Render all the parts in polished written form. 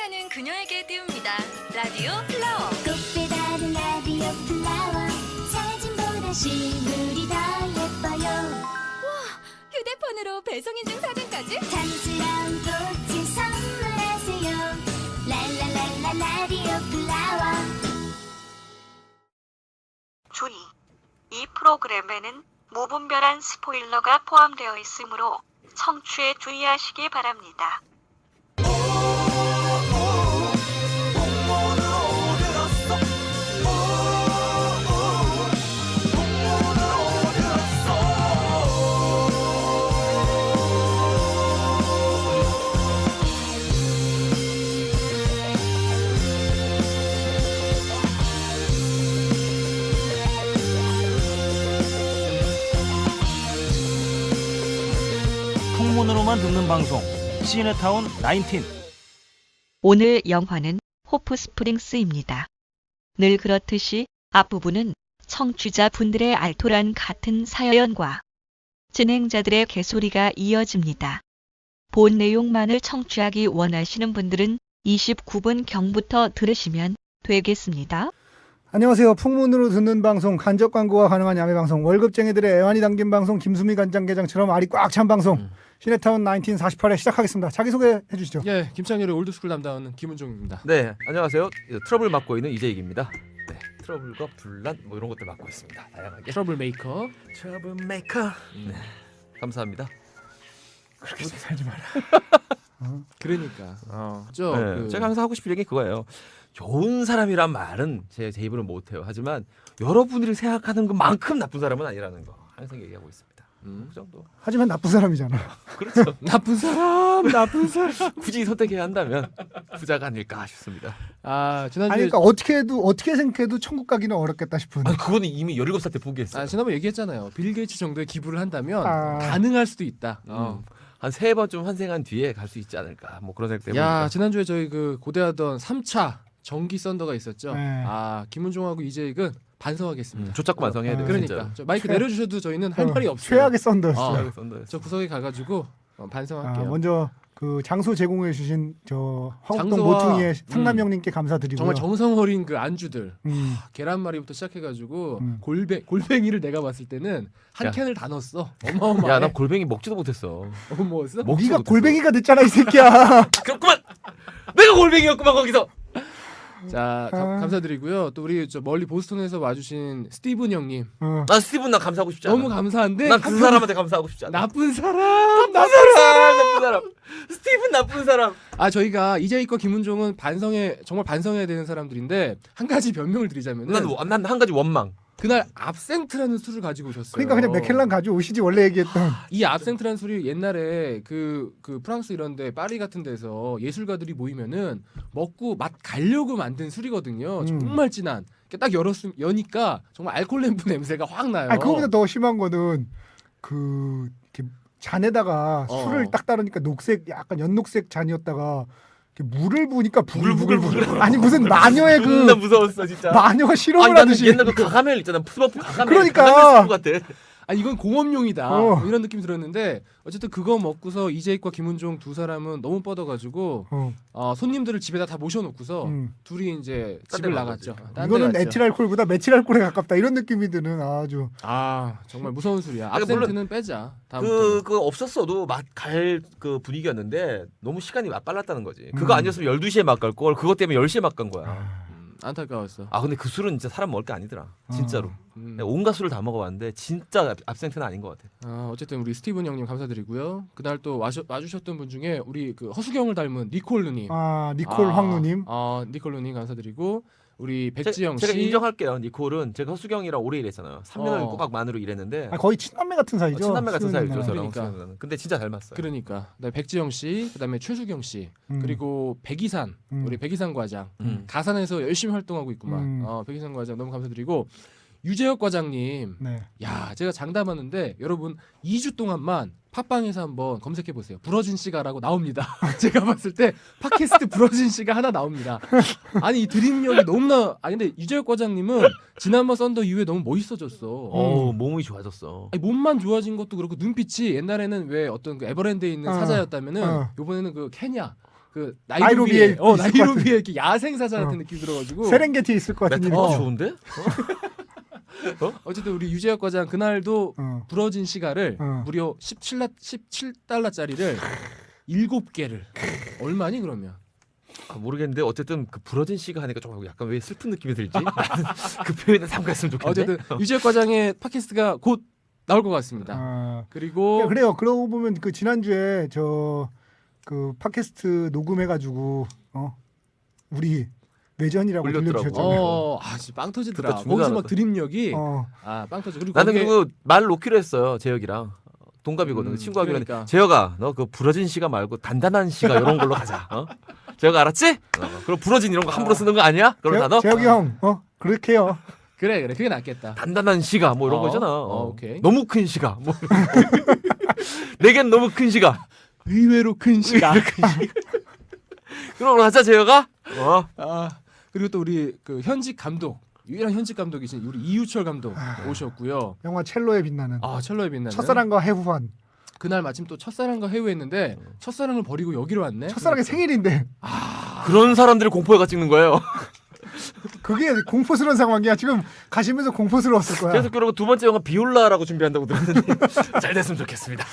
사랑하는 그녀에게 띄웁니다. 라디오 플라워. 꽃배다른 라디오 플라워 사진보다 실물이 더 예뻐요. 휴대폰으로 배송인증 사진까지? 탐스러운 꽃을 선물하세요. 랄랄랄라 라디오 플라워. 주의. 이 프로그램에는 무분별한 스포일러가 포함되어 있으므로 청취에 주의하시기 바랍니다. 풍문으로만 듣는 방송 시네타운 19. 오늘 영화는 호프 스프링스입니다. 늘 그렇듯이 앞부분은 청취자분들의 알토란 같은 사연과 진행자들의 개소리가 이어집니다. 본 내용만을 청취하기 원하시는 분들은 29분 경부터 들으시면 되겠습니다. 안녕하세요. 풍문으로 듣는 방송, 간접 광고가 가능한 야매 방송, 월급쟁이들의 애환이 담긴 방송, 김수미 간장게장처럼 알이 꽉 찬 방송, 시네타운 1948회 시작하겠습니다. 자기소개 해주시죠. 예, 김창렬의 올드스쿨 담당하는 김은종입니다. 네, 안녕하세요. 트러블 맡고 있는 이재익입니다. 네, 트러블과 분란 뭐 이런 것들 맡고 있습니다. 다양하게. 트러블 메이커. 트러블 메이커. 네, 감사합니다. 그렇게 살지 마라. 그러니까. 네, 제가 항상 하고 싶은 얘기 그거예요. 좋은 사람이란 말은 제 입으로 못해요. 하지만 여러분들이 생각하는 것만큼 나쁜 사람은 아니라는 거 항상 얘기하고 있습니다. 그 정도. 하지만 나쁜 사람이잖아. 그렇죠. 나쁜 사람. 굳이 선택해야 한다면 부자가 아닐까 싶습니다. 아, 지난주에 아니, 그러니까 어떻게 생각해도 천국 가기는 어렵겠다 싶은. 아니, 그거는 이미 17살 때 포기했어요. 지난번에 얘기했잖아요. 빌 게이츠 정도의 기부를 한다면 아. 가능할 수도 있다. 한 3번쯤 환생한 뒤에 갈 수 있지 않을까. 뭐 그런 생각 때문에. 야, 지난주에 저희 그 고대하던 3차 전기 썬더가 있었죠. 네. 아, 김은종하고 이재익은 반성하겠습니다. 조잡고 완성해야 돼요. 그러니까 진짜로. 저 마이크 내려주셔도 저희는 할 말이 없어요. 최악의 썬더였어요. 최악의 썬더였어요. 저 구석에 가가지고 반성할게요. 먼저 그 장소 제공해 주신 저 화곡동 장소와- 모퉁이의 상남 형님께 감사드리고요. 정말 정성 어린 그 안주들 음. 계란말이부터 시작해가지고 음. 골뱅이를 내가 봤을 때는 한 야. 캔을 다 넣었어. 어마어마해. 야, 나 골뱅이 먹지도 못했어. 뭐 먹었어? 먹지도 네가 못했어. 골뱅이가 됐잖아 이 새끼야. 그렇구만. 내가 골뱅이였구만 거기서. 자 감사드리고요. 또 우리 저 멀리 보스턴에서 와주신 스티븐 형님 나 스티븐 나 감사하고 싶지 않아. 너무 감사한데 난 그 사람한테 감사하고 싶지 않아. 나쁜 사람. 나쁜 사람. 스티븐 나쁜 사람. 아 저희가 이재익과 김은종은 정말 반성해야 되는 사람들인데 한 가지 변명을 드리자면은 난 한 가지 원망. 그날 absente라는 술을 가지고 오셨어요. 그러니까 그냥 맥켈란 가져오시지 원래 얘기했던. 이 absente라는 술이 옛날에 그 프랑스 이런데 파리 같은 데서 예술가들이 모이면은 먹고 맛 가려고 만든 술이거든요. 정말 진한. 딱 여니까 정말 알코올 램프 냄새가 확 나요. 아니 그거보다 더 심한 거는 그 이렇게 잔에다가 술을 딱 따르니까 녹색 약간 연녹색 잔이었다가 이렇게 물을 부으니까 부글부글. 아니 무슨 마녀의 그 나 무서웠어 진짜. 마녀가 실험을 아니, 나는 하듯이. 옛날 그 가가멜 있잖아. 스머프 가가멜. 그러니까. 가가멜 스프 같아. 아 이건 공업용이다 어. 뭐 이런 느낌이 들었는데 어쨌든 그거 먹고서 이재익과 김은종 두 사람은 너무 뻗어가지고 손님들을 집에다 다 모셔놓고서 둘이 이제 딴 집을 데 나갔죠. 나갔죠. 딴데 이거는 갔죠. 에틸알코올보다 메틸알코올에 가깝다 이런 느낌이 드는 아주. 아 정말 무서운 술이야. 아니, 물론 absente는 빼자. 다음부터. 그 없었어도 맛 갈 그 분위기였는데 너무 시간이 빨랐다는 거지. 그거 아니었으면 12시에 맛 갈 걸. 그것 때문에 10시에 맛 간 거야. 안타까웠어. 아 근데 그 술은 진짜 사람 먹을 게 아니더라. 진짜로. 내가 온갖 술을 다 먹어봤는데 진짜 absente는 아닌 것 같아. 어쨌든 우리 스티븐 형님 감사드리고요. 그날 또 와주셨던 분 중에 우리 그 허수경을 닮은 니콜 누님. 니콜 황누님. 니콜 누님 감사드리고 우리 백지영 씨. 제가 인정할게요. 니콜은 제가 허수경이랑 오래 일했잖아요. 3년을 꼬박 만으로 일했는데 거의 친남매 같은 사이죠. 친남매 같은 사이죠. 수영이랑. 저랑 그러니까. 허수경은. 근데 진짜 닮았어요. 그러니까 백지영 씨, 그다음에 최수경 씨, 그리고 백이산 우리 백이산 과장 가산에서 열심히 활동하고 있구만. 백이산 과장 너무 감사드리고 유재혁 과장님. 네. 야 제가 장담하는데 여러분 2주 동안만 팟빵에서 한번 검색해 보세요. 부러진 씨가라고 나옵니다. 제가 봤을 때 팟캐스트 부러진 씨가 하나 나옵니다. 아니 이 드림력이 너무나. 근데 유재혁 과장님은 지난번 썬더 이후에 너무 멋있어졌어. 몸이 좋아졌어. 아니, 몸만 좋아진 것도 그렇고 눈빛이 옛날에는 왜 어떤 그 에버랜드에 있는 사자였다면은 이번에는 그 케냐 그 나이로비에 나이로비에 있을 것 같은. 나이로비에 이렇게 야생 사자 같은 어. 느낌 들어가지고 세렝게티 있을 것 같은 메타버 느낌. 좋은데? 어쨌든 우리 유재학 과장 그날도 어. 부러진 시가를 어. 무려 17달러짜리를 7개를 얼마니 그러면? 모르겠는데 어쨌든 그 부러진 씨가 하니까 좀 약간 왜 슬픈 느낌이 들지? 그 표현에 삼갔으면 좋겠는데. 어쨌든 유재학 과장의 팟캐스트가 곧 나올 것 같습니다. 아, 그리고 그래요. 그러고 보면 그 지난주에 저 그 팟캐스트 녹음해가지고 우리 외전이라고 올렸더라고. 들려주셨잖아요. 진짜 빵 터지더라. 그때 중간 거기서 막 알았다. 드립력이 어. 빵 터져. 그리고 나는 거기에 그거 말 놓기로 했어요. 재혁이랑 동갑이거든. 친구하기로 그러니까. 했는데 재혁아 너 그 부러진 씨가 말고 단단한 씨가 이런 걸로 가자. 재혁아 알았지? 그럼 부러진 이런 거 함부로 쓰는 거 아니야? 그런 단어? 재혁이 형, 그렇게 해요. 그래 그게 낫겠다. 단단한 씨가 뭐 이런 어, 거 있잖아. 오케이. 너무 큰 씨가 뭐 내겐 너무 큰 씨가 의외로 큰 시가. 그럼 가자 재혁아. 그리고 또 우리 그 현직 감독 유일한 현직 감독이신 우리 이유철 감독 오셨고요. 영화 첼로에 빛나는 첼로에 빛나는 첫사랑과 해후환. 그날 마침 또 첫사랑과 해우했는데 첫사랑을 버리고 여기로 왔네. 첫사랑의 생일인데 그런 사람들을 공포영화 찍는 거예요. 그게 공포스러운 상황이야. 지금 가시면서 공포스러웠을 거야. 그래서 그러고 두 번째 영화 비올라라고 준비한다고 들었는데 잘 됐으면 좋겠습니다.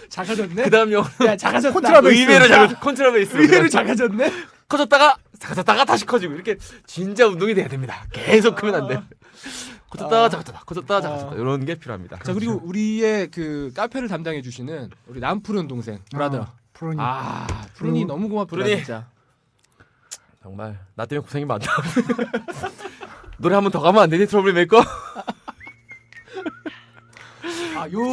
작아졌네. 그다음 영화 야 작아졌다. 콘트라베이스. 의외로 잘 콘트라베이스 의외로 작아졌네. 커졌다가 작아졌다가 다시 커지고 이렇게 진짜 운동이 돼야 됩니다. 계속 크면 안 돼. 커졌다가 작아졌다 커졌다가 작아졌다 이런 게 필요합니다. 자 그리고 우리의 그 카페를 담당해 주시는 우리 남푸른 동생 브라더. 프로니. 푸른이 너무 고맙다 푸른이. 진짜. 정말 나 때문에 고생이 많다. 노래 한 번 더 가면 안 되니 트러블 메이커? 요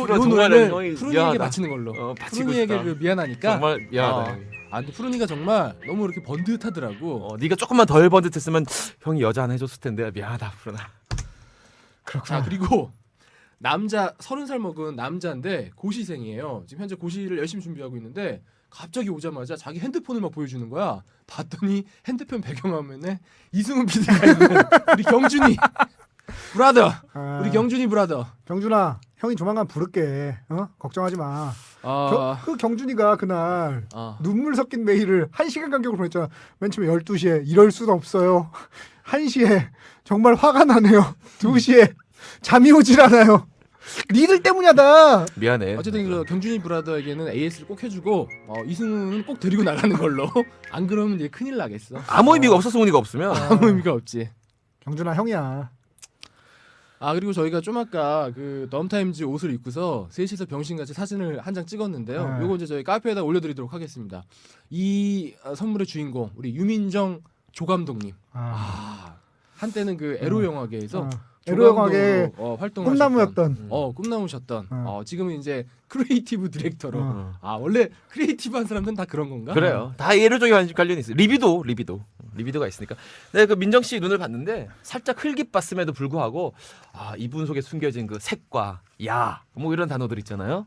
정말 노래를 형이 푸른이에게 미안하다. 바치는 걸로. 바치고 푸른이에게 싶다. 그 미안하니까. 정말 미안하다. 근데 푸른이가 정말 너무 이렇게 번듯하더라고. 네가 조금만 덜 번듯했으면 형이 여자 하나 해줬을 텐데 미안하다 푸른아. 자 그리고 남자 30살 먹은 남자인데 고시생이에요. 지금 현재 고시를 열심히 준비하고 있는데 갑자기 오자마자 자기 핸드폰을 막 보여주는 거야. 봤더니 핸드폰 배경화면에 이승훈 PD가 있는 우리 경준이 브라더. 우리 경준이 브라더. 경준아, 형이 조만간 부를게. 걱정하지 마. 그 경준이가 그날 눈물 섞인 메일을 1시간 간격으로 보냈잖아. 맨 처음에 12시에 이럴 수는 없어요. 1시에 정말 화가 나네요. 2시에 잠이 오질 않아요. 니들 때문이다. 미안해. 어쨌든 그 경준이 브라더에게는 AS를 꼭 해주고 이승훈은 꼭 데리고 나가는 걸로. 안 그러면 이제 큰일 나겠어. 아무 의미가 없어 승훈이가 없으면. 아무 의미가 없지. 경준아 형이야. 그리고 저희가 좀 아까 그 덤타임즈 옷을 입고서 셋이서 병신같이 사진을 한 장 찍었는데요. 요거 이제 저희 카페에다 올려드리도록 하겠습니다. 이 선물의 주인공 우리 유민정 조감독님. 한때는 그 에로 영화계에서 에로 영화계 활동하셨던 꿈나무였던. 꿈나무셨던 지금은 이제 크리에이티브 디렉터로. 원래 크리에이티브한 사람들은 다 그런 건가? 그래요. 다 예로적인 관련이 있어요. 리비도가 있으니까. 내가 그 민정 씨 눈을 봤는데 살짝 흘깃봤음에도 불구하고 이분 속에 숨겨진 그 색과 야 뭐 이런 단어들 있잖아요.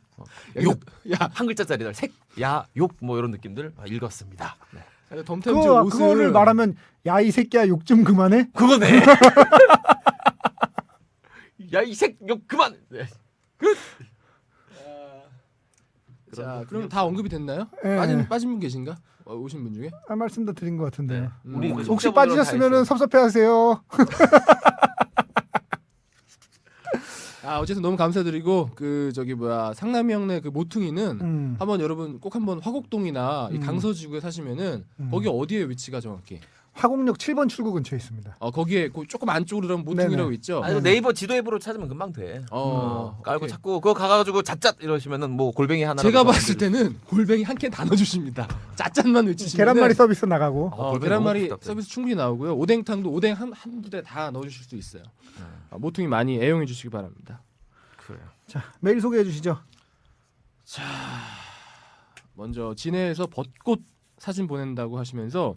욕, 한 글자짜리들 색, 야, 욕 뭐 이런 느낌들 읽었습니다. 네. 덤타임즈 옷을 그거를 말하면 야 이 새끼야 욕 좀 그만해. 그거네. 야 이 색 욕 그만. 네. 끝. 자, 그럼 다 언급이 됐나요? 예. 빠진 분 계신가? 오신 분 중에? 말씀도 드린 것 같은데. 우리 혹시 빠지셨으면 섭섭해하세요. 어쨌든 너무 감사드리고 그 상남이 형네 그 모퉁이는 한번 여러분 꼭 한번 화곡동이나 이 강서지구에 사시면은 거기 어디에 위치가 정확히? 화곡역 7번 출구 근처에 있습니다. 거기에 조금 안쪽으로 가면 모퉁이라고 있죠. 네이버 지도 앱으로 찾으면 금방 돼. 깔고 오케이. 찾고 그거 가가지고 잣잣 이러시면은 뭐 골뱅이 하나. 제가 봤을 때는 골뱅이 한 캔 다 넣어주십니다. 잣잣만 외치시면 계란말이 서비스 나가고. 계란말이 서비스 충분히 나오고요. 오뎅탕도 오뎅 한 부대 다 넣어주실 수 있어요. 모퉁이 많이 애용해 주시기 바랍니다. 그래요. 자 메일 소개해 주시죠. 자 먼저 진해에서 벚꽃 사진 보낸다고 하시면서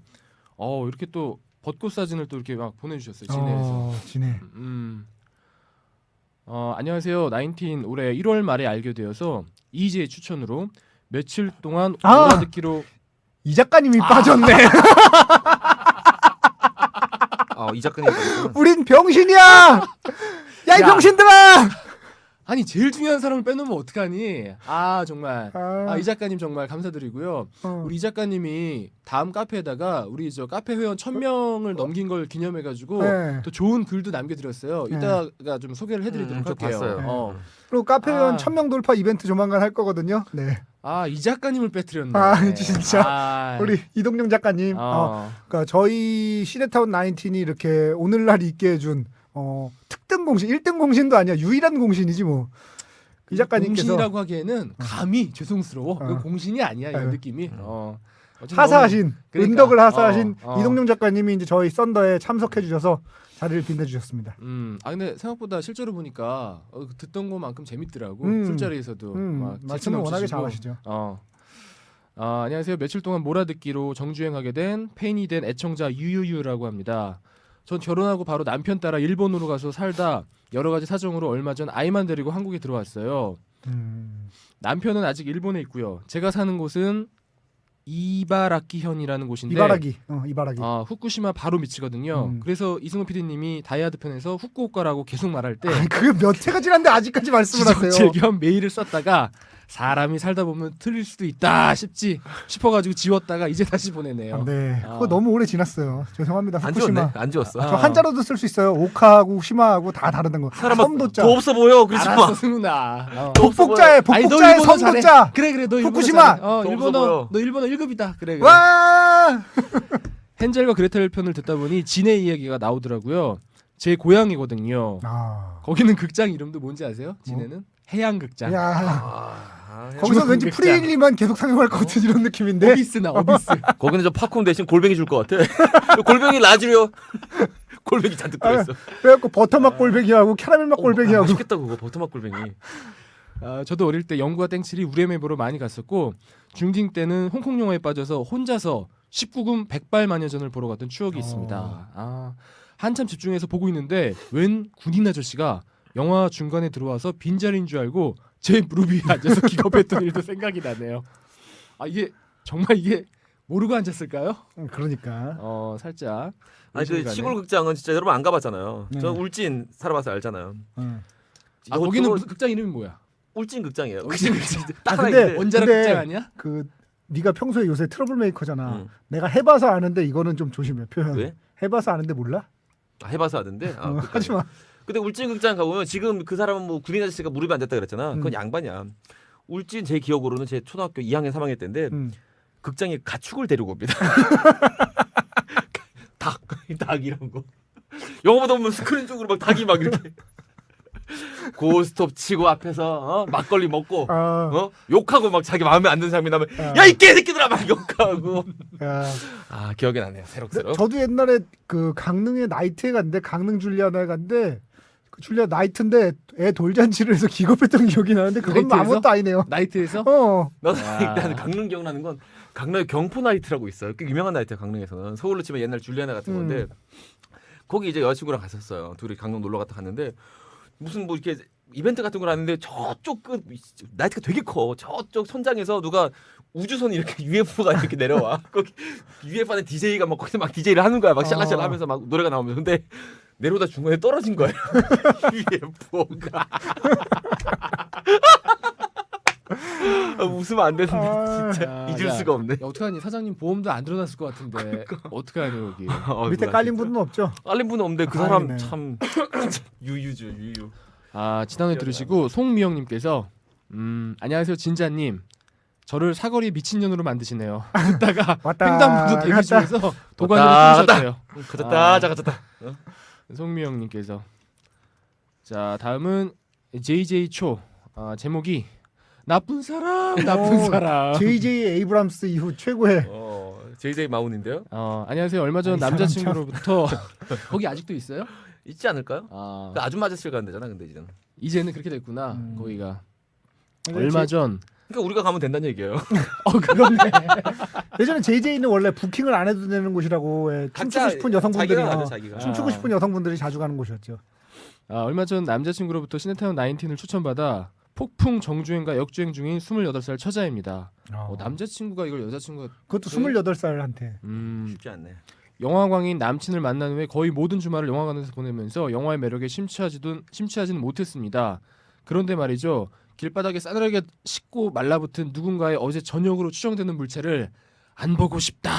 이렇게 또 벚꽃 사진을 또 이렇게 막 보내주셨어요. 진해에서. 진해. 안녕하세요. 나인틴 올해 1월 말에 알게 되어서 이지의 추천으로 며칠 동안 몰아듣기로 이 작가님이 빠졌네. 이 작가님. 우린 병신이야. 야 이 병신들아. 아니 제일 중요한 사람을 빼놓으면 어떡하니? 아 정말. 아, 이 작가님 정말 감사드리고요. 우리 이 작가님이 다음 카페에다가 우리 저 카페 회원 1000명을 넘긴 걸 기념해가지고 네. 또 좋은 글도 남겨드렸어요. 네. 이따가 좀 소개를 해드리도록 저 할게요. 봤어요. 그리고 카페 회원 아. 1000명 돌파 이벤트 조만간 할 거거든요. 네. 이 작가님을 빼뜨렸네. 아, 진짜. 아, 우리 이동영 작가님. 그러니까 저희 시네타운 19이 이렇게 오늘날 있게 해준 특등 공신, 1등 공신도 아니야. 유일한 공신이지 뭐. 이 작가님께서 공신이라고 하기에는 감히 죄송스러워. 이거 공신이 아니야 이 아유. 느낌이. 어쨌든 하사하신 그러니까. 은덕을 하사하신 어. 이동용 작가님이 이제 저희 썬더에 참석해 주셔서 자리를 빛내주셨습니다. 근데 생각보다 실제로 보니까 듣던 것만큼 재밌더라고. 술자리에서도 막 말씀을 워낙에 재치 넘치시고. 잘하시죠. 안녕하세요. 며칠 동안 몰아듣기로 정주행하게 된 팬이 된 애청자 유유유라고 합니다. 전 결혼하고 바로 남편 따라 일본으로 가서 살다 여러 가지 사정으로 얼마 전 아이만 데리고 한국에 들어왔어요. 남편은 아직 일본에 있고요. 제가 사는 곳은 이바라키현이라는 곳인데 이바라기. 후쿠시마 바로 밑이거든요. 그래서 이승우 PD님이 다이아드 편에서 후쿠오카라고 계속 말할 때 그게 몇 해가 지났는데 아직까지 말씀을 하세요. 겸 메일을 썼다가 사람이 살다 보면 틀릴 수도 있다 싶어가지고 지웠다가 이제 다시 보내네요. 네, 그거 너무 오래 지났어요. 죄송합니다. 안 후쿠시마. 지웠네. 안 지웠어. 저 한자로도 쓸 수 있어요. 오카하고 시마하고 다 다르다는 거. 사람아 섬도자. 더 없어 보여. 그러지 알았어 마. 승훈아. 복복자의 섬도자. 그래 너 일본어 후쿠시마. 잘해. 더 없어 일본어 보여. 너 일본어 1급이다. 그래. 와. 헨젤과 그레텔 편을 듣다 보니 진의 이야기가 나오더라고요. 제 고향이거든요. 거기는 극장 이름도 뭔지 아세요? 진해는 해양극장. 야. 거기서 왠지 극장. 프리일리만 계속 상영할 것 같은 이런 느낌인데. 어비스나 어비스. 거기는 저 팝콘 대신 골뱅이 줄 것 같아. 골뱅이 놔주려. 골뱅이 잔뜩 들어있어. 그래갖고 버터맛 골뱅이하고 캐러멜맛 골뱅이하고. 맛있겠다 그거 버터맛 골뱅이. 저도 어릴 때 영구와 땡칠이 우레메 보러 많이 갔었고 중딩 때는 홍콩 영화에 빠져서 혼자서 19금 백발마녀전을 보러 갔던 추억이 있습니다. 한참 집중해서 보고 있는데 웬 군인 아저씨가 영화 중간에 들어와서 빈자리인 줄 알고 제 무릎 위에 앉아서 기겁했던 일도 생각이 나네요. 이게 정말 이게 모르고 앉았을까요? 그러니까. 살짝. 아니 그 시골 극장은 진짜 여러분 안 가봤잖아요. 저 울진 살아봐서 알잖아요. 거기는 무슨 극장 이름이 뭐야? 울진 극장이에요. 울진 극장. 딱 하나 근데 있는데 원자력 근데 극장 아니야? 네가 평소에 요새 트러블 메이커잖아. 내가 해봐서 아는데 이거는 좀 조심해 표현. 왜? 해봐서 아는데 몰라? 해봐서 하던데. 하지 마. 근데 울진 극장 가보면 지금 그 사람은 뭐 군인 아저씨가 무릎에 앉았다 그랬잖아. 그건 양반이야. 울진 제 기억으로는 제 초등학교 2학년 3학년 때인데 극장에 가축을 데리고 옵니다. 닭 이런 거. 영화보다 보면 스크린 쪽으로 막 닭이 막 이렇게 고스톱 치고 앞에서 막걸리 먹고 욕하고 막 자기 마음에 안 드는 장면 나면 야 이 개새끼들아 막 욕하고. 기억이 나네요. 새록새록. 저도 옛날에 그 강릉에 나이트에 갔는데 강릉 줄리아나에 갔는데 그 줄리아 나이트인데 애 돌잔치를 해서 기겁했던 기억이 나는데 그건 나이트에서? 아무것도 아니네요. 나이트에서? 나도 일단 강릉 기억나는 건 강릉에 경포 나이트라고 있어요. 꽤 유명한 나이트야 강릉에서는. 서울로 치면 옛날 줄리아나 같은 건데 거기 이제 여자친구랑 갔었어요. 둘이 강릉 놀러 갔는데 무슨 뭐 이렇게 이벤트 같은 걸 하는데 저쪽 그 나이트가 되게 커. 저쪽 선장에서 누가 우주선이 이렇게 UFO가 이렇게 내려와. 거기 UFO 안에 DJ가 막 거기서 막 DJ를 하는 거야. 막 샬라샬라 하면서 막 노래가 나오면서 근데 내려오다 중간에 떨어진 거예요. UFO가. 웃으면 안 되는데 진짜 잊을 수가 없네. 야, 어떡하니 사장님 보험도 안 들어놨을 것 같은데 어떡하니 여기. 밑에 깔린 분은 없죠? 깔린 분은 없는데 그 사람 참 유유죠 유유. 지난해 들으시고 송미영님께서 안녕하세요 진자님. 저를 사거리 미친년으로 만드시네요. 듣다가 횡단보도 대기 중에서 도관으로 끊으셨대요. 가졌다. 송미영님께서 자 다음은 JJ 초 제목이 나쁜 사람. JJ 에이브람스 이후 최고의 JJ 마운인데요. 안녕하세요. 얼마 전 남자친구로부터 거기 아직도 있어요? 있지 않을까요? 그 아줌마 아저씨를 가는 데잖아. 근데 이제는 그렇게 됐구나. 거기가 얼마 전. 그러니까 우리가 가면 된다는 얘기예요. 그렇네. 예전에 JJ는 원래 부킹을 안 해도 되는 곳이라고 춤추고 싶은 여성분들이 춤추고 싶은 여성분들이 자주 가는 곳이었죠. 얼마 전 남자친구로부터 시네타운 19을 추천받아 폭풍 정주행과 역주행 중인 28살 처자입니다. 남자친구가 이걸 여자친구가 그것도 28살한테 쉽지 않네. 영화광인 남친을 만난 후에 거의 모든 주말을 영화관에서 보내면서 영화의 매력에 심취하지는 못했습니다. 그런데 말이죠. 길바닥에 싸늘하게 씻고 말라붙은 누군가의 어제 저녁으로 추정되는 물체를 안 보고 싶다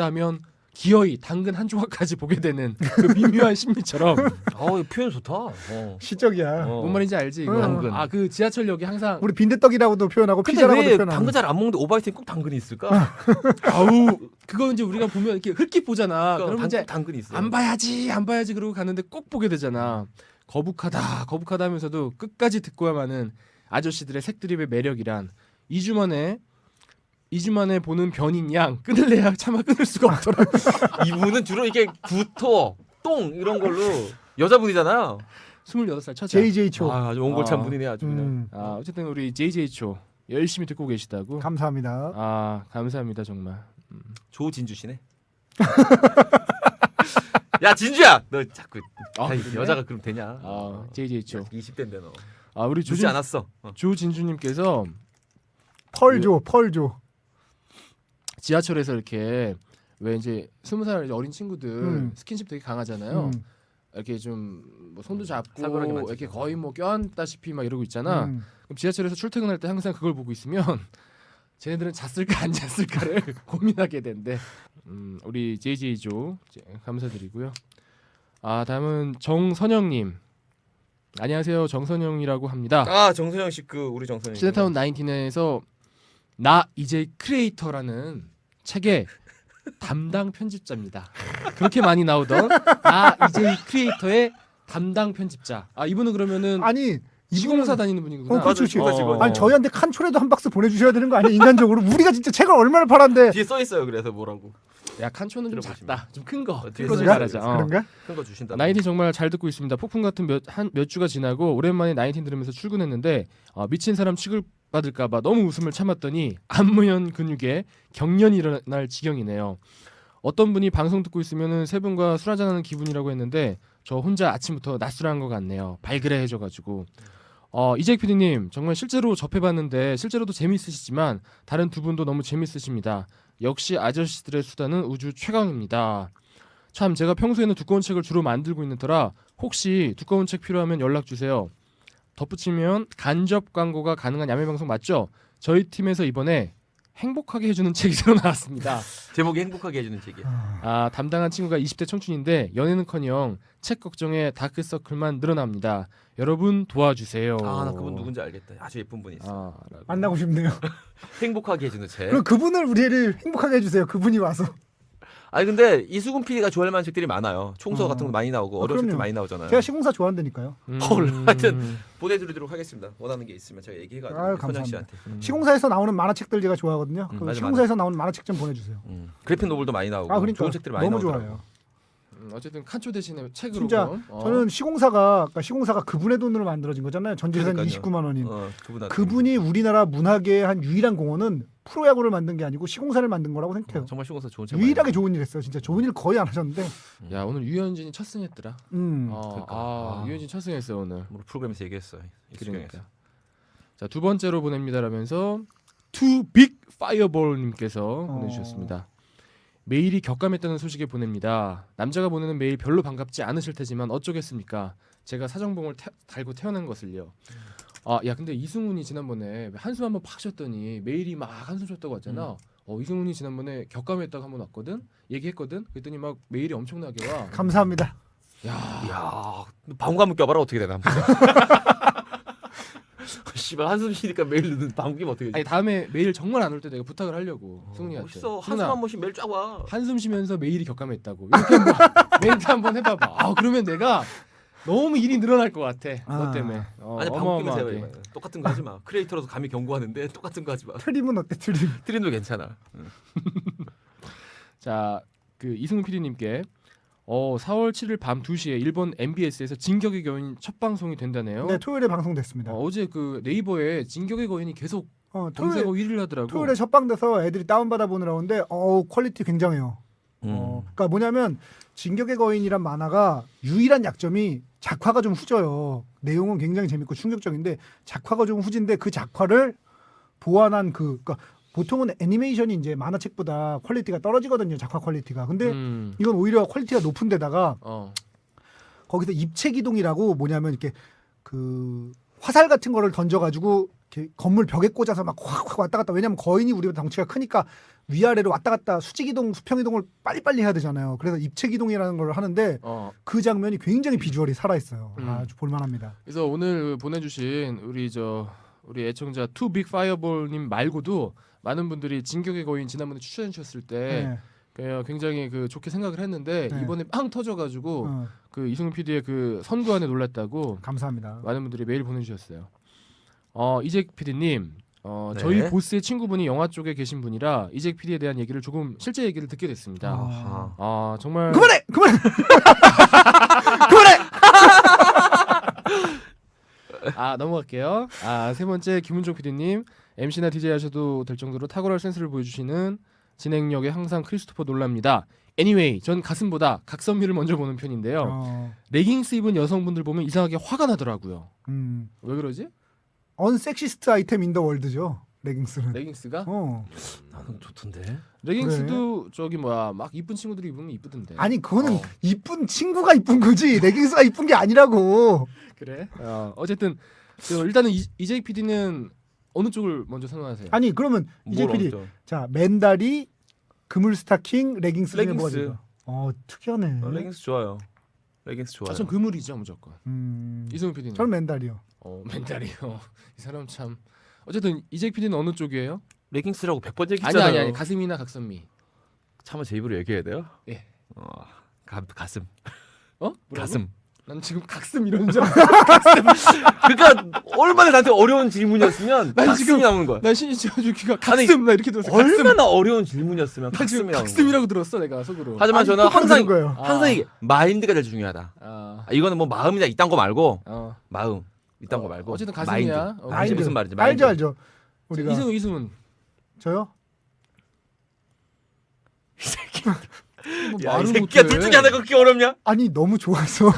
하면 기어이 당근 한 조각까지 보게 되는 그 미묘한 심리처럼 이 표현 좋다. 시적이야. 뭔 말인지 알지 이거? 당근. 그 지하철역이 항상 우리 빈대떡이라고도 표현하고 근데 피자라고도 왜 표현하고. 당근 잘 안 먹는데 오바이트에 꼭 당근이 있을까? 아우 그거 이제 우리가 보면 이렇게 흙깃 보잖아. 그러면 이제 당근이 있어. 안 봐야지 그러고 갔는데 꼭 보게 되잖아. 거북하다 하면서도 끝까지 듣고야만은 아저씨들의 색드립의 매력이란 2주 만에 보는 변인 양 끊을래야 차마 끊을 수가 없더라고. 이분은 주로 이게 구토, 똥 이런 걸로 여자분이잖아요. 26살 처자. JJ초. 아주 옹골찬 분이네 아주 그냥. 어쨌든 우리 JJ초 열심히 듣고 계시다고. 감사합니다. 감사합니다 정말. 조진주 씨네. 야 진주야, 너 자꾸 그래? 여자가 그럼 되냐? JJ초. 20대인데 너. 우리 늦지 않았어. 조진주님께서 펄조. 지하철에서 이렇게 왜 이제 20살 어린 친구들 스킨십 되게 강하잖아요. 이렇게 좀뭐 손도 잡고 살벌하게 만지고. 이렇게 거의 뭐 껴안다시피 막 이러고 있잖아. 그럼 지하철에서 출퇴근할 때 항상 그걸 보고 있으면 쟤네들은 잤을까 안 잤을까를 고민하게 된대. 우리 JJ조 감사드리고요. 다음은 정선영님. 안녕하세요, 정선영이라고 합니다. 정선영 씨 우리 정선영. 시네타운 19에서 나 이제 크리에이터라는 책의 담당 편집자입니다. 그렇게 많이 나오던 나 이제 크리에이터의 담당 편집자. 이분은 그러면은 시공사 다니는 분이구나. 그렇지. 직원. 아니 저희한테 칸초라도 한 박스 보내주셔야 되는 거 아니야? 인간적으로 우리가 진짜 책을 얼마나 팔았는데. 뒤에 써 있어요. 그래서 뭐라고. 야 칸초는 좀 들어보시면. 작다. 좀 큰 거. 뒤에 큰 거 좀 써있어요. 잘하자. 그런가? 큰 거 주신다. 나인틴 정말 잘 듣고 있습니다. 폭풍 같은 몇 주가 지나고 오랜만에 나인틴 들으면서 출근했는데 미친 사람 취급받을까봐 너무 웃음을 참았더니 안무현 근육에 경련이 일어날 지경이네요. 어떤 분이 방송 듣고 있으면은 세 분과 술 한잔하는 기분이라고 했는데 저 혼자 아침부터 낮술한 것 같네요. 발그레 해져가지고. 이재익 PD님 정말 실제로 접해봤는데 실제로도 재미있으시지만 다른 두 분도 너무 재미있으십니다. 역시 아저씨들의 수다는 우주 최강입니다. 참 제가 평소에는 두꺼운 책을 주로 만들고 있는 터라 혹시 두꺼운 책 필요하면 연락 주세요. 덧붙이면 간접 광고가 가능한 야매 방송 맞죠? 저희 팀에서 이번에 행복하게 해주는 책이 새로 나왔습니다. 제목이 행복하게 해주는 책이야. 담당한 친구가 20대 청춘인데 연애는커녕 책 걱정에 다크서클만 늘어납니다. 여러분 도와주세요. 나 그분 누군지 알겠다. 아주 예쁜 분이 있어. 만나고 싶네요. 행복하게 해주는 책. 그럼 그분을 우리를 행복하게 해주세요. 그분이 와서. 근데 이수근 PD가 좋아할 만한 책들이 많아요. 총서 같은 거 많이 나오고 어려운 책들 많이 나오잖아요. 제가 시공사 좋아한다니까요. 하여튼 보내드리도록 하겠습니다. 원하는 게 있으면 제가 얘기해가지고 현장 감사합니다. 씨한테. 시공사에서 나오는 만화책들 제가 좋아하거든요. 맞아, 시공사에서 나오는 만화책 좀 보내주세요. 그래픽 노블도 많이 나오고 그러니까 좋은 책들이 많이 너무 나오더라고요. 좋아요. 어쨌든 칸초 대신에 책으로. 진짜 저는 시공사가 그분의 돈으로 만들어진 거잖아요. 전 재산 그러니까요. 29만 원인. 그분한테. 그분이 우리나라 문학의 한 유일한 공헌은 프로야구를 만든 게 아니고 시공사를 만든 거라고 생각해요. 정말 시공사 좋은 책. 유일하게 좋은 일 했어요. 진짜 좋은 일 거의 안 하셨는데. 야 오늘 유현진이 첫 승했더라. 유현진 첫 승했어 오늘. 뭐 프로그램에서 얘기했어요. 그러니까. 자, 두 번째로 보냅니다라면서 투 빅 파이어볼님께서 보내주셨습니다. 메일이 격감했다는 소식에 보냅니다. 남자가 보내는 메일 별로 반갑지 않으실 테지만 어쩌겠습니까? 제가 사정봉을 달고 태어난 것을요. 야 근데 이승훈이 지난번에 한숨 한번 팍 쉬었더니 메일이 막 한숨 쉬었다고 왔잖아. 이승훈이 지난번에 격감했다고 한번 왔거든. 얘기했거든. 그랬더니 막 메일이 엄청나게 와. 감사합니다. 야, 방광문 껴봐라 어떻게 되나. 씨발 한숨 쉬니까 메일 넣는 방귀면 어떻게 되지? 아니 다음에 메일 정말 안 올 때 내가 부탁을 하려고 승훈이한테. 멋있어. 한숨 한 번씩 메일 쫙 와. 한숨 쉬면서 메일이 격감했다고. 이렇게 한번 멘트 한번 해봐봐. 그러면 내가 너무 일이 늘어날 것 같아. 너 때문에. 아니 방귀면 제발 똑같은 거 하지 마. 크리에이터로서 감히 경고하는데 똑같은 거 하지 마. 트림은 어때? 트림도 괜찮아. 자, 그 이승훈 PD님께 4월 7일 밤 2시에 일본 MBS에서 진격의 거인 첫 방송이 된다네요. 네, 토요일에 방송됐습니다. 어제 그 네이버에 진격의 거인이 계속 검색어 1위를 하더라고. 토요일에 첫방돼서 애들이 다운받아 보느라 오는데 퀄리티 굉장해요. 그러니까 뭐냐면 진격의 거인이란 만화가 유일한 약점이 작화가 좀 후져요. 내용은 굉장히 재밌고 충격적인데 작화가 좀 후진데 그 작화를 보완한 그러니까 보통은 애니메이션이 이제 만화책보다 퀄리티가 떨어지거든요. 작화 퀄리티가. 근데 이건 오히려 퀄리티가 높은 데다가 거기서 입체 기동이라고 뭐냐면 이렇게 그 화살 같은 거를 던져가지고 이렇게 건물 벽에 꽂아서 막 확 왔다 갔다. 왜냐면 거인이 우리보다 덩치가 크니까 위아래로 왔다 갔다 수직 이동, 수평 이동을 빨리빨리 해야 되잖아요. 그래서 입체 기동이라는 걸 하는데 그 장면이 굉장히 비주얼이 살아 있어요. 아주 볼만합니다. 그래서 오늘 보내주신 우리 애청자 투 빅 파이어볼님 말고도 많은 분들이 진격의 거인 지난번에 추천해 주셨을 때 굉장히 그 좋게 생각을 했는데 이번에 빵 터져가지고 그 이승훈 PD의 그 선구안에 놀랐다고 감사합니다. 많은 분들이 메일 보내주셨어요. 이잭 PD님, 네. 저희 보스의 친구분이 영화 쪽에 계신 분이라 이잭 PD에 대한 얘기를 조금 실제 얘기를 듣게 됐습니다. 정말 그만해. 그만해. 넘어갈게요. 세 번째 김은종 PD님, MC나 DJ 하셔도 될 정도로 탁월한 센스를 보여주시는 진행력에 항상 크리스토퍼 놀랍니다. Anyway, 전 가슴보다 각선미를 먼저 보는 편인데요. 레깅스 입은 여성분들 보면 이상하게 화가 나더라고요. 왜 그러지? 언섹시스트 아이템 인 더 월드죠. 레깅스는. 레깅스가? 나는 좋던데. 레깅스도 저기 뭐야 막 이쁜 친구들이 입으면 이쁘던데. 아니 그거는 이쁜 친구가 이쁜 거지 레깅스가 이쁜 게 아니라고. 그래? 어쨌든 일단은 이재익 PD는 어느 쪽을 먼저 선호하세요? 아니 그러면 이재익 PD 자 맨다리 그물 스타킹 레깅스 중에 뭐가 레깅스. 좋아? 특이하네. 레깅스 좋아요. 레깅스 좋아요. 전 그물이죠 무조건. 이승훈 PD는? 저는 맨다리요. 맨다리요. 이 사람 참. 어쨌든 이재익 PD는 어느 쪽이에요? 레깅스라고 100번 얘기했잖아요. 아니 가슴이나 각선미. 차마 제 입으로 얘기해야 돼요? 예. 가슴. 뭐라고? 가슴. 난 지금 각슴 이러는 줄 그러니까 얼마나 나한테 어려운 질문이었으면 난 가슴이 지금- 나오는 거야. 난 신이지어주 귀가 각슴 나 이렇게 들었어. 얼마나 어려운 질문이었으면 난 지금 가슴이 나오는 거야. 각슴이라고 들었어 내가 속으로. 하지만 저는 똑바로 항상 들은 거예요. 항상 이게 마인드가 제일 중요하다. 이거는 뭐 마음이나 이딴 거 말고 마음 이딴 거 말고 어쨌든 가슴이야. 마인드. 무슨 말이지? 마인드. 알죠. 우리가 이승훈. 저요? 야, 이 새끼야 둘 중에 하나가 그렇게 어렵냐? 아니 너무 좋아서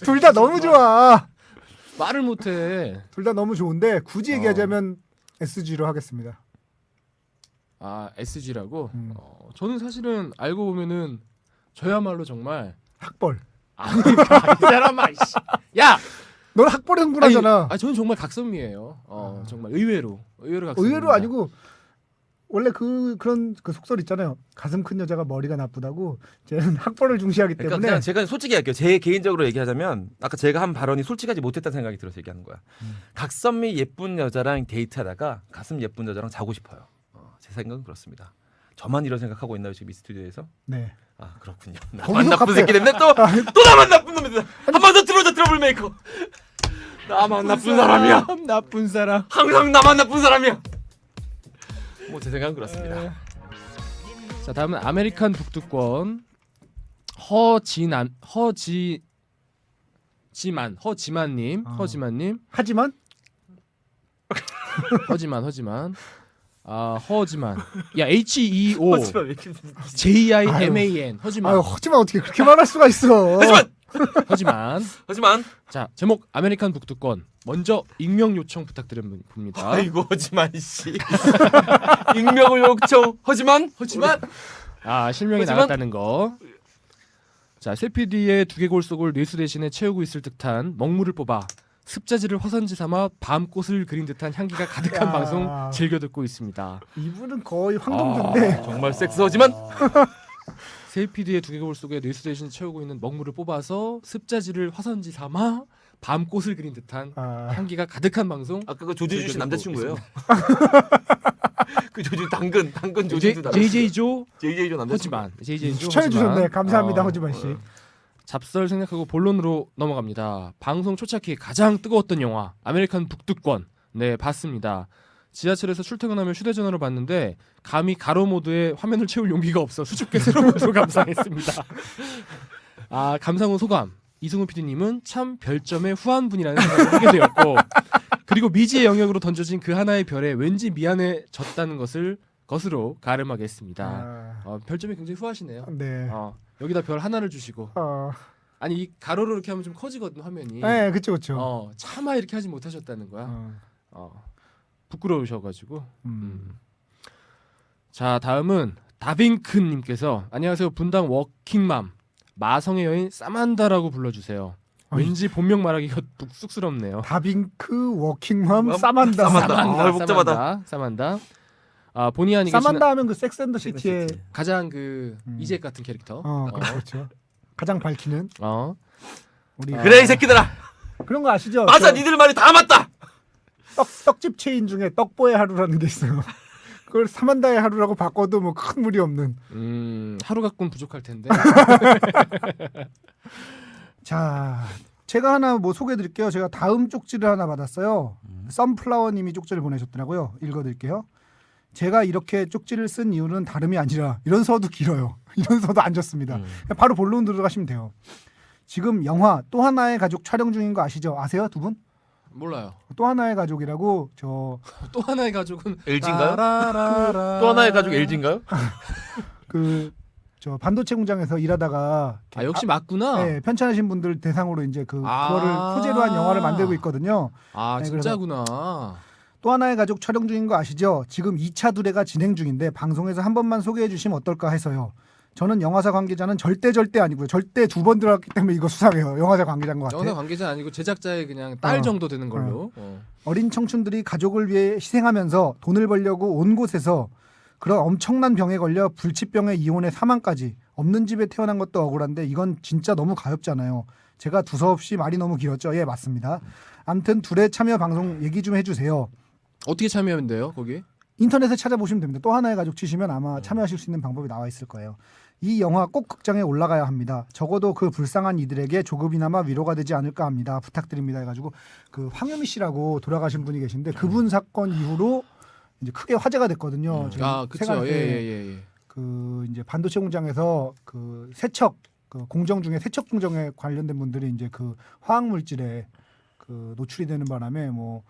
둘 다 너무 좋아. 말을 못해. 둘 다 너무 좋은데 굳이 얘기하자면 SG로 하겠습니다. SG라고? 저는 사실은 알고 보면은 저야말로 정말 학벌. 아니 이 사람아 이씨. 야! 넌 학벌에 흥분하잖아. 저는 정말 각선미예요. 정말 의외로 각선미. 의외로 아니고 원래 그런 속설 있잖아요. 가슴 큰 여자가 머리가 나쁘다고. 쟤는 학벌을 중시하기 때문에. 그러니까 그냥 제가 솔직히 할게요. 제 개인적으로 얘기하자면 아까 제가 한 발언이 솔직하지 못했다는 생각이 들어서 얘기하는 거야. 각선미 예쁜 여자랑 데이트하다가 가슴 예쁜 여자랑 자고 싶어요. 제 생각은 그렇습니다. 저만 이런 생각하고 있나요 지금 이 스튜디오에서? 네. 그렇군요. 거기서 나만 나쁜 갑자기- 새끼 때문에 또 나만 나쁜 놈이다. 한 번 더 들어오자 트러블 메이커. 나만 나쁜 사람이야. 나쁜 사람. 항상 나만 나쁜 사람이야. 뭐 제 생각은 그렇습니다. 자 다음은 아메리칸 북두권 허지만님. 하지만 허지만. 야 HEO JIMAN 허지만. 하지만 어떻게 그렇게 말할 수가 있어. 하지만. 자 제목 아메리칸 북두권. 먼저 익명 요청 부탁드립니다. 아이고 허지만 씨. 익명을 요청. 허지만. 실명이 하지만- 나갔다는 거. 자 세피디의 두개골 속을 뇌수 대신에 채우고 있을 듯한 먹물을 뽑아 습자지를 화선지 삼아 밤꽃을 그린 듯한 향기가 가득한 야. 방송 즐겨 듣고 있습니다. 이분은 거의 황동주인데. 정말 섹스하지만 세피디의 두개골 속에 뇌수 대신 채우고 있는 먹물을 뽑아서 습자지를 화선지 삼아 밤꽃을 그린 듯한 향기가 가득한 방송. 아까 그 조지주 씨 남자친구예요. 그 조지 당근 조지주 남자친구. JJ조 JJ조 남자친구. 허지만. JJ조 추천해 주셨네. 감사합니다, 허지만 씨. 잡설 생략하고 본론으로 넘어갑니다. 방송 초창기 가장 뜨거웠던 영화 아메리칸 북두권. 네 봤습니다. 지하철에서 출퇴근하며 휴대전화로 봤는데 감히 가로 모드에 화면을 채울 용기가 없어 수줍게 세로 모드로 감상했습니다. 감상 후 소감. 이승훈 PD님은 참 별점의 후한분이라는 생각을 하게 되었고 그리고 미지의 영역으로 던져진 그 하나의 별에 왠지 미안해졌다는 것으로 가름하겠습니다. 별점이 굉장히 후하시네요. 네. 여기다 별 하나를 주시고 아니 이 가로로 이렇게 하면 좀 커지거든 화면이. 네, 그렇죠. 차마 이렇게 하지 못하셨다는 거야. 부끄러우셔가지고. 자 다음은 다빈크님께서 안녕하세요 분당 워킹맘 마성의 여인 사만다라고 불러주세요. 왠지 본명 말하기가 쑥스럽네요. 다빙크, 워킹맘, 사만다. 사만다. 복잡하다. 사만다. 아 본의 아니게 사만다 하면 그 섹스앤더 시티의 가장 그 이제 같은 캐릭터. 그렇죠. 가장 밝히는. 우리 그래 이 새끼들아. 그런 거 아시죠? 맞아, 니들 말이 다 맞다. 떡집 체인 중에 떡보의 하루라는 게 있어요. 그걸 사만다의 하루라고 바꿔도 뭐 큰 무리 없는. 하루 갖고는 부족할 텐데. 자, 제가 하나 뭐 소개해드릴게요. 제가 다음 쪽지를 하나 받았어요. 썬플라워님이 쪽지를 보내셨더라고요. 읽어드릴게요. 제가 이렇게 쪽지를 쓴 이유는 다름이 아니라 이런 서도 길어요. 이런 서도 안 좋습니다. 바로 본론 들어가시면 돼요. 지금 영화 또 하나의 가족 촬영 중인 거 아시죠? 아세요, 두 분? 몰라요. 또 하나의 가족이라고 저 또 하나의 가족은 LG인가요? 또 하나의 가족 LG인가요? 저 반도체 공장에서 일하다가 역시 맞구나. 네, 편찮으신 분들 대상으로 이제 그거를 소재로 한 영화를 만들고 있거든요. 아, 네, 진짜구나. 또 하나의 가족 촬영 중인 거 아시죠? 지금 2차 두례가 진행 중인데 방송에서 한 번만 소개해 주시면 어떨까 해서요. 저는 영화사 관계자는 절대 아니고요. 절대 2번 들어갔기 때문에 이거 수상해요. 영화사 관계자인 것 같아요. 영화 관계자 아니고 제작자의 그냥 딸 정도 되는 걸로. 어린 청춘들이 가족을 위해 희생하면서 돈을 벌려고 온 곳에서 그런 엄청난 병에 걸려 불치병에 이혼해 사망까지. 없는 집에 태어난 것도 억울한데 이건 진짜 너무 가엽잖아요. 제가 두서없이 말이 너무 길었죠. 예, 맞습니다. 아무튼 둘의 참여 방송 얘기 좀 해주세요. 어떻게 참여하면 돼요, 거기? 인터넷에 찾아보시면 됩니다. 또 하나의 가족 치시면 아마 참여하실 수 있는 방법이 나와 있을 거예요. 이 영화 꼭 극장에 올라가야 합니다. 적어도 그 불쌍한 이들에게 조금이나마 위로가 되지 않을까 합니다. 부탁드립니다. 해가지고 그 황유미 씨라고 돌아가신 분이 계신데 그분 사건 이후로 이제 크게 화제가 됐거든요. 그렇죠. 예. 그 이제 반도체 공장에서 그 세척 그 공정 중에 세척 공정에 관련된 분들이 이제 그 화학 물질에 그 노출이 되는 바람에 뭐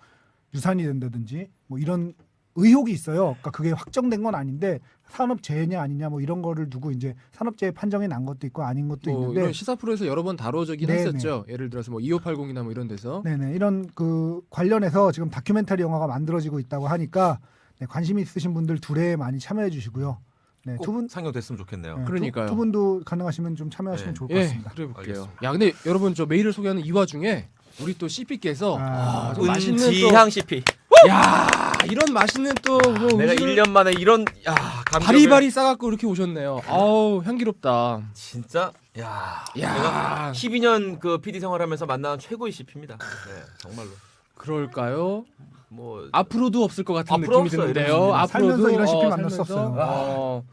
유산이 된다든지 뭐 이런 의혹이 있어요. 그러니까 그게 확정된 건 아닌데 산업재해냐 아니냐 뭐 이런 거를 두고 이제 산업재해 판정이 난 것도 있고 아닌 것도 있는데 이런 시사 프로에서 여러 번 다뤄지긴 네네. 했었죠. 예를 들어서 뭐 2580이나 뭐 이런 데서. 네네 이런 그 관련해서 지금 다큐멘터리 영화가 만들어지고 있다고 하니까 네, 관심 있으신 분들 둘에 많이 참여해 주시고요. 네, 두 분 상영됐으면 좋겠네요. 네, 그러니까요. 두 분도 가능하시면 좀 참여하시면 좋을 것 같습니다. 그래 볼게요. 알겠습니다. 야, 근데 여러분 저 메일을 소개하는 이 와중에 우리 또 CP께서 좀 맛있는 또 은지향 CP. 야, 이런 맛있는 또 뭐 내가 음식을 1년 만에 이런 감정을 바리바리 싸갖고 이렇게 오셨네요. 아우 향기롭다. 진짜 야. 야. 내가 12년 그 PD 생활하면서 만난 최고의 CP입니다. 네, 정말로. 그럴까요? 뭐 앞으로도 없을 것 같은 앞으로 느낌이 없어요, 드는데요. 이런 앞으로도 살면서 이런 CP 만날 수 살면서, 없어요.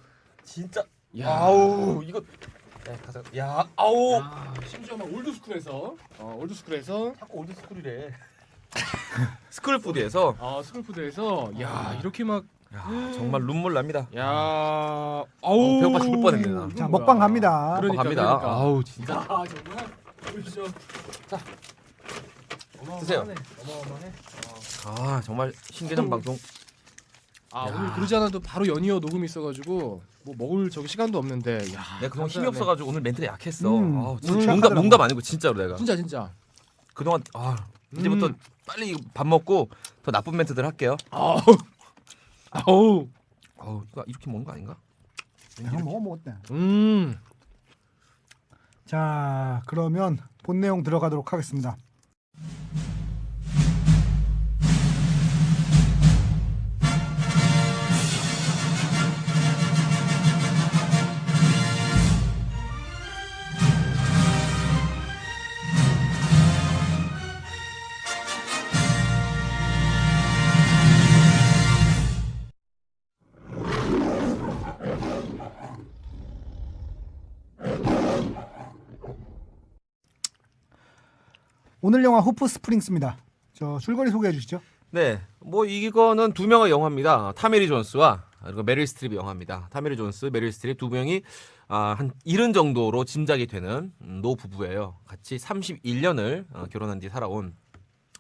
진짜 야. 아우 이거 야 아우 심지어 막 올드스쿨에서 올드스쿨에서 자꾸 올드스쿨이래. 스쿨푸드에서 스쿨푸드에서 야 이렇게 막 정말 눈물 납니다. 야 아우 배고파 죽을 뻔했네 나. 자 먹방 갑니다. 갑니다. 아우 진짜. 아 정말 보이시죠? 자 드세요. 어마어마해. 아 정말 신개념 방송. 오늘 그러지 않아도 바로 연이어 녹음이 있어가지고 뭐 먹을 저기 시간도 없는데 야 내가 그동안 힘이 감사하네. 없어가지고 오늘 멘트가 약했어. 아우, 취약하더라고. 농담 아니고 진짜로 내가. 진짜 그동안 이제부터 빨리 밥 먹고 더 나쁜 멘트들 할게요. 아우 이거 이렇게 먹는 거 아닌가? 형 먹었대. 자 그러면 본 내용 들어가도록 하겠습니다. 오늘 영화 호프 스프링스입니다. 저 줄거리 소개해 주시죠. 네, 뭐 이거는 두 명의 영화입니다. 타메리 존스와 그리고 메릴 스트립의 영화입니다. 타메리 존스, 메릴 스트립 두 명이 한 70 정도로 짐작이 되는 노 부부예요. 같이 31년을 결혼한 뒤 살아온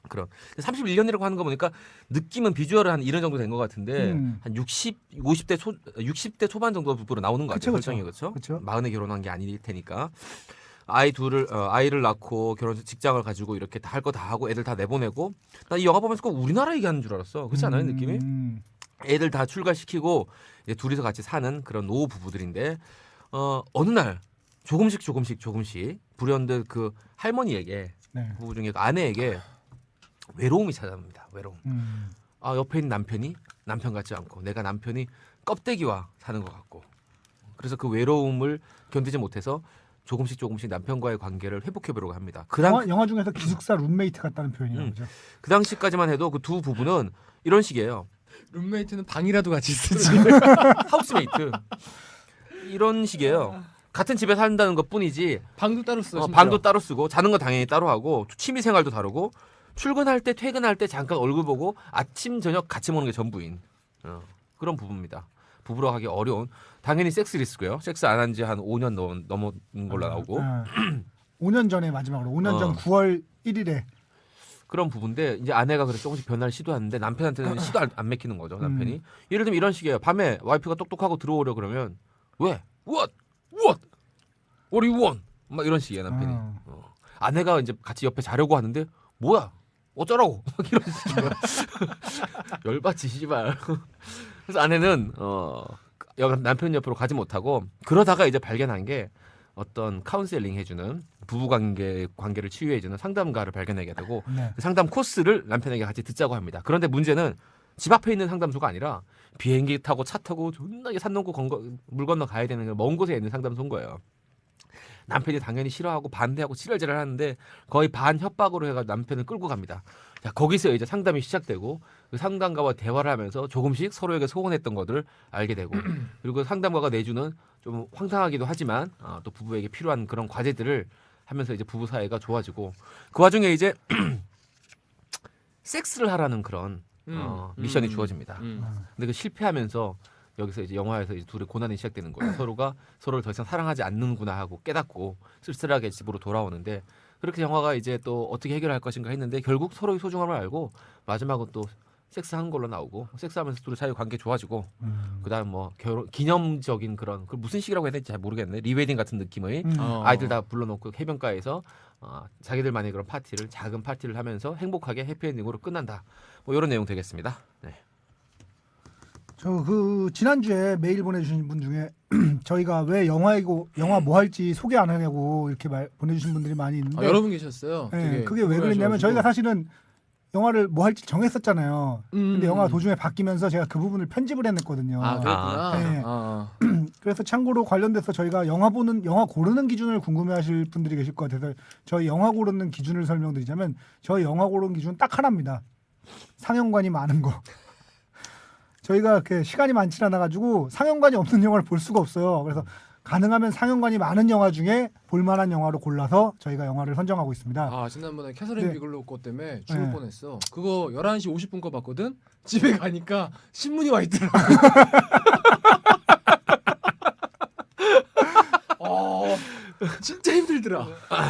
그런. 31년이라고 하는 거 보니까 느낌은 비주얼은 한 70 정도 된 것 같은데 한 60대 초반 정도 부부로 나오는 것 같아요. 설정이 그렇죠. 40에 결혼한 게 아닐 테니까. 아이를 낳고 결혼해서 직장을 가지고 이렇게 다 할 거 다 하고 애들 다 내보내고 나 이 영화 보면서 꼭 우리나라 얘기하는 줄 알았어. 그렇지 않아요 느낌이? 애들 다 출가시키고 이제 둘이서 같이 사는 그런 노후 부부들인데 어느 날 조금씩 불현듯 그 할머니에게 네. 부부 중에 그 아내에게 외로움이 찾아옵니다. 외로움. 아 옆에 있는 남편이 남편 같지 않고 내가 남편이 껍데기와 사는 것 같고 그래서 그 외로움을 견디지 못해서 조금씩 남편과의 관계를 회복해보려고 합니다. 영화 중에서 기숙사 룸메이트 같다는 표현이라고 그죠? 그 당시까지만 해도 그 두 부부는 이런 식이에요. 룸메이트는 방이라도 같이 쓰지. 하우스메이트 이런 식이에요. 같은 집에 산다는 것뿐이지 방도 따로 써. 방도 따로 쓰고 자는 건 당연히 따로 하고 취미 생활도 다르고 출근할 때 퇴근할 때 잠깐 얼굴 보고 아침 저녁 같이 먹는 게 전부인 그런 부부입니다. 부부로 하기 어려운 당연히 섹스 리스크요. 섹스 안 한 지 한 5년 넘은 걸로 나오고 5년 전에 마지막으로 5년 전 9월 1일에 그런 부분인데 이제 아내가 그래서 조금씩 변화를 시도하는데 남편한테는 시도 안 맥히는 거죠. 남편이 예를 들면 이런 식이에요. 밤에 와이프가 똑똑하고 들어오려 그러면 왜? What do you want? 막 이런 식이에요 남편이. 아내가 이제 같이 옆에 자려고 하는데 뭐야? 어쩌라고? 막 이런 식이에요. 열받지 씨발. 그래서 아내는 남편 옆으로 가지 못하고 그러다가 이제 발견한 게 어떤 카운셀링 해주는 부부 관계를 치유해주는 상담가를 발견하게 되고 그 상담 코스를 남편에게 같이 듣자고 합니다. 그런데 문제는 집 앞에 있는 상담소가 아니라 비행기 타고 차 타고 존나게 산 넘고 물 건너 가야 되는 먼 곳에 있는 상담소인 거예요. 남편이 당연히 싫어하고 반대하고 지랄지랄 하는데 거의 반협박으로 해가 남편을 끌고 갑니다. 자, 거기서 이제 상담이 시작되고 그 상담가와 대화를 하면서 조금씩 서로에게 소원했던 것들을 알게 되고 그리고 상담가가 내주는 좀 황당하기도 하지만 또 부부에게 필요한 그런 과제들을 하면서 이제 부부 사이가 좋아지고 그 와중에 이제 섹스를 하라는 그런 미션이 주어집니다. 근데 그 실패하면서 여기서 이제 영화에서 이제 둘의 고난이 시작되는 거예요. 서로가 서로를 더 이상 사랑하지 않는구나 하고 깨닫고 쓸쓸하게 집으로 돌아오는데 그렇게 영화가 이제 또 어떻게 해결할 것인가 했는데 결국 서로의 소중함을 알고 마지막은 또 섹스하는 걸로 나오고 섹스하면서 둘의 사이 관계 좋아지고 그다음 뭐 결혼 기념적인 그런 그 무슨 식이라고 해야 될지 잘 모르겠네. 리웨딩 같은 느낌의 아이들 다 불러놓고 해변가에서 자기들만의 그런 파티를 작은 파티를 하면서 행복하게 해피엔딩으로 끝난다. 뭐 이런 내용 되겠습니다. 네. 저 그 지난주에 메일 보내주신 분 중에 저희가 왜 영화 뭐 할지 소개 안 하냐고 이렇게 보내주신 분들이 많이 있는데 여러 분 계셨어요. 네, 그게 왜 그랬냐면 저희가 사실은 영화를 뭐 할지 정했었잖아요. 근데 영화가 도중에 바뀌면서 제가 그 부분을 편집을 해냈거든요. 아 그렇구나. 네. 그래서 참고로 관련돼서 저희가 영화 고르는 기준을 궁금해하실 분들이 계실 것 같아서 저희 영화 고르는 기준을 설명드리자면 저희 영화 고르는 기준 딱 하나입니다. 상영관이 많은 거. 저희가 그 시간이 많지 않아 가지고 상영관이 없는 영화를 볼 수가 없어요. 그래서 가능하면 상영관이 많은 영화 중에 볼만한 영화로 골라서 저희가 영화를 선정하고 있습니다. 아 지난번에 캐서린 네. 비글로 거 때문에 죽을 뻔했어. 그거 11시 50분 거 봤거든. 집에 가니까 신문이 와 있더라고. 진짜 힘들더라.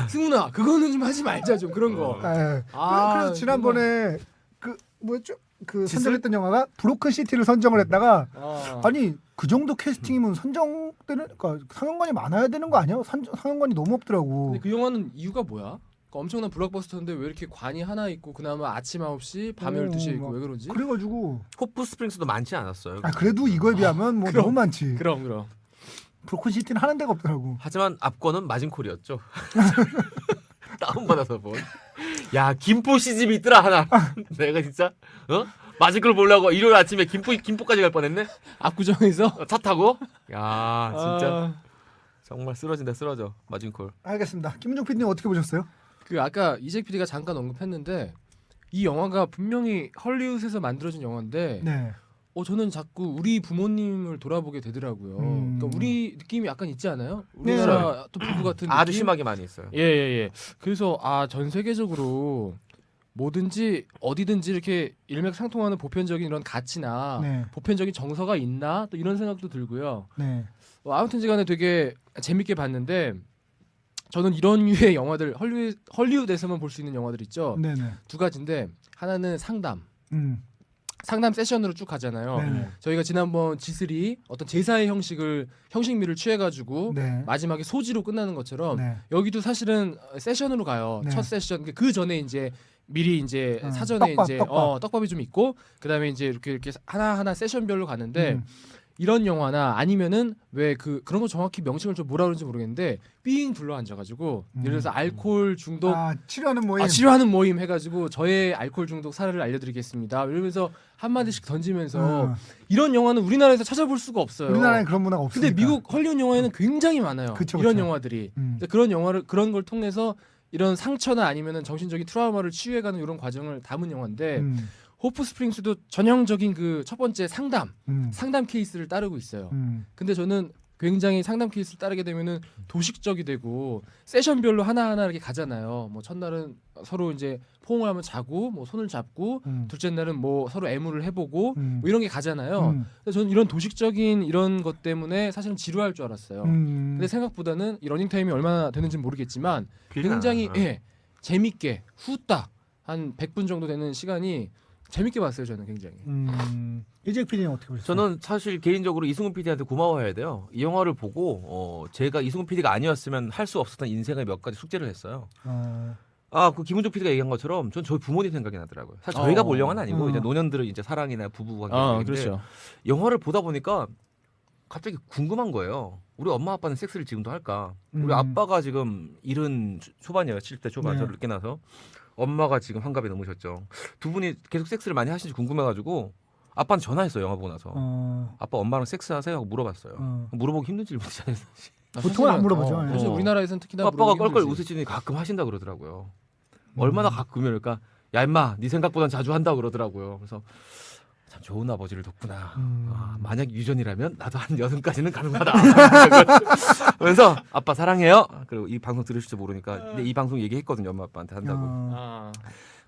승훈아 그거는 좀 하지 말자 좀 그런 거. 그래서 지난번에 그 뭐였죠? 그 선정했던 영화가 브로큰 시티를 선정을 했다가 아니 그 정도 캐스팅이면 선정되는 그러니까 상영관이 많아야 되는 거 아니야? 상영관이 너무 없더라고. 근데 그 영화는 이유가 뭐야? 그러니까 엄청난 블록버스터인데 왜 이렇게 관이 하나 있고 그나마 아침 9시 밤 12시에 있고 왜 그러지? 그래가지고 호프 스프링스도 많지 않았어요. 그래도 이거에 비하면 뭐 너무 많지. 그럼 브로큰 시티는 하는 데가 없더라고. 하지만 앞권은 마진콜이었죠. 다운받아서 본. 야 김포 시집이 있더라 하나. 내가 진짜 마진콜 보려고 일요일 아침에 김포까지 갈 뻔했네. 압구정에서 차 타고. 야 진짜 정말 쓰러져 마진콜. 알겠습니다. 김은종 PD님 어떻게 보셨어요? 그 아까 이재 PD가 잠깐 언급했는데 이 영화가 분명히 헐리우드에서 만들어진 영화인데 네. 저는 자꾸 우리 부모님을 돌아보게 되더라고요. 그러니까 우리 느낌이 약간 있지 않아요? 우리나라 또 부부 같은 느낌? 아주 심하게 많이 있어요. 예. 그래서 전 세계적으로 뭐든지 어디든지 이렇게 일맥상통하는 보편적인 이런 가치나 보편적인 정서가 있나 또 이런 생각도 들고요. 네. 아무튼지간에 되게 재밌게 봤는데 저는 이런 류의 영화들 헐리우드에서만 볼 수 있는 영화들 있죠. 네네. 두 가지인데 하나는 상담 세션으로 쭉 가잖아요. 네네. 저희가 지난번 G3 어떤 제사의 형식미를 취해가지고 마지막에 소지로 끝나는 것처럼 여기도 사실은 세션으로 가요. 첫 세션 그 전에 이제 미리 이제 사전에 떡밥. 떡밥이 좀 있고 그다음에 이제 이렇게 하나하나 세션별로 가는데 이런 영화나 아니면은 왜 그런 거 정확히 명칭을 좀 뭐라 그러는지 모르겠는데 삥 둘러 앉아가지고 예를 들어서 알코올 중독 치료하는 모임. 치료하는 모임 해가지고 저의 알코올 중독 사례를 알려드리겠습니다. 이러면서 한 마디씩 던지면서 이런 영화는 우리나라에서 찾아볼 수가 없어요. 우리나라에 그런 문화가 없으니까. 근데 미국 헐리우드 영화에는 굉장히 많아요. 그쵸, 이런 그쵸. 영화들이 그런 걸 통해서 이런 상처나 아니면은 정신적인 트라우마를 치유해가는 이런 과정을 담은 영화인데 호프 스프링스도 전형적인 그 첫 번째 상담 케이스를 따르고 있어요. 근데 저는 굉장히 상담 케이스를 따르게 되면은 도식적이 되고 세션별로 하나하나 이렇게 가잖아요. 뭐 첫날은 서로 이제 포옹을 하면 자고 뭐 손을 잡고 둘째 날은 뭐 서로 애무를 해보고 뭐 이런 게 가잖아요. 근데 저는 이런 도식적인 이런 것 때문에 사실은 지루할 줄 알았어요. 근데 생각보다는 이 러닝 타임이 얼마나 되는지는 모르겠지만 굉장히 재밌게 후딱 한 100분 정도 되는 시간이 재밌게 봤어요. 저는 굉장히. 이재익 PD는 어떻게 보셨어요? 저는 사실 개인적으로 이승훈 PD한테 고마워해야 돼요. 이 영화를 보고 제가 이승훈 PD가 아니었으면 할 수 없었던 인생의 몇 가지 숙제를 했어요. 그 김은종 PD가 얘기한 것처럼 전 저희 부모님 생각이 나더라고요. 사실 저희가 볼 영화는 아니고 이제 노년들은 이제 사랑이나 부부 관계인데 그렇죠. 영화를 보다 보니까 갑자기 궁금한 거예요. 우리 엄마 아빠는 섹스를 지금도 할까? 우리 아빠가 지금 70 초반이에요. 70대 초반. 저를 늦게 나서 엄마가 지금 환갑이 넘으셨죠. 두 분이 계속 섹스를 많이 하시는지 궁금해가지고 아빠한테 전화했어요. 영화 보고 나서. 아빠 엄마랑 섹스하세요? 하고 물어봤어요. 물어보기 힘든 질문이잖아요. 보통은 안 물어보죠. 사실 우리나라에서는 특히나 아빠가 물어보기 껄껄 힘들지. 웃으시더니 가끔 하신다 그러더라고요. 얼마나 가끔이랄까. 야 임마 네 생각보단 자주 한다 그러더라고요. 그래서 참 좋은 아버지를 뒀구나. 만약 유전이라면 나도 한 60까지는 가능하다. 그래서 아빠 사랑해요. 그리고 이 방송 들으실지 모르니까 근데 이 방송 얘기했거든요. 엄마 아빠한테 한다고.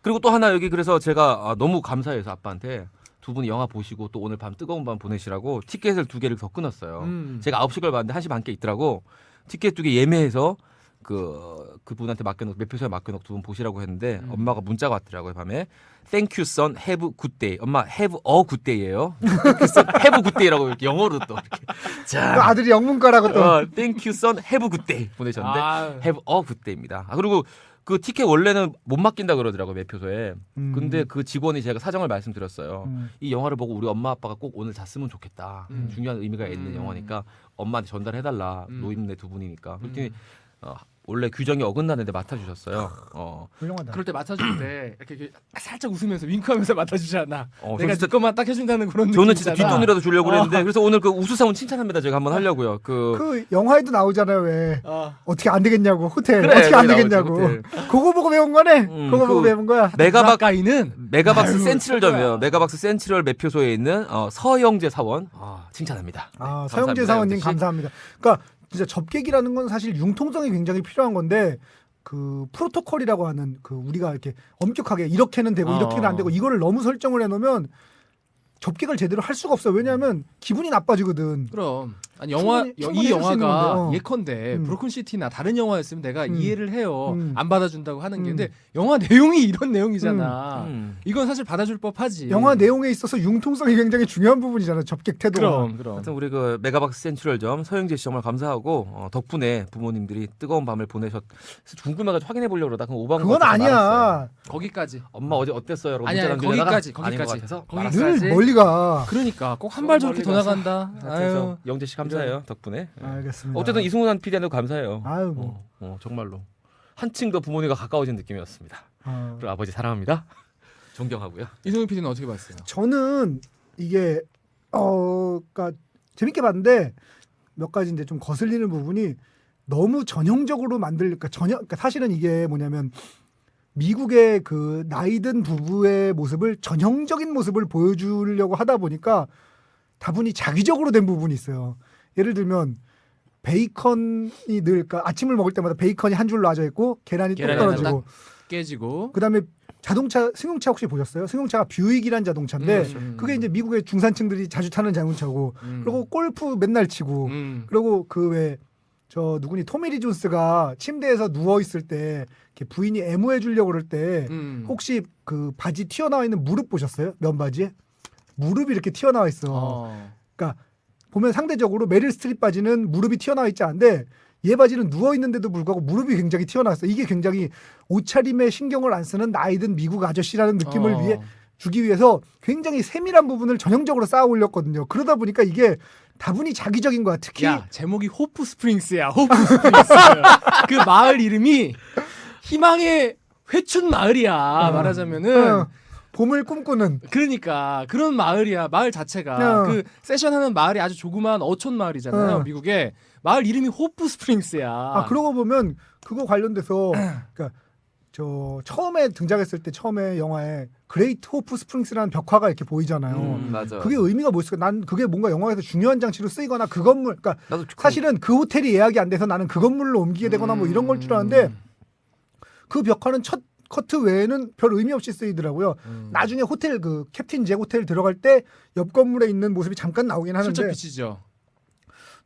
그리고 또 하나 여기 그래서 제가 너무 감사해서 아빠한테 두 분이 영화 보시고 또 오늘 밤 뜨거운 밤 보내시라고 티켓을 2개를 더 끊었어요. 제가 9시 걸 봤는데 1시 반께 있더라고. 티켓 2개 예매해서 그분한테 맡겨놓고 매표소에 맡겨놓고 두 분 보시라고 했는데 엄마가 문자가 왔더라고요. 밤에 Thank you son, have good day. 엄마 have a good day예요. Thank you son, have a good day라고 이렇게 영어로 또 이렇게. 자, 아들이 영문과라고 또. Thank you son, have a good day 보내셨는데 have a good day입니다. 그리고 그 티켓 원래는 못 맡긴다 그러더라고요. 매표소에. 근데 그 직원이 제가 사정을 말씀드렸어요. 이 영화를 보고 우리 엄마 아빠가 꼭 오늘 잤으면 좋겠다. 중요한 의미가 있는 영화니까 엄마한테 전달해달라. 노인네 두 분이니까. 그랬더니 원래 규정이 어긋나는데 맡아주셨어요. 훌륭하다. 그럴 때 맡아줄 때 이렇게 살짝 웃으면서 윙크하면서 맡아주지 않나. 내가 진짜- 네 것만 딱 해준다는 그런 저는 느낌 진짜 있잖아. 뒷돈이라도 주려고 그랬는데 그래서 오늘 그 우수상은 칭찬합니다. 제가 한번 하려고요. 그 영화에도 나오잖아요. 왜 어떻게 안 되겠냐고 호텔 그래, 어떻게 안 거기 되겠냐고. 나오지, 그거 보고 배운 거네. 그거 보고 배운 거야. 메가박스 센트럴점이에요. 메가박스 센트럴 매표소에 있는 서영재 사원 칭찬합니다. 네, 서영재 감사합니다, 사원님 영재 씨. 감사합니다. 그러니까 진짜 접객이라는 건 사실 융통성이 굉장히 필요한 건데 그 프로토콜이라고 하는 그 우리가 이렇게 엄격하게 이렇게는 되고 이렇게는 안 되고 이거를 너무 설정을 해놓으면 접객을 제대로 할 수가 없어요. 왜냐하면 기분이 나빠지거든. 그럼 아니 충분히 이 해줄 수 있는 영화가 건데, 예컨대 브로큰시티나 다른 영화였으면 내가 이해를 해요. 안 받아준다고 하는 게. 음. 근데 영화 내용이 이런 내용이잖아. 이건 사실 받아줄 법하지. 영화 내용에 있어서 융통성이 굉장히 중요한 부분이잖아. 접객 태도가. 그럼. 하여튼 우리 그 메가박스 센트럴점 서영재 씨 정말 감사하고 덕분에 부모님들이 뜨거운 밤을 궁금해가지고 확인해 보려고 그러다 그럼 오방 그건 아니야. 거기까지. 엄마 어제 어땠어요? 라고 아니야, 문자 남기다가 거기까지. 아닌 것 같아서 거기까지. 늘 멀리가. 그러니까 꼭 한 발 저렇게 더 나간다. 그래서 영재 씨 감사해요. 덕분에. 알겠습니다. 어쨌든 이승훈 PD한테 감사해요. 아유 뭐. 정말로 한층 더 부모님과 가까워진 느낌이었습니다. 그리고 아버지 사랑합니다. 존경하고요. 이승훈 PD는 어떻게 봤어요? 저는 이게 그러니까 재밌게 봤는데 몇 가지 이제 좀 거슬리는 부분이 너무 전형적으로 그러니까 사실은 이게 뭐냐면 미국의 그 나이든 부부의 모습을 전형적인 모습을 보여주려고 하다 보니까 다분히 자기적으로 된 부분이 있어요. 예를 들면 베이컨이 그러니까 아침을 먹을 때마다 베이컨이 한 줄 놔져 있고 계란이 또 떨어지고 깨지고. 그다음에 승용차 혹시 보셨어요? 승용차가 뷰익이란 자동차인데 그게 이제 미국의 중산층들이 자주 타는 자동차고 그리고 골프 맨날 치고 그리고 그 왜 저 누구니 토미리 존스가 침대에서 누워 있을 때 이렇게 부인이 애무해 주려고 그럴 때 혹시 그 바지 튀어나와 있는 무릎 보셨어요? 면바지에 무릎이 이렇게 튀어나와 있어. 그러니까 보면 상대적으로 메릴 스트립 바지는 무릎이 튀어나와 있지 않은데 얘 바지는 누워 있는데도 불구하고 무릎이 굉장히 튀어나왔어. 이게 굉장히 옷차림에 신경을 안 쓰는 나이든 미국 아저씨라는 느낌을 위해 주기 위해서 굉장히 세밀한 부분을 전형적으로 쌓아 올렸거든요. 그러다 보니까 이게 다분히 자기적인 거야. 특히 야 제목이 호프 스프링스야. 호프 스프링스. 그 마을 이름이 희망의 회춘 마을이야. 말하자면은 봄을 꿈꾸는 그러니까 그런 마을이야. 마을 자체가 그 세션하는 마을이 아주 조그만 어촌 마을이잖아요. 미국에 마을 이름이 호프 스프링스야. 아 그러고 보면 그거 관련돼서 그러니까 저 처음에 등장했을 때 처음에 영화에 그레이트 호프 스프링스라는 벽화가 이렇게 보이잖아요. 맞아. 그게 의미가 뭐였을까? 난 그게 뭔가 영화에서 중요한 장치로 쓰이거나 그 건물, 그러니까 나도 사실은 그 호텔이 예약이 안 돼서 나는 그 건물로 옮기게 되거나 뭐 이런 걸 줄 알았는데 그 벽화는 첫 커트 외에는 별 의미 없이 쓰이더라고요. 나중에 호텔 그 캡틴 잭 호텔 들어갈 때 옆 건물에 있는 모습이 잠깐 나오긴 하는데 슬쩍 비치죠.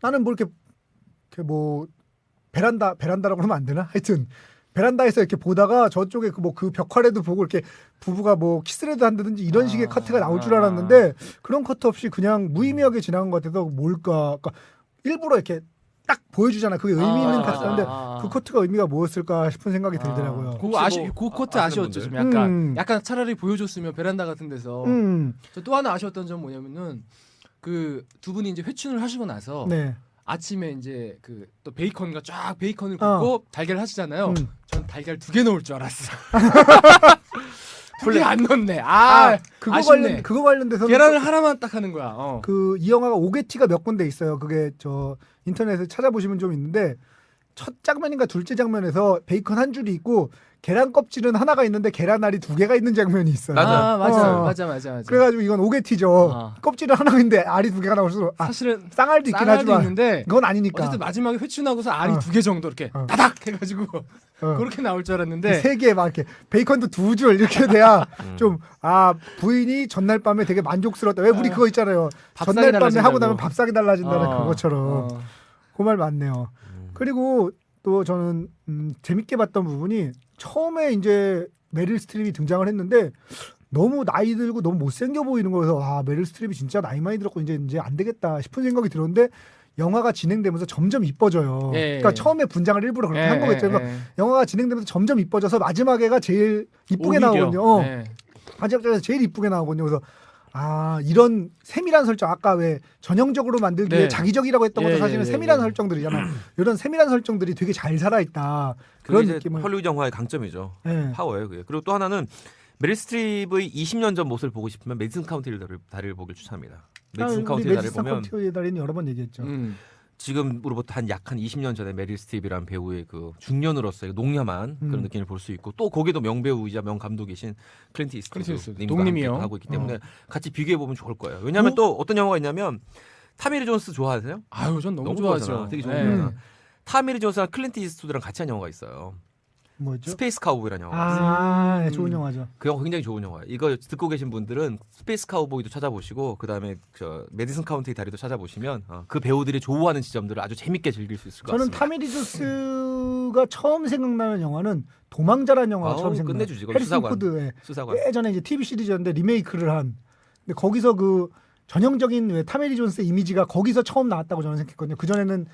나는 뭐 이렇게 뭐 베란다라고 하면 안 되나? 하여튼 베란다에서 이렇게 보다가 저쪽에 그 벽화라도 보고 이렇게 부부가 뭐 키스라도 한다든지 이런 식의 커트가 나올 줄 알았는데 그런 커트 없이 그냥 무의미하게 지나간 것 같아서 뭘까? 그러니까 일부러 이렇게 딱 보여주잖아. 그게 의미 있는 커트인데 그 커트가 의미가 뭐였을까 싶은 생각이 들더라고요. 그 커트 아쉬웠죠. 좀 약간 차라리 보여줬으면 베란다 같은 데서. 저 또 하나 아쉬웠던 점 뭐냐면은 그 두 분이 이제 회춘을 하시고 나서 네. 아침에 이제 그 또 베이컨과 쫙 베이컨을 굽고 달걀을 하시잖아요. 전 달걀 2개 넣을 줄 알았어. 2개 안 넣네. 그거 관련돼서 계란을 하나만 딱 하는 거야. 그 이 영화가 오게티가 몇 군데 있어요. 그게 저 인터넷에 찾아보시면 좀 있는데 첫 장면인가 둘째 장면에서 베이컨 한 줄이 있고 계란 껍질은 하나가 있는데 계란알이 2개가 있는 장면이 있어요. 맞아. 그래가지고 이건 오게티죠. 껍질은 하나가 있는데 알이 2개가 나올수록 사실은 쌍알도 있긴 하지만 있는데 그건 아니니까. 어쨌든 마지막에 회춘하고서 알이 2개 정도 이렇게 따닥 해가지고 그렇게 나올 줄 알았는데 3개 막 이렇게 베이컨도 2줄 이렇게 돼야 좀 부인이 전날 밤에 되게 만족스러웠다. 왜 우리 그거 있잖아요. 전날 밤에 하고 나면 밥상이 달라진다는 그것처럼 그 말 맞네요. 그리고 또 저는 재밌게 봤던 부분이 처음에 이제 메릴 스트립이 등장을 했는데 너무 나이 들고 너무 못생겨 보이는 거여서 메릴 스트립이 진짜 나이 많이 들었고 이제 안 되겠다 싶은 생각이 들었는데 영화가 진행되면서 점점 이뻐져요. 그러니까 처음에 분장을 일부러 그렇게 한 거겠죠. 그러니까 영화가 진행되면서 점점 이뻐져서 마지막에가 제일 이쁘게 나오거든요. 마지막에 제일 이쁘게 나오거든요. 그래서 이런 세밀한 설정 아까 왜 전형적으로 만들기 위해 자기적이라고 했던 것도 사실은 세밀한 설정들이잖아요. 이런 세밀한 설정들이 되게 잘 살아있다. 그런 느낌을 헐리우드 영화의 강점이죠. 파워예요. 그게. 그리고 또 하나는 메릴 스트립의 20년 전 모습을 보고 싶으면 메디슨 카운티 다리를 보길 추천합니다. 메디슨 카운티 다리를 보면 카운티 다리는 여러 번 얘기했죠. 지금으로부터 약 한 20년 전에 메릴 스트립이라는 배우의 그 중년으로서의 농염한 그런 느낌을 볼 수 있고 또 거기도 명배우이자 명감독이신 클린트 이스트우드 독님이요 하고 있기 때문에 같이 비교해 보면 좋을 거예요. 왜냐하면 또 어떤 영화가 있냐면 타미리 존스 좋아하세요? 전 너무 좋아하죠. 되게 좋은 영화. 타미리 존스랑 클린트 이스트우드랑 같이 한 영화가 있어요. 뭐죠? 스페이스 카우보이라는 영화. 좋은 영화죠. 그 영화 굉장히 좋은 영화예요. 이거 듣고 계신 분들은 스페이스 카우보이도 찾아보시고 그다음에 메디슨 카운티 다리도 찾아보시면 그 배우들이 좋아하는 지점들을 아주 재밌게 즐길 수 있을 것 같습니다. 저는 타미리 존스가 처음 생각나는 영화는 도망자라는 영화가 처음 생각나요. 끝내주지. 해리슨 포드의 수사관. 예전에 이제 TV 시리즈였는데 리메이크를 한. 근데 거기서 그 전형적인 타미리 존스의 이미지가 거기서 처음 나왔다고 저는 생각했거든요. 그 전에는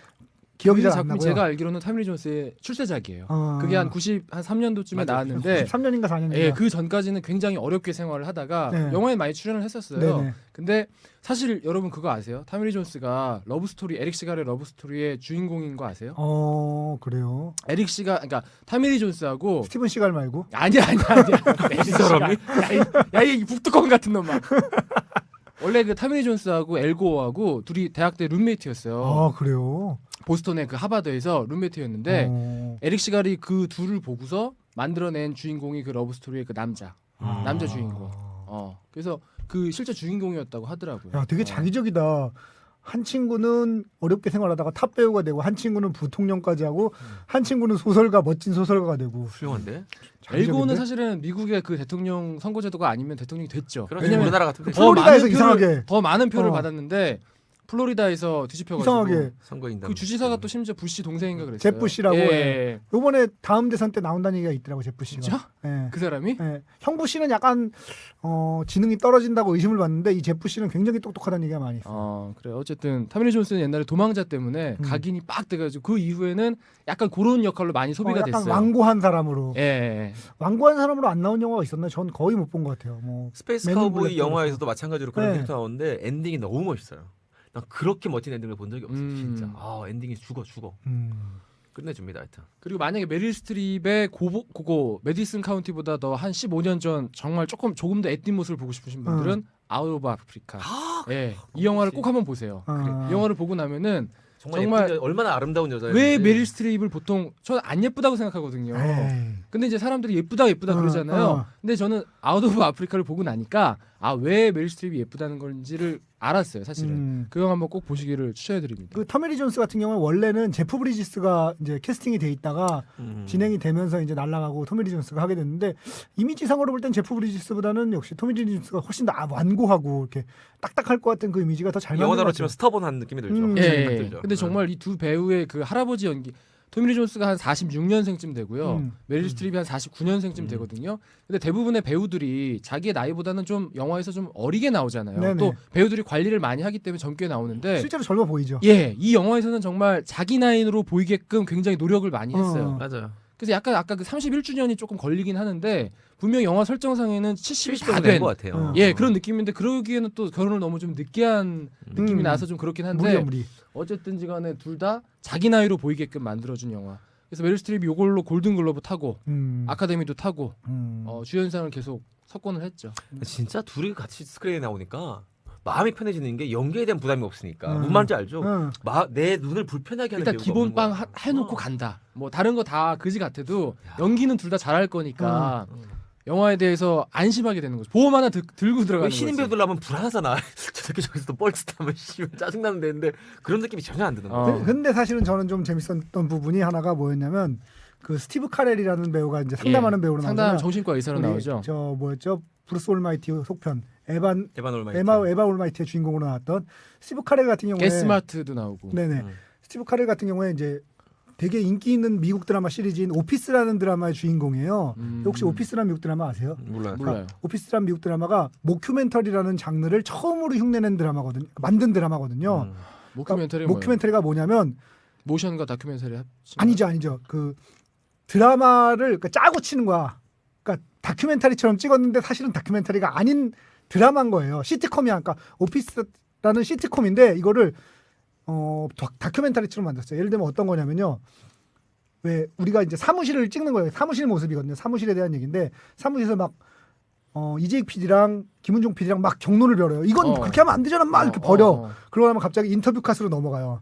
기억이 잘 안 나고요. 제가 알기로는 타미리 존스의 출세작이에요. 그게 한 93년도쯤에 나왔는데 93년인가 4년인가. 예, 그 전까지는 굉장히 어렵게 생활을 하다가 영화에 많이 출연을 했었어요. 근데 사실 여러분 그거 아세요? 타미리 존스가 러브스토리 에릭 시갈의 러브스토리의 주인공인 거 아세요? 그래요. 에릭 시갈 그러니까 타미리 존스하고 스티븐 시갈 말고. 아니야. 에릭 시갈. 야이 북두꺼운 같은 놈아. 원래 그 타미리 존스하고 엘고어하고 둘이 대학 때 룸메이트였어요. 그래요. 보스턴의 그 하버드에서 룸메이트였는데 에릭 시갈이 그 둘을 보고서 만들어낸 주인공이 그 러브스토리의 그 남자 주인공. 그래서 그 실제 주인공이었다고 하더라고요. 야, 되게 자기적이다. 한 친구는 어렵게 생활하다가 탑 배우가 되고 한 친구는 부통령까지 하고 한 친구는 소설가 멋진 소설가가 되고. 훌륭한데? 엘고는 사실은 미국의 그 대통령 선거제도가 아니면 대통령이 됐죠. 왜냐면 우리나라 같은 플로리다에서 이상하게 더 많은 표를 받았는데 플로리다에서 뒤집혀가지고 이상하게 선거인단. 그 주지사가 또 심지어 부시 동생인가 그랬어요. 제 부시라고. 예. 요번에 다음 대선 때 나온다는 얘기가 있더라고 제 부시가. 진짜? 예. 그 사람이? 예. 형부 씨는 약간 지능이 떨어진다고 의심을 받는데 이 제프 씨는 굉장히 똑똑하다는 얘기가 많이 있어요. 그래 어쨌든 타미리 존스는 옛날에 도망자 때문에 각인이 빡 돼가지고 그 이후에는 약간 그런 역할로 많이 소비가 약간 됐어요. 완고한 사람으로. 예. 완고한 사람으로 안 나온 영화가 있었나요? 전 거의 못 본 것 같아요. 뭐 스페이스 맨 인 카우보이 블랙도 영화에서도 마찬가지로 그런 네. 캐릭터 나오는데 엔딩이 너무 멋있어요. 난 그렇게 멋진 엔딩을 본 적이 없어. 진짜. 엔딩이 죽어. 끝내줍니다, 하여튼. 그리고 만약에 메릴 스트립의 그거 메디슨 카운티보다 더 한 15년 전 정말 조금 더 애띤 모습을 보고 싶으신 분들은 아웃 오브 아프리카. 예. 이 영화를 꼭 한번 보세요. 이 영화를 보고 나면은 정말 얼마나 아름다운 여자예요. 왜 메릴 스트립을 보통 저는 안 예쁘다고 생각하거든요. 근데 이제 사람들이 예쁘다 그러잖아요. 근데 저는 아웃 오브 아프리카를 보고 나니까 왜 메릴 스트립이 예쁘다는 건지를 알았어요, 사실은. 그 영화 한번 꼭 보시기를 추천해드립니다. 그 터미리 존스 같은 경우는 원래는 제프 브리지스가 이제 캐스팅이 돼 있다가 진행이 되면서 이제 날아가고 터미리 존스가 하게 됐는데 이미지상으로 볼 땐 제프 브리지스보다는 역시 터미리 존스가 훨씬 더 완고하고 이렇게 딱딱할 것 같은 그 이미지가 더 잘 맞는 것 영화로 같아요. 치면 스터번한 느낌이 들죠. 예. 근데 정말 이 두 배우의 그 할아버지 연기 토미 리 존스가 한 46년생쯤 되고요. 메릴 스트립이 한 49년생쯤 되거든요. 근데 대부분의 배우들이 자기의 나이보다는 좀 영화에서 좀 어리게 나오잖아요. 네네. 또 배우들이 관리를 많이 하기 때문에 젊게 나오는데 실제로 젊어 보이죠. 예, 이 영화에서는 정말 자기 나이로 보이게끔 굉장히 노력을 많이 했어요. 맞아요. 그래서 약간 아까 그 31주년이 조금 걸리긴 하는데 분명 영화 설정상에는 70이 다 된 된 것 같아요. 예, 그런 느낌인데 그러기에는 또 결혼을 너무 좀 늦게 한 느낌이 나서 좀 그렇긴 한데 무리야 무리. 어쨌든지간에 둘 다 자기 나이로 보이게끔 만들어준 영화. 그래서 메릴 스트립이 이걸로 골든글러브 타고 아카데미도 타고 주연상을 계속 석권을 했죠. 진짜 둘이 같이 스크린에 나오니까 마음이 편해지는 게 연기에 대한 부담이 없으니까 뭔 말인지 알죠? 내 눈을 불편하게 하는 일단 배우가 기본 없는 빵 거야. 해놓고 간다. 뭐 다른 거 다 그지 같아도 연기는 둘 다 잘할 거니까 영화에 대해서 안심하게 되는 거죠. 보험 하나 들고 들어가는 거죠. 신인 배우들 하면 불안하잖아. 저렇게 저기서 또 뻘짓하면 짜증나는 데인데 그런 느낌이 전혀 안 드는 거야. 근데 사실은 저는 좀 재밌었던 부분이 하나가 뭐였냐면 그 스티브 카렐이라는 배우가 이제 상담하는 배우로 상담 나오잖아요. 정신과 의사로 나오죠. 저 뭐였죠? 브루스 올마이티 속편 에반 올마이티의 주인공으로 나왔던 스티브 카렐 같은 경우에 게스마트도 나오고. 네네. 스티브 카렐 같은 경우에 이제 되게 인기 있는 미국 드라마 시리즈인 오피스라는 드라마의 주인공이에요. 혹시 오피스라는 미국 드라마 아세요? 몰라요. 오피스라는 미국 드라마가 모큐멘터리라는 장르를 처음으로 흉내낸 드라마거든요. 만든 드라마거든요. 모큐멘터리 모큐멘터리가 뭐냐면 모션과 다큐멘터리 아니죠. 그 드라마를 짜고 치는 거야. 그러니까 다큐멘터리처럼 찍었는데 사실은 다큐멘터리가 아닌 드라마인 거예요. 시트콤이야. 그러니까 오피스라는 시트콤인데 이거를 다큐멘터리처럼 만들었어요. 예를 들면 어떤 거냐면요. 왜 우리가 이제 사무실을 찍는 거예요. 사무실 모습이거든요. 사무실에 대한 얘기인데 사무실에서 막 이재익 PD랑 김은종 PD랑 막 경론을 벌여요. 이건 그렇게 하면 안 되잖아. 막 이렇게 버려. 그러고 나면 갑자기 인터뷰 컷으로 넘어가요.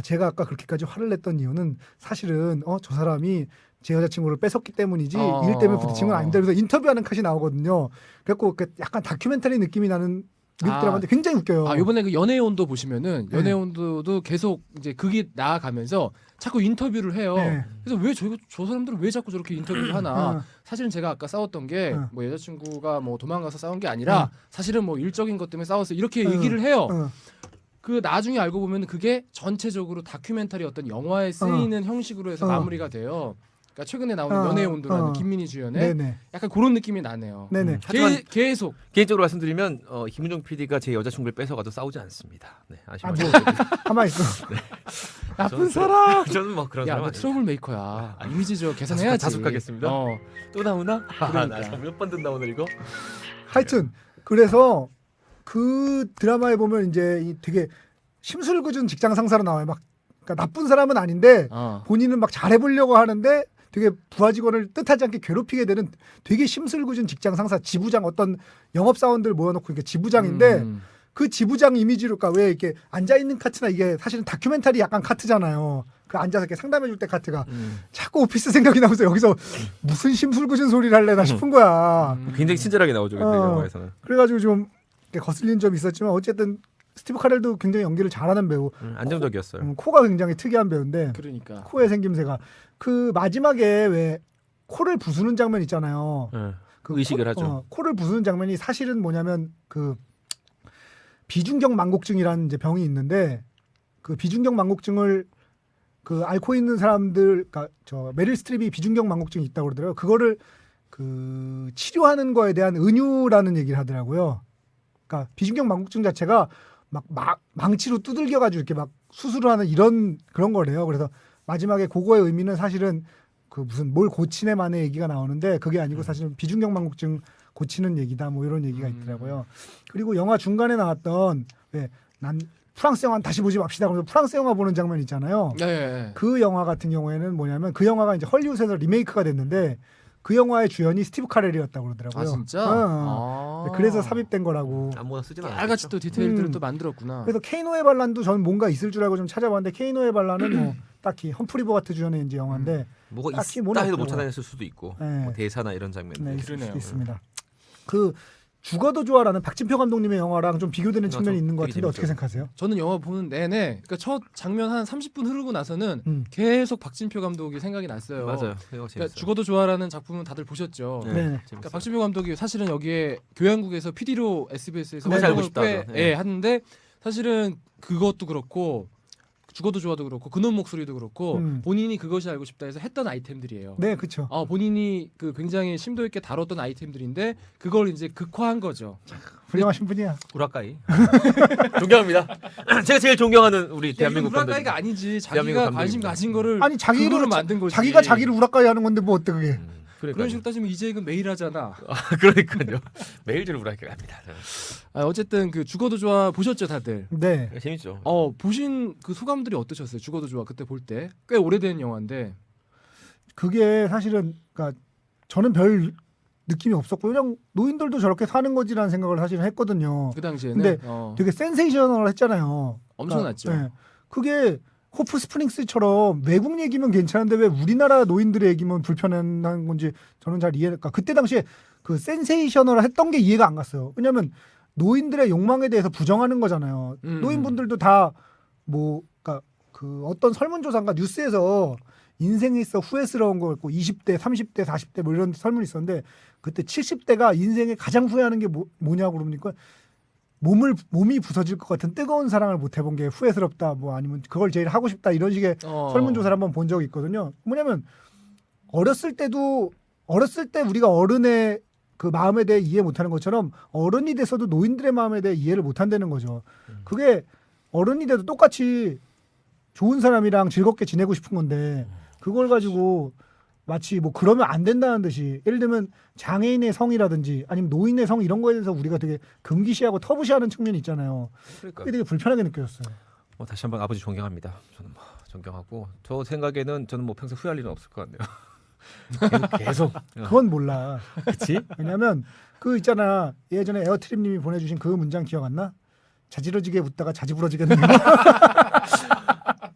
제가 아까 그렇게까지 화를 냈던 이유는 사실은 저 사람이 제 여자친구를 뺏었기 때문이지 일 때문에 부딪힌 건 아닌데 그래서 인터뷰하는 컷이 나오거든요. 그래갖고 약간 다큐멘터리 느낌이 나는 미국 드라마인데 굉장히 웃겨요. 이번에 그 연애의 온도 보시면은 연애의 온도도 계속 이제 극이 나아가면서 자꾸 인터뷰를 해요. 그래서 왜 저 사람들은 왜 자꾸 저렇게 인터뷰를 하나? 사실은 제가 아까 싸웠던 게 뭐 여자친구가 뭐 도망가서 싸운 게 아니라 사실은 뭐 일적인 것 때문에 싸웠어 이렇게 얘기를 해요. 그 나중에 알고 보면 그게 전체적으로 다큐멘터리 어떤 영화에 쓰이는 형식으로 해서 마무리가 돼요. 그러니까 최근에 나오는 연애의 온도라는 김민희 주연의 약간 그런 느낌이 나네요. 네네. 하지만 계속 개인적으로 말씀드리면 김은종 PD가 제 여자친구를 뺏어가도 싸우지 않습니다. 네, 아시죠? 가만 있어. 나쁜 사람. 저는 뭐 그런 사람 너 아니에요. 트러블 메이커야. 이미지죠. 개선해야지. 자숙하겠습니다. 또 나오나? 그러니까. 몇 번 듣나 오늘 이거? 하여튼 그래서 그 드라마에 보면 이제 되게 심술궂은 직장 상사로 나와요. 막 그러니까 나쁜 사람은 아닌데 본인은 막 잘해보려고 하는데 되게 부하 직원을 뜻하지 않게 괴롭히게 되는 되게 심술궂은 직장 상사, 지부장 어떤 영업사원들 모여놓고 이렇게 지부장인데 그 지부장 이미지로 그러니까 왜 이렇게 앉아있는 카트나 이게 사실은 다큐멘터리 약간 카트잖아요. 그 앉아서 이렇게 상담해줄 때 카트가 자꾸 오피스 생각이 나면서 여기서 무슨 심술궂은 소리를 할래나 싶은 거야. 굉장히 친절하게 나오죠. 근데 영화에서는. 그래가지고 좀 거슬린 점이 있었지만 어쨌든 스티브 카렐도 굉장히 연기를 잘하는 배우. 안정적이었어요. 코가 굉장히 특이한 배우인데 그러니까 코의 생김새가 그 마지막에 왜 코를 부수는 장면 있잖아요. 의식을 하죠. 코를 부수는 장면이 사실은 뭐냐면 그 비중격 망곡증이라는 이제 병이 있는데 그 비중격 망곡증을 그 앓고 있는 사람들, 그러니까 저 메릴 스트립이 비중격 망곡증이 있다고 그러더라고요. 그거를 그 치료하는 거에 대한 은유라는 얘기를 하더라고요. 그러니까 비중격 망곡증 자체가 막 망치로 두들겨가지고 이렇게 막 수술을 하는 이런 그런 거래요. 그래서 마지막에 그거의 의미는 사실은 그 무슨 뭘 고치네만의 얘기가 나오는데 그게 아니고 사실은 비중격 망곡증 고치는 얘기다 뭐 이런 얘기가 있더라고요. 그리고 영화 중간에 나왔던 난 프랑스 영화 다시 보지 맙시다. 그래서 프랑스 영화 보는 장면 있잖아요. 네. 그 영화 같은 경우에는 뭐냐면 그 영화가 이제 헐리우드에서 리메이크가 됐는데 그 영화의 주연이 스티브 카렐이었다고 그러더라고요. 아 진짜? 그래서 삽입된 거라고. 아무거나 쓰진 않아요. 깨알같이 또 디테일들을 또 만들었구나. 그래서 케이노의 반란도 저는 뭔가 있을 줄 알고 좀 찾아봤는데 케이노의 반란은 뭐 딱히 험프리 보가트 주연의 이제 영화인데 뭐가 딱히 있다 해도 없더라고요. 못 찾아냈을 수도 있고 네. 뭐 대사나 이런 장면. 네, 있을 그러네요. 수도 있습니다. 그 죽어도 좋아라는 박진표 감독님의 영화랑 좀 비교되는 측면이 있는 것 되게 같은데 어떻게 재밌어요. 생각하세요? 저는 영화 보는 내내 그러니까 첫 장면 한 30분 흐르고 나서는 계속 박진표 감독이 생각이 났어요. 맞아요. 그러니까 죽어도 좋아라는 작품은 다들 보셨죠. 네. 네. 그러니까 박진표 감독이 사실은 여기에 교양국에서 PD로 SBS에서 네, 살고 싶다 하죠. 네. 하는데 사실은 그것도 그렇고 죽어도 좋아도 그렇고 그놈 목소리도 그렇고 본인이 그것이 알고 싶다 해서 했던 아이템들이에요. 네, 그렇죠. 본인이 그 굉장히 심도 있게 다뤘던 아이템들인데 그걸 이제 극화한 거죠. 훌륭하신 분이야. 우라카이. 존경합니다. 제가 제일 존경하는 우리 대한민국 우라카이가 감독님. 아니지. 대한민국 자기가 관심 감독입니다. 가진 거를 아니 그거로 만든 거지. 자기가 자기를 우락가이 하는 건데 뭐 어때 그게? 그런 식으로 따지면 이재익은 매일 하잖아. 그러니까요. 매일들 우라카이 합니다. 어쨌든 그 죽어도 좋아 보셨죠 다들? 네. 재밌죠. 보신 그 소감들이 어떠셨어요? 죽어도 좋아 그때 볼 때 꽤 오래된 영화인데. 그게 사실은 그러니까 저는 별 느낌이 없었고 그냥 노인들도 저렇게 사는 거지라는 생각을 사실은 했거든요. 그 당시에는 근데 되게 센세이셔널 했잖아요. 엄청났죠. 네. 그게 호프 스프링스처럼 외국 얘기면 괜찮은데 왜 우리나라 노인들의 얘기면 불편한 건지 저는 잘 이해가. 그때 당시에 그 센세이셔널 했던 게 이해가 안 갔어요. 왜냐하면 노인들의 욕망에 대해서 부정하는 거잖아요. 노인분들도 다 뭐 그러니까 그 어떤 설문조사인가 뉴스에서 인생에 있어 후회스러운 거 있고 20대, 30대, 40대 뭐 이런 설문이 있었는데 그때 70대가 인생에 가장 후회하는 게 뭐냐고 그러니까 몸이 부서질 것 같은 뜨거운 사랑을 못 해본 게 후회스럽다 뭐 아니면 그걸 제일 하고 싶다 이런 식의 설문조사를 한번 본 적이 있거든요. 뭐냐면 어렸을 때 우리가 어른의 그 마음에 대해 이해 못하는 것처럼 어른이 돼서도 노인들의 마음에 대해 이해를 못한다는 거죠. 그게 어른이 돼도 똑같이 좋은 사람이랑 즐겁게 지내고 싶은 건데 그걸 가지고 마치 뭐 그러면 안 된다는 듯이 예를 들면 장애인의 성이라든지 아니면 노인의 성 이런 거에 대해서 우리가 되게 금기시하고 터부시하는 측면이 있잖아요. 그러니까. 그게 되게 불편하게 느껴졌어요. 다시 한번 아버지 존경합니다. 저는 뭐 존경하고 저 생각에는 저는 뭐 평생 후회할 일은 없을 것 같네요. 계속. 그건 몰라. 그렇지? 왜냐면 그 있잖아 예전에 에어트립님이 보내주신 그 문장 기억 안 나? 자지러지게 웃다가 자지부러지겠네요.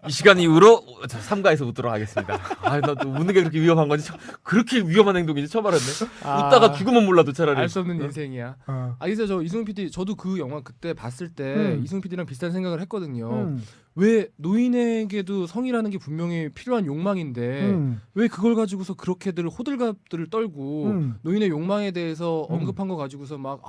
이 시간 이후로 3가에서 웃도록 하겠습니다. 나 또 웃는 게 그렇게 위험한 건지 그렇게 위험한 행동인지 처음 알았네. 웃다가 죽으면 몰라도 차라리. 알 수 없는 인생이야. 그래서 저 이승훈 PD 저도 그 영화 그때 봤을 때 이승훈 PD랑 비슷한 생각을 했거든요. 왜 노인에게도 성이라는 게 분명히 필요한 욕망인데 왜 그걸 가지고서 그렇게들 호들갑들을 떨고 노인의 욕망에 대해서 언급한 거 가지고서 막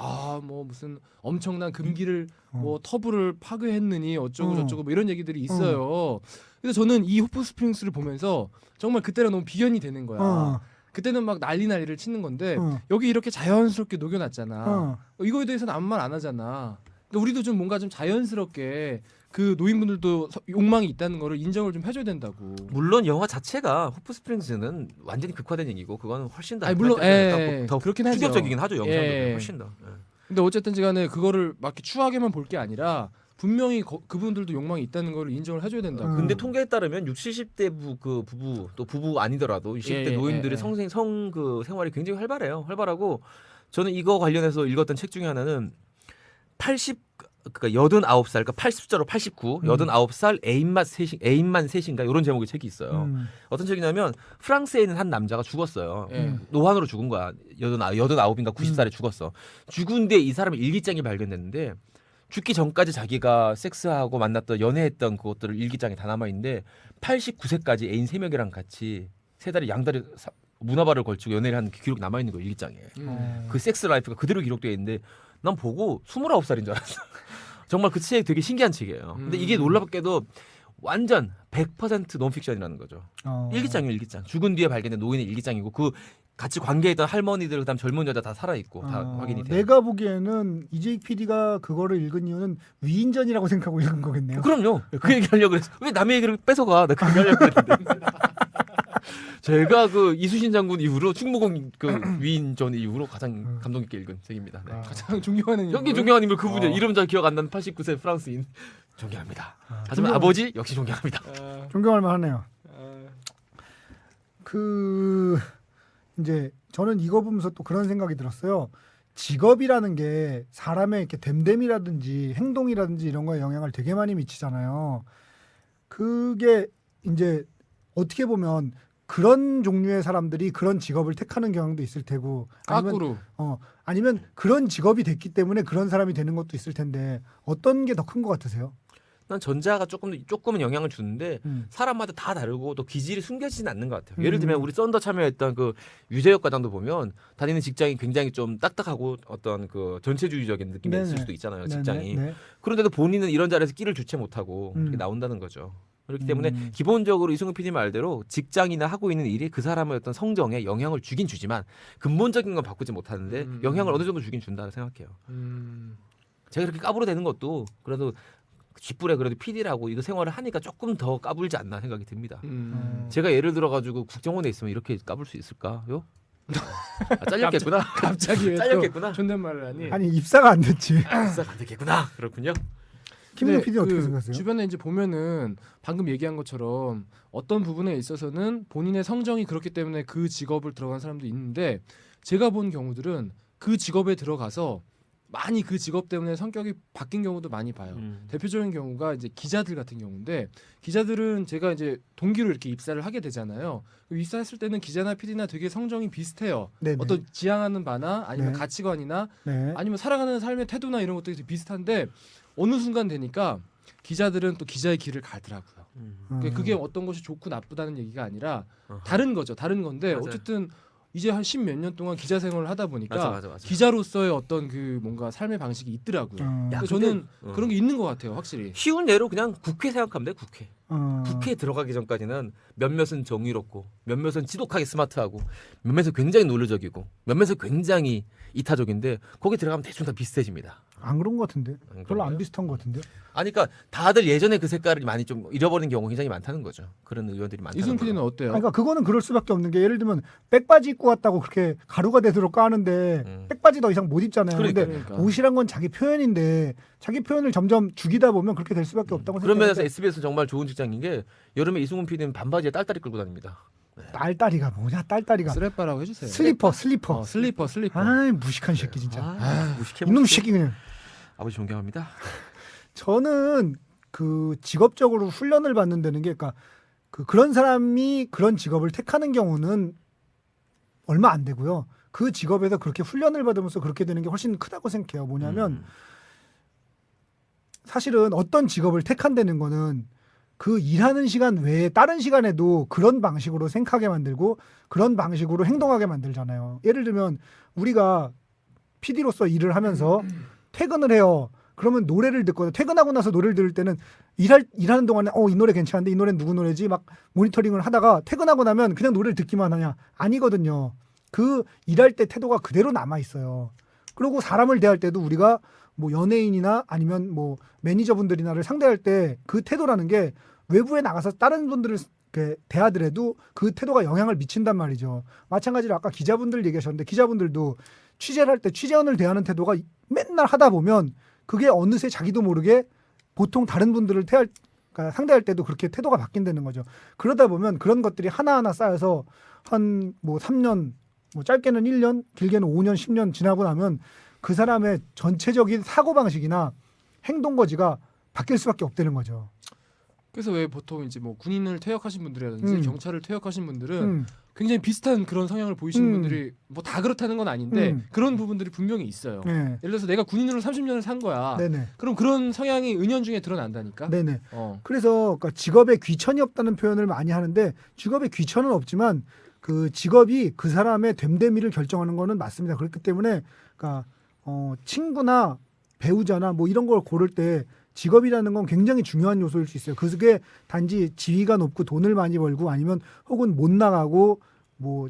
뭐 무슨 엄청난 금기를 뭐 터부를 파괴했느니 어쩌고 저쩌고 뭐 이런 얘기들이 있어요. 그래서 저는 이 호프 스프링스를 보면서 정말 그때랑 너무 비견이 되는 거야. 그때는 막 난리를 치는 건데 여기 이렇게 자연스럽게 녹여놨잖아. 이거에 대해서는 아무 말 안 하잖아. 그러니까 우리도 좀 뭔가 좀 자연스럽게 그 노인분들도 욕망이 있다는 거를 인정을 좀 해줘야 된다고. 물론 영화 자체가 호프 스프링스는 완전히 극화된 얘기고 그거는 훨씬 더 물론 더 그렇긴 하죠. 충격적이긴 하죠. 영상도 훨씬 더. 근데 어쨌든 간에 그거를 막 이렇게 추하게만 볼 게 아니라 분명히 그분들도 욕망이 있다는 걸 인정을 해줘야 된다고. 근데 통계에 따르면 60, 70대 부부 또 부부 아니더라도 60대 노인들의 성 생활이 굉장히 활발해요. 활발하고 저는 이거 관련해서 읽었던 책 중에 하나는 89살, 그러니까 80숫자로 89, 89살 애인만 셋인가 이런 제목의 책이 있어요. 어떤 책이냐면 프랑스에 있는 한 남자가 죽었어요. 노환으로 죽은 거야. 89인가 90살에 죽었어. 죽은 뒤에 이 사람의 일기장이 발견됐는데 죽기 전까지 자기가 섹스하고 만났던 연애했던 그것들을 일기장에 다 남아있는데 89세까지 애인 3명이랑 같이 세 다리 양다리 문화발을 걸치고 연애를 하는 기록이 남아있는 거예요. 일기장에. 그 섹스 라이프가 그대로 기록되어 있는데 난 보고 29살인 줄 알았어. 정말 그 책 되게 신기한 책이에요. 근데 이게 놀랍게도 완전 100% 논픽션이라는 거죠. 일기장이에요, 일기장. 죽은 뒤에 발견된 노인의 일기장이고 그 같이 관계했던 할머니들 그다음 젊은 여자 다 살아 있고 다 확인이 돼요. 내가 보기에는 이재익 PD가 그거를 읽은 이유는 위인전이라고 생각하고 읽은 거겠네요. 그럼요. 그 얘기 하려고 그랬어. 왜 남의 얘기를 뺏어가? 나 그 얘기 하려고 그랬는데. 제가 그 이수신 장군 이후로 충무공 그 위인전 이후로 가장 감동 있게 읽은 책입니다. 네. 가장 존경하는 형님 존경하는 인물 그분이요. 이름 잘 기억 안 나는 89세 프랑스인 존경합니다. 하지만 아버지 역시 존경합니다. 존경할 만하네요. 그 이제 저는 이거 보면서 또 그런 생각이 들었어요. 직업이라는 게 사람의 이렇게 됨됨이라든지 행동이라든지 이런 거에 영향을 되게 많이 미치잖아요. 그게 이제 어떻게 보면 그런 종류의 사람들이 그런 직업을 택하는 경향도 있을 테고 까꾸루. 아니면 그런 직업이 됐기 때문에 그런 사람이 되는 것도 있을 텐데 어떤 게 더 큰 것 같으세요? 난 전자가 조금은 영향을 주는데 사람마다 다 다르고 또 기질이 숨겨지진 않는 것 같아요. 예를 들면 우리 썬더 참여했던 그 유재혁 과장도 보면 다니는 직장이 굉장히 좀 딱딱하고 어떤 그 전체주의적인 느낌이 네네. 있을 수도 있잖아요. 직장이. 네네. 그런데도 본인은 이런 자리에서 끼를 주체 못하고 이렇게 나온다는 거죠. 그렇기 때문에 기본적으로 이승훈 PD 말대로 직장이나 하고 있는 일이 그 사람의 어떤 성정에 영향을 주긴 주지만 근본적인 건 바꾸지 못하는데 영향을 어느 정도 주긴 준다고 생각해요. 제가 이렇게 까불어 되는 것도 그래도 쥐뿔에 그래도 PD라고 이거 생활을 하니까 조금 더 까불지 않나 생각이 듭니다. 제가 예를 들어가지고 국정원에 있으면 이렇게 까불 수 있을까요? 잘렸겠구나. 갑자기 왜 잘렸겠구나. 존댓말을 하니? 아니 입사가 안 됐지. 진짜 안 되겠구나. 그렇군요. 김민호 PD 어떻게 그 생각하세요? 주변에 이제 보면은 방금 얘기한 것처럼 어떤 부분에 있어서는 본인의 성정이 그렇기 때문에 그 직업을 들어간 사람도 있는데 제가 본 경우들은 그 직업에 들어가서 많이 그 직업 때문에 성격이 바뀐 경우도 많이 봐요. 대표적인 경우가 이제 기자들 같은 경우인데 기자들은 제가 이제 동기로 이렇게 입사를 하게 되잖아요. 입사했을 때는 기자나 PD나 되게 성정이 비슷해요. 네네. 어떤 지향하는 바나 아니면 네. 가치관이나 네. 아니면 살아가는 삶의 태도나 이런 것들이 되게 비슷한데 어느 순간 되니까 기자들은 또 기자의 길을 가더라고요. 그게 어떤 것이 좋고 나쁘다는 얘기가 아니라 다른 거죠. 다른 건데 맞아요. 어쨌든 이제 한 10몇 년 동안 기자 생활을 하다 보니까 맞아. 기자로서의 어떤 그 뭔가 삶의 방식이 있더라고요. 야, 그래서 근데- 저는 그런 게 있는 것 같아요, 확실히. 쉬운 예로 그냥 국회 생각하면 돼. 국회. 어. 국회에 들어가기 전까지는 몇몇은 정의롭고 몇몇은 지독하게 스마트하고 몇몇은 굉장히 논리적이고 몇몇은 굉장히 이타적인데 거기 들어가면 대충 다 비슷해집니다. 안 그런 것 같은데. 별로 그런가요? 안 비슷한 것 같은데. 아니 그러니까 다들 예전에 그 색깔을 많이 좀 잃어버린 경우가 굉장히 많다는 거죠. 그런 의원들이 많다는 이승 거죠. PD는 어때요? 그러니까 그거는 그럴 수밖에 없는 게 예를 들면 백바지 입고 왔다고 그렇게 가루가 되도록 까는데 백바지 더 이상 못 입잖아요. 근데 그러니까. 옷이란 건 자기 표현인데 자기 표현을 점점 죽이다 보면 그렇게 될 수밖에 없다고 그런 면에서 생각해요. SBS 정말 좋은 직장인 게 여름에 이승훈 PD는 반바지에 딸딸이 끌고 다닙니다. 딸딸이가 뭐냐? 딸딸이가 쓰레빠라고 해주세요. 슬리퍼. 슬리퍼. 아이 무식한 새끼 진짜. 무식해. 이놈 새끼 그냥. 아버지 존경합니다. 저는 그 직업적으로 훈련을 받는 데는 게 그러니까 그런 사람이 그런 직업을 택하는 경우는 얼마 안 되고요. 그 직업에서 그렇게 훈련을 받으면서 그렇게 되는 게 훨씬 크다고 생각해요. 뭐냐면 사실은 어떤 직업을 택한다는 거는 그 일하는 시간 외에 다른 시간에도 그런 방식으로 생각하게 만들고 그런 방식으로 행동하게 만들잖아요. 예를 들면 우리가 PD로서 일을 하면서 퇴근을 해요. 그러면 노래를 듣거나 퇴근하고 나서 노래를 들을 때는 일하는 동안에 이 노래 괜찮은데 이 노래는 누구 노래지 막 모니터링을 하다가 퇴근하고 나면 그냥 노래를 듣기만 하냐? 아니거든요. 그 일할 때 태도가 그대로 남아 있어요. 그리고 사람을 대할 때도 우리가 뭐 연예인이나 아니면 뭐 매니저분들이나를 상대할 때 그 태도라는 게 외부에 나가서 다른 분들을 이렇게 대하더라도 그 태도가 영향을 미친단 말이죠. 마찬가지로 아까 기자분들 얘기하셨는데 기자분들도 취재를 할 때 취재원을 대하는 태도가 맨날 하다 보면 그게 어느새 자기도 모르게 보통 다른 분들을 그러니까 상대할 때도 그렇게 태도가 바뀐다는 거죠. 그러다 보면 그런 것들이 하나하나 쌓여서 한 뭐 3년, 뭐 짧게는 1년, 길게는 5년, 10년 지나고 나면 그 사람의 전체적인 사고방식이나 행동거지가 바뀔 수밖에 없다는 거죠. 그래서 왜 보통 이제 뭐 군인을 퇴역하신 분들이라든지 경찰을 퇴역하신 분들은 굉장히 비슷한 그런 성향을 보이시는 분들이 뭐 다 그렇다는 건 아닌데 그런 부분들이 분명히 있어요. 네. 예를 들어서 내가 군인으로 30년을 산 거야. 네네. 그럼 그런 성향이 은연중에 드러난다니까. 네네. 어. 그래서 그러니까 직업에 귀천이 없다는 표현을 많이 하는데 직업에 귀천은 없지만 그 직업이 그 사람의 됨됨이를 결정하는 거는 맞습니다. 그렇기 때문에 그러니까 친구나 배우자나 뭐 이런 걸 고를 때 직업이라는 건 굉장히 중요한 요소일 수 있어요. 그게 단지 지위가 높고 돈을 많이 벌고 아니면 혹은 못 나가고 뭐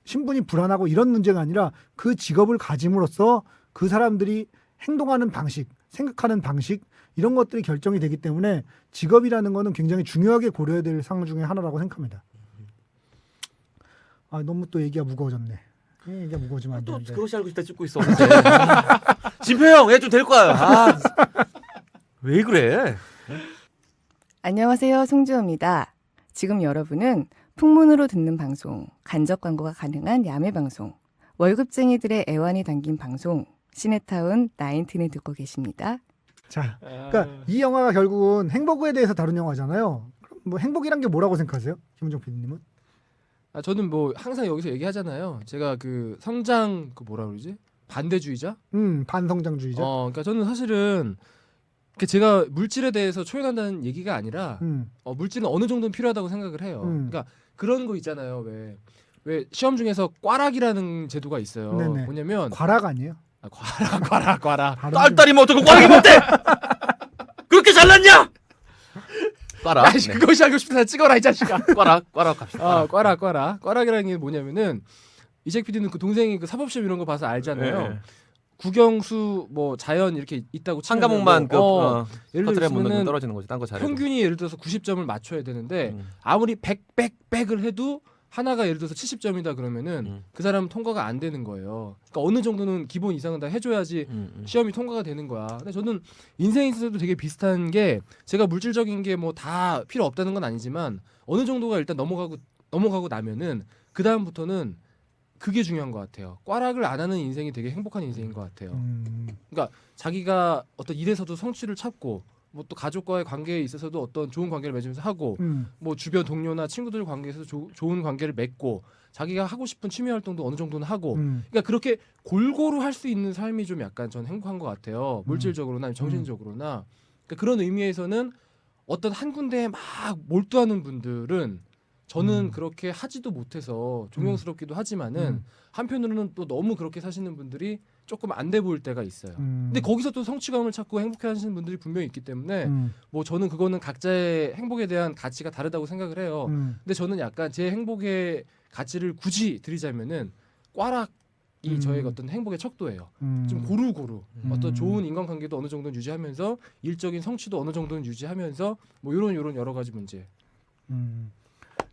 신분이 불안하고 이런 문제가 아니라 그 직업을 가짐으로써 그 사람들이 행동하는 방식, 생각하는 방식 이런 것들이 결정이 되기 때문에 직업이라는 거는 굉장히 중요하게 고려해야 될 상황 중에 하나라고 생각합니다. 아 너무 또 얘기가 무거워졌네. 얘기가 무거워지면 안 또 되는데. 그것이 알고 싶다 찍고 있어. 진표형, 얘 좀 될 거야. 왜 그래? 안녕하세요. 송주호입니다. 지금 여러분은 풍문으로 듣는 방송, 간접 광고가 가능한 야매 방송, 월급쟁이들의 애환이 담긴 방송, 시네타운 19을 듣고 계십니다. 자, 그러니까 이 영화가 결국은 행복에 대해서 다룬 영화잖아요. 그럼 뭐 행복이란 게 뭐라고 생각하세요, 김은정 PD님은? 저는 뭐 항상 여기서 얘기하잖아요. 제가 그 성장 그 뭐라 그러지? 반대주의자? 반성장주의자. 그러니까 저는 사실은 제가 물질에 대해서 초연한다는 얘기가 아니라 물질은 어느 정도는 필요하다고 생각을 해요. 그러니까 그런 거 있잖아요. 왜 시험 중에서 꽈락이라는 제도가 있어요. 네네. 뭐냐면 과락 아니에요? 과락. 딸딸이면 어떻게 꽈락이 못돼? 그렇게 잘났냐? 꽈락. 야, 그것이 알고 싶다. 찍어라 이 자식아. 꽈락 갑시다. 꽈락이라는 게 뭐냐면은 이재 PD는 그 동생이 그 사법시험 이런 거 봐서 알잖아요. 네. 국영수 뭐 자연 이렇게 있다고 치면 한 과목만 예를 커트랩 묻는 들면 떨어지는 거지. 딴 거 잘해. 평균이 예를 들어서 90점을 맞춰야 되는데 아무리 100을 해도 하나가 예를 들어서 70점이다 그러면은 그 사람은 통과가 안 되는 거예요. 그러니까 어느 정도는 기본 이상은 다 해줘야지 시험이 통과가 되는 거야. 근데 저는 인생에 있어서도 되게 비슷한 게 제가 물질적인 게 뭐 다 필요 없다는 건 아니지만 어느 정도가 일단 넘어가고 나면은 그 다음부터는 그게 중요한 것 같아요. 꽈락을 안 하는 인생이 되게 행복한 인생인 것 같아요. 그러니까 자기가 어떤 일에서도 성취를 찾고 뭐 또 가족과의 관계에 있어서도 어떤 좋은 관계를 맺으면서 하고 뭐 주변 동료나 친구들 관계에서 좋은 관계를 맺고 자기가 하고 싶은 취미 활동도 어느 정도는 하고 그러니까 그렇게 골고루 할 수 있는 삶이 좀 약간 전 행복한 것 같아요. 물질적으로나 정신적으로나 그러니까 그런 의미에서는 어떤 한 군데에 막 몰두하는 분들은 저는 그렇게 하지도 못해서 존경스럽기도 하지만은 한편으로는 또 너무 그렇게 사시는 분들이 조금 안 돼 보일 때가 있어요. 근데 거기서 또 성취감을 찾고 행복해 하시는 분들이 분명히 있기 때문에 뭐 저는 그거는 각자의 행복에 대한 가치가 다르다고 생각을 해요. 근데 저는 약간 제 행복의 가치를 굳이 드리자면은 꽈락이 저의 어떤 행복의 척도예요. 좀 고루고루 어떤 좋은 인간관계도 어느 정도는 유지하면서 일적인 성취도 어느 정도는 유지하면서 뭐 요런 여러 가지 문제.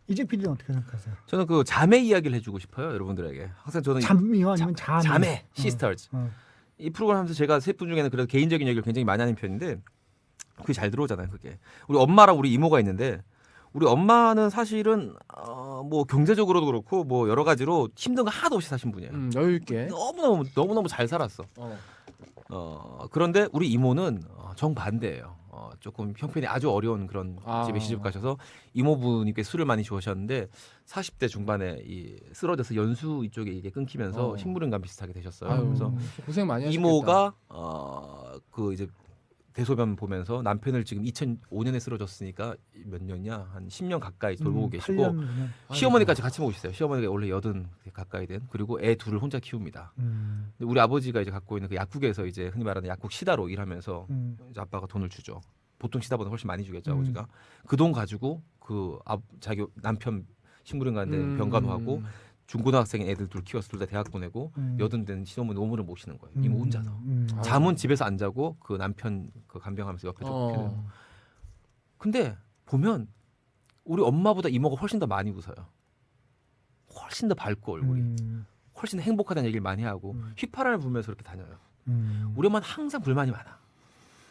이재 PD는 어떻게 생각하세요? 저는 그 자매 이야기를 해주고 싶어요, 여러분들에게. 항상 저는 잠이요 아니면 자매 시스터즈. 이 프로그램 하면서 제가 세 분 중에는 그래도 개인적인 얘기를 굉장히 많이 하는 편인데 그게 잘 들어오잖아요. 그게 우리 엄마랑 우리 이모가 있는데 우리 엄마는 사실은 뭐 경제적으로도 그렇고 뭐 여러 가지로 힘든 거 하나도 없이 사신 분이에요. 여유 있게 너무너무 잘 살았어. 그런데 우리 이모는 정반대예요. 조금 형편이 아주 어려운 그런 집에 시집 가셔서 이모부님께 술을 많이 주셨는데 40대 중반에 쓰러져서 연수 이쪽에 이게 끊기면서 식물인간 비슷하게 되셨어요. 그래서 고생 많이 하셨겠다. 이모가 그 이제 대소변 보면서 남편을 지금 2005년에 쓰러졌으니까 몇 년이야? 한 10년 가까이 돌보고 계시고 8년. 시어머니까지 같이 보고 있어요. 시어머니가 원래 80 가까이 된 그리고 애 둘을 혼자 키웁니다. 근데 우리 아버지가 이제 갖고 있는 그 약국에서 이제 흔히 말하는 약국 시다로 일하면서 이제 아빠가 돈을 주죠. 보통 시다보다 훨씬 많이 주겠죠, 아버지가. 그 돈 가지고 자기 남편 식물인간에 병간호하고 중고등학생인 애들 둘 키워서 둘 다 대학 보내고 80 된 시어머니 노무를 모시는 거예요. 이모 혼자서. 잠은 집에서 안 자고 그 남편 그 간병하면서 옆에 좀 근데 보면 우리 엄마보다 이모가 훨씬 더 많이 웃어요. 훨씬 더 밝고 얼굴이. 훨씬 행복하다는 얘기를 많이 하고 휘파람을 불면서 이렇게 다녀요. 우리 엄마는 항상 불만이 많아.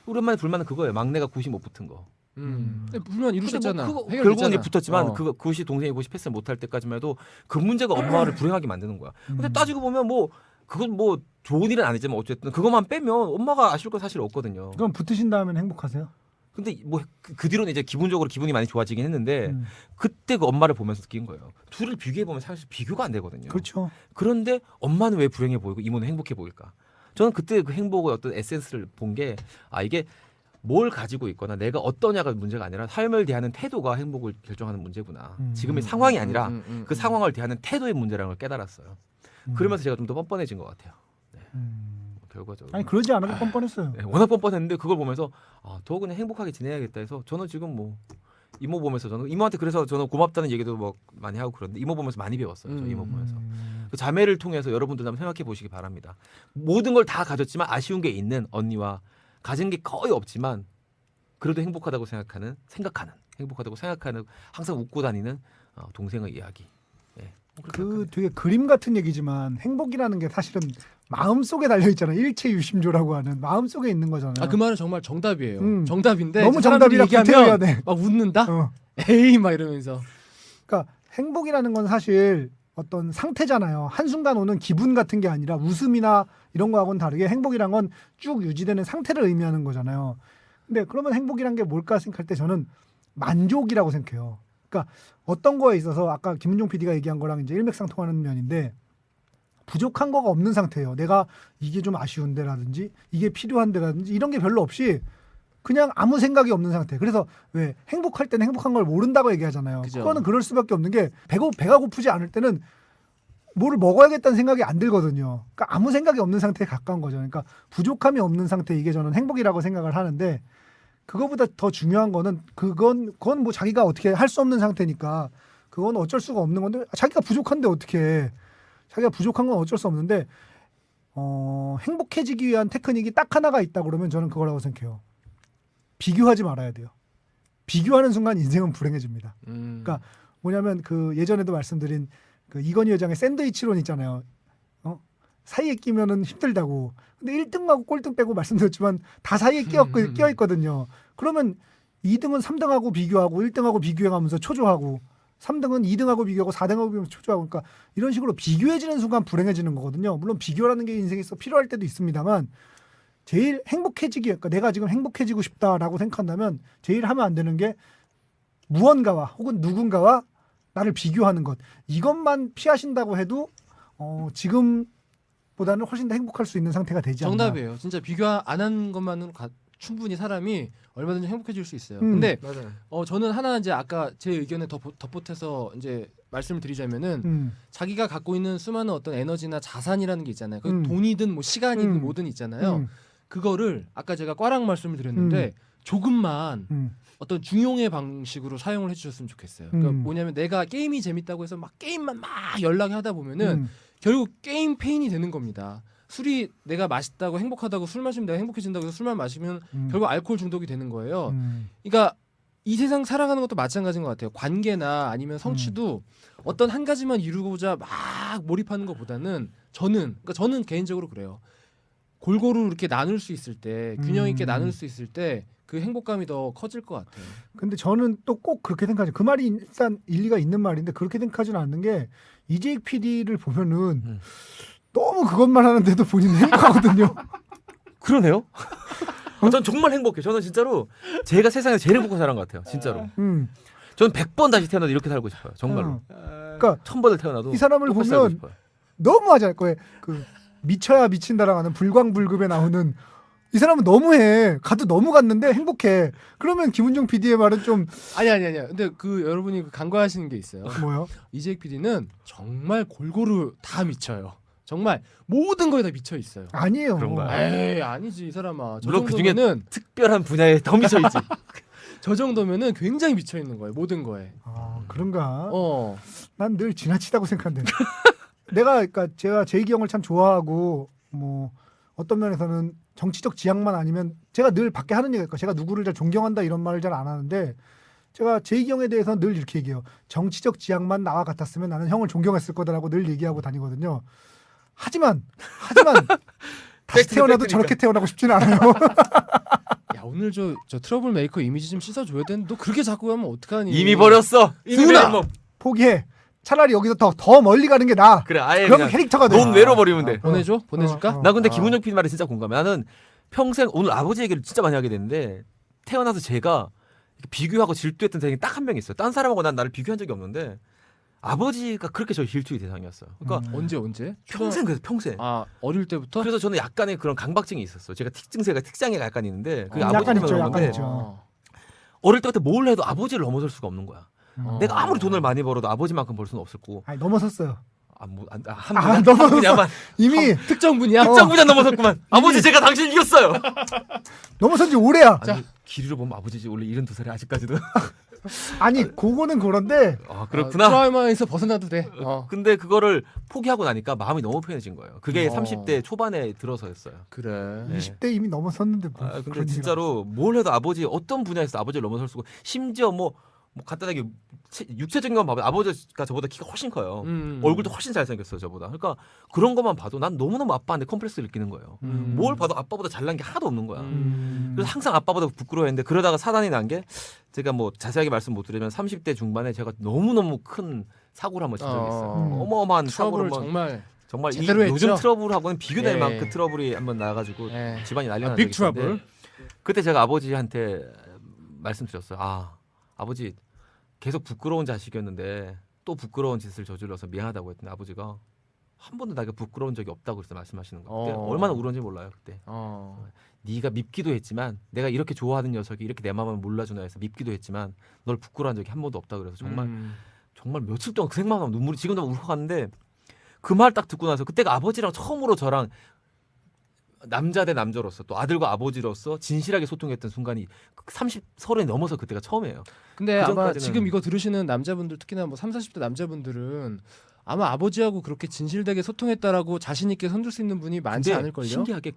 우리 엄마의 불만은 그거예요. 막내가 굿이 못 붙은 거. 불만 이루셨잖아. 결국은 붙었지만 그 굿이 동생이 굿이 패스를 못할 때까지만 해도 그 문제가 엄마를 불행하게 만드는 거야. 근데 따지고 보면 뭐 그건 뭐 좋은 일은 아니지만 어쨌든 그것만 빼면 엄마가 아쉬울 건 사실 없거든요. 그럼 붙으신 다음엔 행복하세요? 근데 뭐 그 뒤로는 이제 기본적으로 기분이 많이 좋아지긴 했는데 그때 그 엄마를 보면서 느낀 거예요. 둘을 비교해 보면 사실 비교가 안 되거든요. 그렇죠. 그런데 엄마는 왜 불행해 보이고 이모는 행복해 보일까? 저는 그때 그 행복의 어떤 에센스를 본 게 이게 뭘 가지고 있거나 내가 어떠냐가 문제가 아니라 삶을 대하는 태도가 행복을 결정하는 문제구나. 지금의 상황이 아니라 그 상황을 대하는 태도의 문제라는 걸 깨달았어요. 그러면서 제가 좀 더 뻔뻔해진 것 같아요. 네. 결과적으로. 아니 그러지 않아도 뻔뻔했어요. 네, 워낙 뻔뻔했는데 그걸 보면서 더 그냥 행복하게 지내야겠다 해서 저는 지금 뭐 이모 보면서 저는 이모한테 그래서 저는 고맙다는 얘기도 뭐 많이 하고 그런데 이모 보면서 많이 배웠어요. 저 이모 보면서. 그 자매를 통해서 여러분들 한번 생각해 보시기 바랍니다. 모든 걸 다 가졌지만 아쉬운 게 있는 언니와 가진 게 거의 없지만 그래도 행복하다고 생각하는 행복하다고 생각하는 항상 웃고 다니는 동생의 이야기. 예. 그 되게 그림 같은 얘기지만 행복이라는 게 사실은 마음 속에 달려 있잖아요. 일체유심조라고 하는 마음 속에 있는 거잖아요. 아, 그 말은 정말 정답이에요. 정답인데 너무 사람들이 정답이라 얘기하면 돼. 막 웃는다. 어. 에이 막 이러면서. 그러니까 행복이라는 건 사실 어떤 상태잖아요. 한순간 오는 기분 같은 게 아니라 웃음이나 이런 거하고는 다르게 행복이란 건 쭉 유지되는 상태를 의미하는 거잖아요. 근데 그러면 행복이란 게 뭘까 생각할 때 저는 만족이라고 생각해요. 그러니까 어떤 거에 있어서 아까 김은종 PD가 얘기한 거랑 이제 일맥상통하는 면인데 부족한 거가 없는 상태예요. 내가 이게 좀 아쉬운데라든지 이게 필요한데라든지 이런 게 별로 없이 그냥 아무 생각이 없는 상태. 그래서 왜 행복할 때는 행복한 걸 모른다고 얘기하잖아요. 그죠. 그거는 그럴 수밖에 없는 게 배가 고프지 않을 때는 뭐를 먹어야겠다는 생각이 안 들거든요. 그러니까 아무 생각이 없는 상태에 가까운 거죠. 그러니까 부족함이 없는 상태 이게 저는 행복이라고 생각을 하는데 그거보다 더 중요한 거는 그건 뭐 자기가 어떻게 할 수 없는 상태니까 그건 어쩔 수가 없는 건데 자기가 부족한데 어떻게 해. 자기가 부족한 건 어쩔 수 없는데 행복해지기 위한 테크닉이 딱 하나가 있다 그러면 저는 그거라고 생각해요. 비교하지 말아야 돼요. 비교하는 순간 인생은 불행해집니다. 그러니까 뭐냐면 그 예전에도 말씀드린 그 이건희 회장의 샌드위치론 있잖아요. 사이에 끼면은 힘들다고. 근데 1등하고 꼴등 빼고 말씀드렸지만 다 사이에 끼어 있거든요. 그러면 2등은 3등하고 비교하고 1등하고 비교해가면서 초조하고 3등은 2등하고 비교하고 4등하고 비교하면서 초조하고 그러니까 이런 식으로 비교해지는 순간 불행해지는 거거든요. 물론 비교라는 게 인생에서 필요할 때도 있습니다만 제일 그러니까 내가 지금 행복해지고 싶다라고 생각한다면 제일 하면 안 되는 게 무언가와 혹은 누군가와 나를 비교하는 것. 이것만 피하신다고 해도 지금보다는 훨씬 더 행복할 수 있는 상태가 되지 않나. 정답이에요. 진짜 비교 안 한 것만으로 충분히 사람이 얼마든지 행복해질 수 있어요. 근데 맞아요. 저는 하나 이제 아까 제 의견에 덧보태서 이제 말씀을 드리자면은 자기가 갖고 있는 수많은 어떤 에너지나 자산이라는 게 있잖아요. 그 돈이든 뭐 시간이든 뭐든 있잖아요. 그거를 아까 제가 꽈랑 말씀을 드렸는데 조금만 어떤 중용의 방식으로 사용을 해주셨으면 좋겠어요. 그러니까 뭐냐면 내가 게임이 재밌다고 해서 막 게임만 막 연락을 하다 보면은 결국 게임 페인이 되는 겁니다. 술이 내가 맛있다고 행복하다고 술 마시면 내가 행복해진다고 해서 술만 마시면 결국 알코올 중독이 되는 거예요. 그러니까 이 세상 살아가는 것도 마찬가지인 것 같아요. 관계나 아니면 성취도 어떤 한 가지만 이루고자 막 몰입하는 것보다는 저는 개인적으로 그래요. 골고루 이렇게 나눌 수 있을 때 균형 있게 나눌 수 있을 때 그 행복감이 더 커질 것 같아요. 근데 저는 또 꼭 그렇게 생각하죠. 그 말이 일단 일리가 있는 말인데 그렇게 생각하지는 않는 게 이재익 PD를 보면은 너무 그것만 하는데도 본인은 행복하거든요. 그러네요. 전 정말 행복해요. 저는 진짜로 제가 세상에서 제일 행복한 사람 같아요. 진짜로. 저는 100번 다시 태어나도 이렇게 살고 싶어요. 정말로. 그러니까 1000번을 태어나도 이 사람을 똑같이 살고 보면 싶어요. 너무 하지 않을 거예요. 그 미쳐야 미친다라고 하는 불광불급에 나오는 이 사람은 너무해. 가도 너무 갔는데 행복해. 그러면 김은종 PD의 말은 좀 아니야. 근데 그 여러분이 그 간과하시는 게 있어요. 뭐요? 이재익 PD는 정말 골고루 다 미쳐요. 정말 모든 거에 다 미쳐 있어요. 아니에요. 그런가요? 에이 아니지 이 사람아. 저 물론 그 중에 정도면은 특별한 분야에 더 미쳐 있지. 저 정도면은 굉장히 미쳐 있는 거예요. 모든 거에. 그런가? 어. 난 늘 지나치다고 생각하는데. 그러니까 제가 제이기 형을 참 좋아하고 뭐 어떤 면에서는 정치적 지향만 아니면 제가 늘 밖에 하는 얘기가 있고 제가 누구를 잘 존경한다 이런 말을 잘 안 하는데 제가 제이기 형에 대해서는 늘 이렇게 얘기해요. 정치적 지향만 나와 같았으면 나는 형을 존경했을 거다라고 늘 얘기하고 다니거든요. 하지만 다시 태어나도 저렇게 태어나고 싶지는 않아요. 야 오늘 저 트러블 메이커 이미지 좀 씻어줘야 되는데 너 그렇게 자꾸 하면 어떡하니? 이미 버렸어. 승훈아 포기해. 차라리 여기서 더 멀리 가는 게 나아. 그래 아예 그러면 캐릭터가 돼. 넌 외로버리면 돼. 보내줄까? 나 근데 김은종 PD 말에 진짜 공감해. 나는 평생 오늘 아버지 얘기를 진짜 많이 하게 되는데 태어나서 제가 비교하고 질투했던 사람이 딱 한 명 있어요. 딴 사람하고 난 나를 비교한 적이 없는데 아버지가 그렇게 저 질투의 대상이었어요. 그러니까 언제? 평생 그래서 평생. 아 어릴 때부터? 그래서 저는 약간의 그런 강박증이 있었어요. 제가 특장이 약간 있는데 그게 약간 아버지 있죠, 때문에 약간 그런 건데 있죠. 어릴 때부터 뭘 해도 아버지를 넘어설 수가 없는 거야. 어. 내가 아무리 돈을 많이 벌어도 아버지만큼 벌 수는 없었고. 아니 넘어섰어요. 한 넘어섰어. 분야만 이미 특정 분야. 특정 분야 넘어섰구만. 아버지 제가 당신 이겼어요. 넘어선 지 오래야. 아니, 길이로 보면 아버지지 원래 72살에 아직까지도. 아니 그거는 그런데 그렇구나. 트라우마에서 벗어나도 돼. 근데 그거를 포기하고 나니까 마음이 너무 편해진 거예요. 그게 30대 초반에 들어서였어요. 그래. 네. 20대 이미 넘어섰는데 뭐. 근데 그런 진짜로 뭘 해도 아버지 어떤 분야에서 아버지를 넘어설 수고 심지어 뭐 간단하게 육체적인 건 봐도 아버지가 저보다 키가 훨씬 커요. 얼굴도 훨씬 잘생겼어요 저보다. 그러니까 그런 것만 봐도 난 너무너무 아빠한테 컴플렉스를 느끼는 거예요. 뭘 봐도 아빠보다 잘난 게 하나도 없는 거야. 그래서 항상 아빠보다 부끄러워했는데 그러다가 사단이 난 게 제가 뭐 자세하게 말씀 못 드리면 30대 중반에 제가 너무너무 큰 사고를 한번 친 적이 있어요. 어마어마한 사고를 트러블을 정말 이 제대로 했죠? 요즘 트러블하고는 비교될 예. 만큼 트러블이 한번 나가지고 집안이 난리가 난 빅 적이 있었는데 트러블. 그때 제가 아버지한테 말씀드렸어요. 아버지 계속 부끄러운 자식이었는데 또 부끄러운 짓을 저질러서 미안하다고 했더니 아버지가 한 번도 나에게 부끄러운 적이 없다고 그래서 말씀하시는 거예요. 그때 얼마나 울었는지 몰라요 그때. 네가 밉기도 했지만 내가 이렇게 좋아하는 녀석이 이렇게 내 마음을 몰라주나 해서 밉기도 했지만 널 부끄러운 적이 한 번도 없다 그래서 정말 며칠 동안 그 생각만 하면 눈물이 지금도 울컥하는데 그 말 딱 듣고 나서 그때가 아버지랑 처음으로 저랑 남자 대 남자로서 또 아들과 아버지로서 진실하게 소통했던 순간이 30이 넘어서 그때가 처음이에요. 근데 아마 그전까지는- 지금 이거 들으시는 남자분들 특히나 뭐 30, 40대 남자분들은 아마 아버지하고 그렇게 진실되게 소통했다라고 자신 있게 손들 수 있는 분이 많지 근데 않을걸요. 신기하게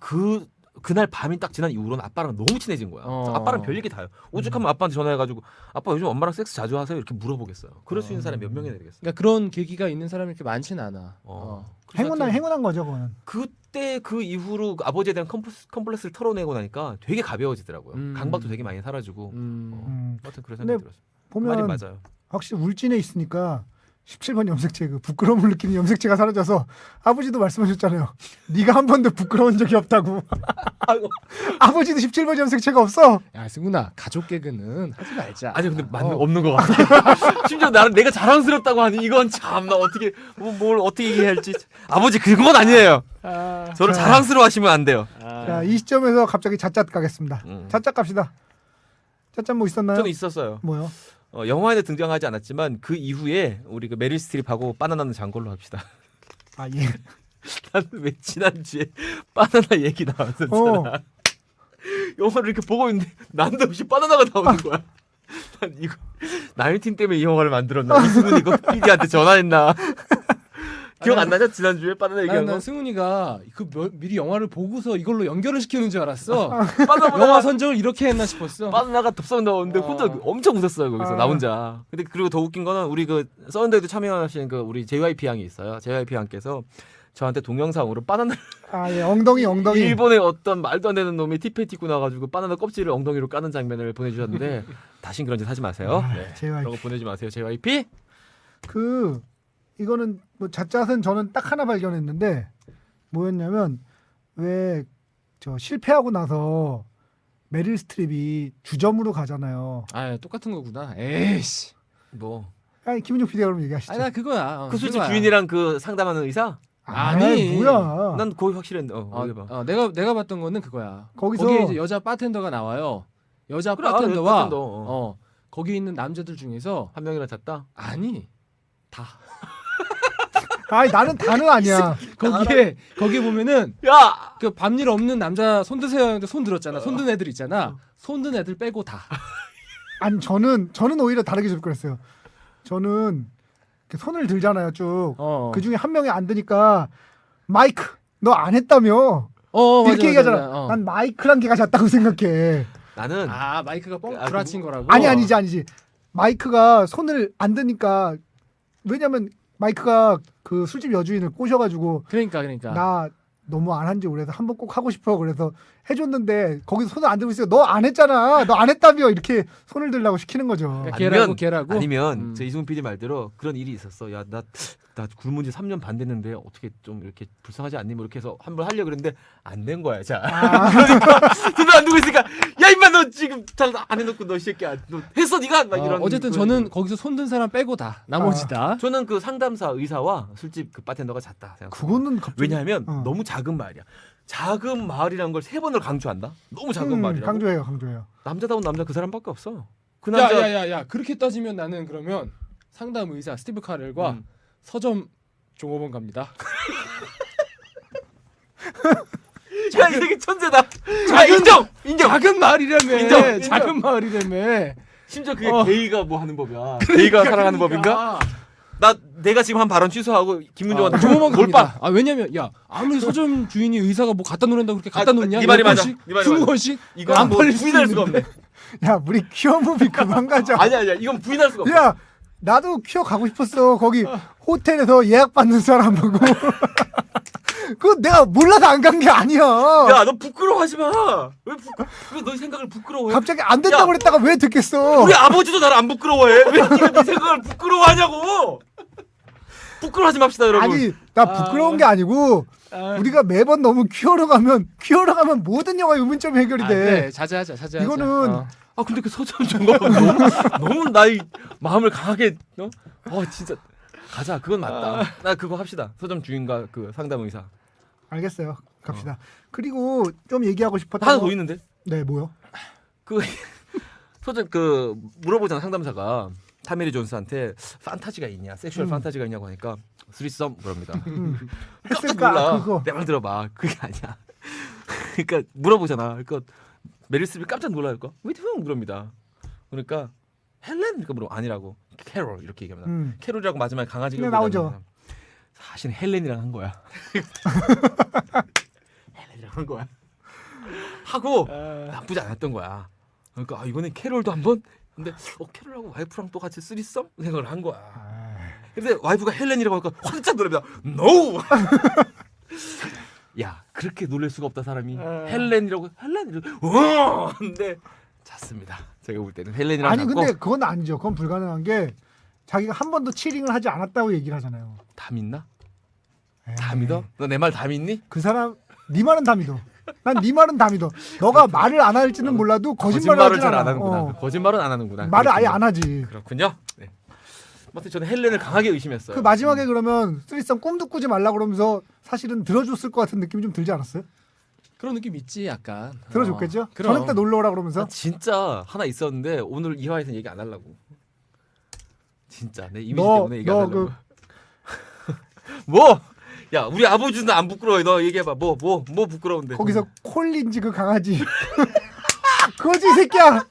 그날 밤이 딱 지난 이후로는 아빠랑 너무 친해진 거야. 아빠랑 별 얘기 다 해요. 오죽하면 아빠한테 전화해가지고 아빠 요즘 엄마랑 섹스 자주 하세요? 이렇게 물어보겠어요. 그럴 수 있는 사람이 몇 명이나 되겠어요. 그러니까 그런 계기가 있는 사람이 이렇게 많지는 않아. 행운한 거죠 그거는. 그때 그 이후로 그 아버지에 대한 컴플렉스를 털어내고 나니까 되게 가벼워지더라고요. 강박도 되게 많이 사라지고. 하여튼 그런 생각이 들었어요. 말이 보면 맞아요. 확실히 울진에 있으니까 17번 염색체 그 부끄러움을 느끼는 염색체가 사라져서 아버지도 말씀하셨잖아요. 네가 한 번도 부끄러운 적이 없다고. 아버지도 17번 염색체가 없어. 야 승훈아 가족 개그는 하지 말자. 아니 근데 없는 것 같아. 심지어 나는 내가 자랑스럽다고 하니 이건 참나 어떻게 뭘 어떻게 얘기해야 할지. 아버지 그건 아니에요. 저를 자랑스러워하시면 안 돼요. 자, 이 시점에서 갑자기 잣잣 가겠습니다. 잣잣 갑시다. 잣잣 뭐 있었나요? 저는 있었어요. 뭐요? 영화에는 등장하지 않았지만 그 이후에 우리 그 메릴 스트립하고 바나나는 장걸로 합시다. 예. 나는 왜 지난주에 바나나 얘기 나왔었잖아. 영화를 이렇게 보고 있는데 난데없이 바나나가 나오는 거야. 난 이거 나인틴 때문에 이 영화를 만들었나? 이승훈이 이거 PD한테 전화했나? 기억 안 나냐? 지난주에 바나나 얘기한 거? 난 승훈이가 미리 영화를 보고서 이걸로 연결을 시키는 줄 알았어. 바나나 영화 선정을 이렇게 했나 싶었어. 바나나가 덥석 나오는데 혼자 엄청 웃었어요 거기서 나 혼자. 근데 그리고 더 웃긴 거는 우리 그 썬데이도 참여하시는 그 우리 JYP 양이 있어요. JYP 양께서 저한테 동영상으로 바나나를 예, 엉덩이. 일본의 어떤 말도 안 되는 놈이 티페티 입고 나가지고 바나나 껍질을 엉덩이로 까는 장면을 보내주셨는데 다신 그런 짓 하지 마세요. 네. JYP. 그런 거 보내지 마세요. JYP. 이거는 뭐 잣잣은 저는 딱 하나 발견했는데 뭐였냐면 왜 저 실패하고 나서 메릴 스트립이 주점으로 가잖아요. 똑같은 거구나. 에이씨. 뭐. 아니 김은juk PD가 그럼 얘기하시죠. 나 그거야. 그 술집 주인이랑 그 상담하는 의사? 아니 뭐야? 난 거의 확실했는데. 얘기해봐. 내가 봤던 거는 그거야. 거기서 거기에 이제 여자 바텐더가 나와요. 여자 그래, 바텐더와 바텐더. 거기 있는 남자들 중에서 한 명이나 잤다? 아니 다. 아니 나는 다는 아니야. 거기에 보면은 야! 그 밤일 없는 남자 손 드세요 하는데 손 들었잖아. 손 든 애들 있잖아. 손 든 애들 빼고 다. 아니 저는 오히려 다르게 접근했어요. 저는 이렇게 손을 들잖아요 쭉. 그 중에 한 명이 안 드니까 마이크 너 안 했다며. 이렇게 맞아, 얘기하잖아. 맞아. 난 마이크란 개가 잤다고 생각해. 나는 마이크가 뻥 구라친 거라고. 아니지. 마이크가 손을 안 드니까 왜냐면 마이크가 그 술집 여주인을 꼬셔가지고 그러니까 나 너무 안 한지 오래서 한번 꼭 하고 싶어 그래서 해줬는데 거기서 손을 안 들고 있으니까 너 안 했잖아. 너 안 했다며 이렇게 손을 들라고 시키는 거죠. 걔라고. 아니면 저 이승훈 PD 말대로 그런 일이 있었어. 야 나 굶은 지 3년 반 됐는데 어떻게 좀 이렇게 불쌍하지 않니? 뭐 이렇게 해서 한번 하려고 그랬는데 안 된 거야. 자. 그러니까 손을 안 두고 있으니까 야 임마 너 지금 잘 안 해놓고 너 이 새끼야. 너 했어 네가? 막 이런. 어쨌든 저는 거기서 손 든 사람 빼고 다 나머지 다. 저는 그 상담사 의사와 술집 그 바텐더가 잤다 생각해요. 그거는 갑자기 왜냐하면 너무 작은 마을이야. 작은 마을이라는 걸 3번을 강조한다. 너무 작은 마을이라고. 강조해요. 남자다운 남자 그 사람밖에 없어. 그 남자. 야 그렇게 따지면 나는 그러면 상담 의사 스티브 카렐과 서점 종업원 갑니다. 야, 이 새끼 천재다. 야, 인정. 작은 마을이라며. 인정. 작은 마을이라며. 심지어 그게 게이가 뭐 하는 법이야. 게이가 살아가는 법인가? 내가 지금 한 발언 취소하고 김문정한테 종업원 몰빵. 갑니다. 왜냐면 야 아무리 서점 주인이 의사가 뭐 갖다 놓는다고 그렇게 갖다 놓냐? 네 말이 맞아. 20권씩 이거 안 뭐 팔릴 수 부인할 수가 있는데. 없네. 야, 우리 퀴어 무비 그만 가자. 아니야. 이건 부인할 수가 없어. 야, 나도 퀴어 가고 싶었어. 거기 호텔에서 예약 받는 사람 보고. 그거 내가 몰라서 안 간 게 아니야. 야, 너 부끄러워하지 마. 왜 너 생각을 부끄러워해? 갑자기 안 된다고 그랬다가 왜 듣겠어? 우리 아버지도 나를 안 부끄러워해. 왜 네가 네 생각을 부끄러워하냐고. 부끄러워하지 맙시다, 여러분. 아니, 나 부끄러운 게 아니고 우리가 매번 너무 퀴어로 가면 모든 영화 의문점이 해결이 돼. 그래, 자제하자. 이거는 근데 그 서점 종업원 너무 나의 마음을 강하게 진짜 가자. 그건 맞다. 나 그거 합시다. 서점 주인과 그 상담 의사. 알겠어요. 갑시다. 그리고 좀 얘기하고 싶었던 하나 거. 더 있는데. 네, 뭐요? 그 서점 그 물어보잖아, 상담사가. 타메리 존스한테 판타지가 있냐, 섹슈얼 판타지가 있냐고 하니까 스리썸 그럽니다. 깜짝 했을까? 놀라. 그거. 내 말 들어봐. 그게 아니야. 그러니까 물어보잖아. 그러니까 메릴 스트립이 깜짝 놀라요. With whom? 그럽니다. 그러니까 헬렌? 그러니까 물어 아니라고. 캐롤 이렇게 얘기합니다. 캐롤이라고 마지막에 강아지가 네, 나오죠. 사실은 헬렌이랑 한 거야. 헬렌이랑 한 거야. 하고 나쁘지 않았던 거야. 그러니까 이번엔 캐롤도 한번. 근데 캐롤하고 와이프랑 또 같이 쓰리썸 생각을 한 거야. 근데 와이프가 헬렌이라고 하니까 화들짝 놀랍니다. No. 야, 그렇게 놀랄 수가 없다 사람이. 헬렌이라고. 근데 잤습니다. 제가 볼 때는 헬렌이랑 아니 잤고. 근데 그건 아니죠. 그건 불가능한 게 자기가 한 번도 치링을 하지 않았다고 얘기를 하잖아요. 다 믿나? 에이, 다 믿어? 너 내 말 다 믿니? 그 사람 네 말은 다 믿어. 난 네 말은 다 믿어. 너가 말을 안 할지는 몰라도 거짓말을 잘 안 않아. 하는구나. 거짓말은 안 하는구나. 말을 아예 그렇군요. 안 하지. 그렇군요. 네. 아무튼 저는 헬렌을 강하게 의심했어요. 그 마지막에 그러면 쓰리썸 꿈도 꾸지 말라 그러면서 사실은 들어줬을 것 같은 느낌이 좀 들지 않았어요? 그런 느낌 있지 약간. 들어줬겠죠? 그럼. 저녁 때 놀러 오라 그러면서. 나 진짜 하나 있었는데 오늘 이 화에서는 얘기 안 하려고. 진짜 내 이미지 때문에 얘기 안 하려고. 뭐? 야, 우리 아버지는 안 부끄러워해. 너 얘기해봐. 뭐 부끄러운데? 거기서 콜린지 그 강아지. 그거지 이 새끼야.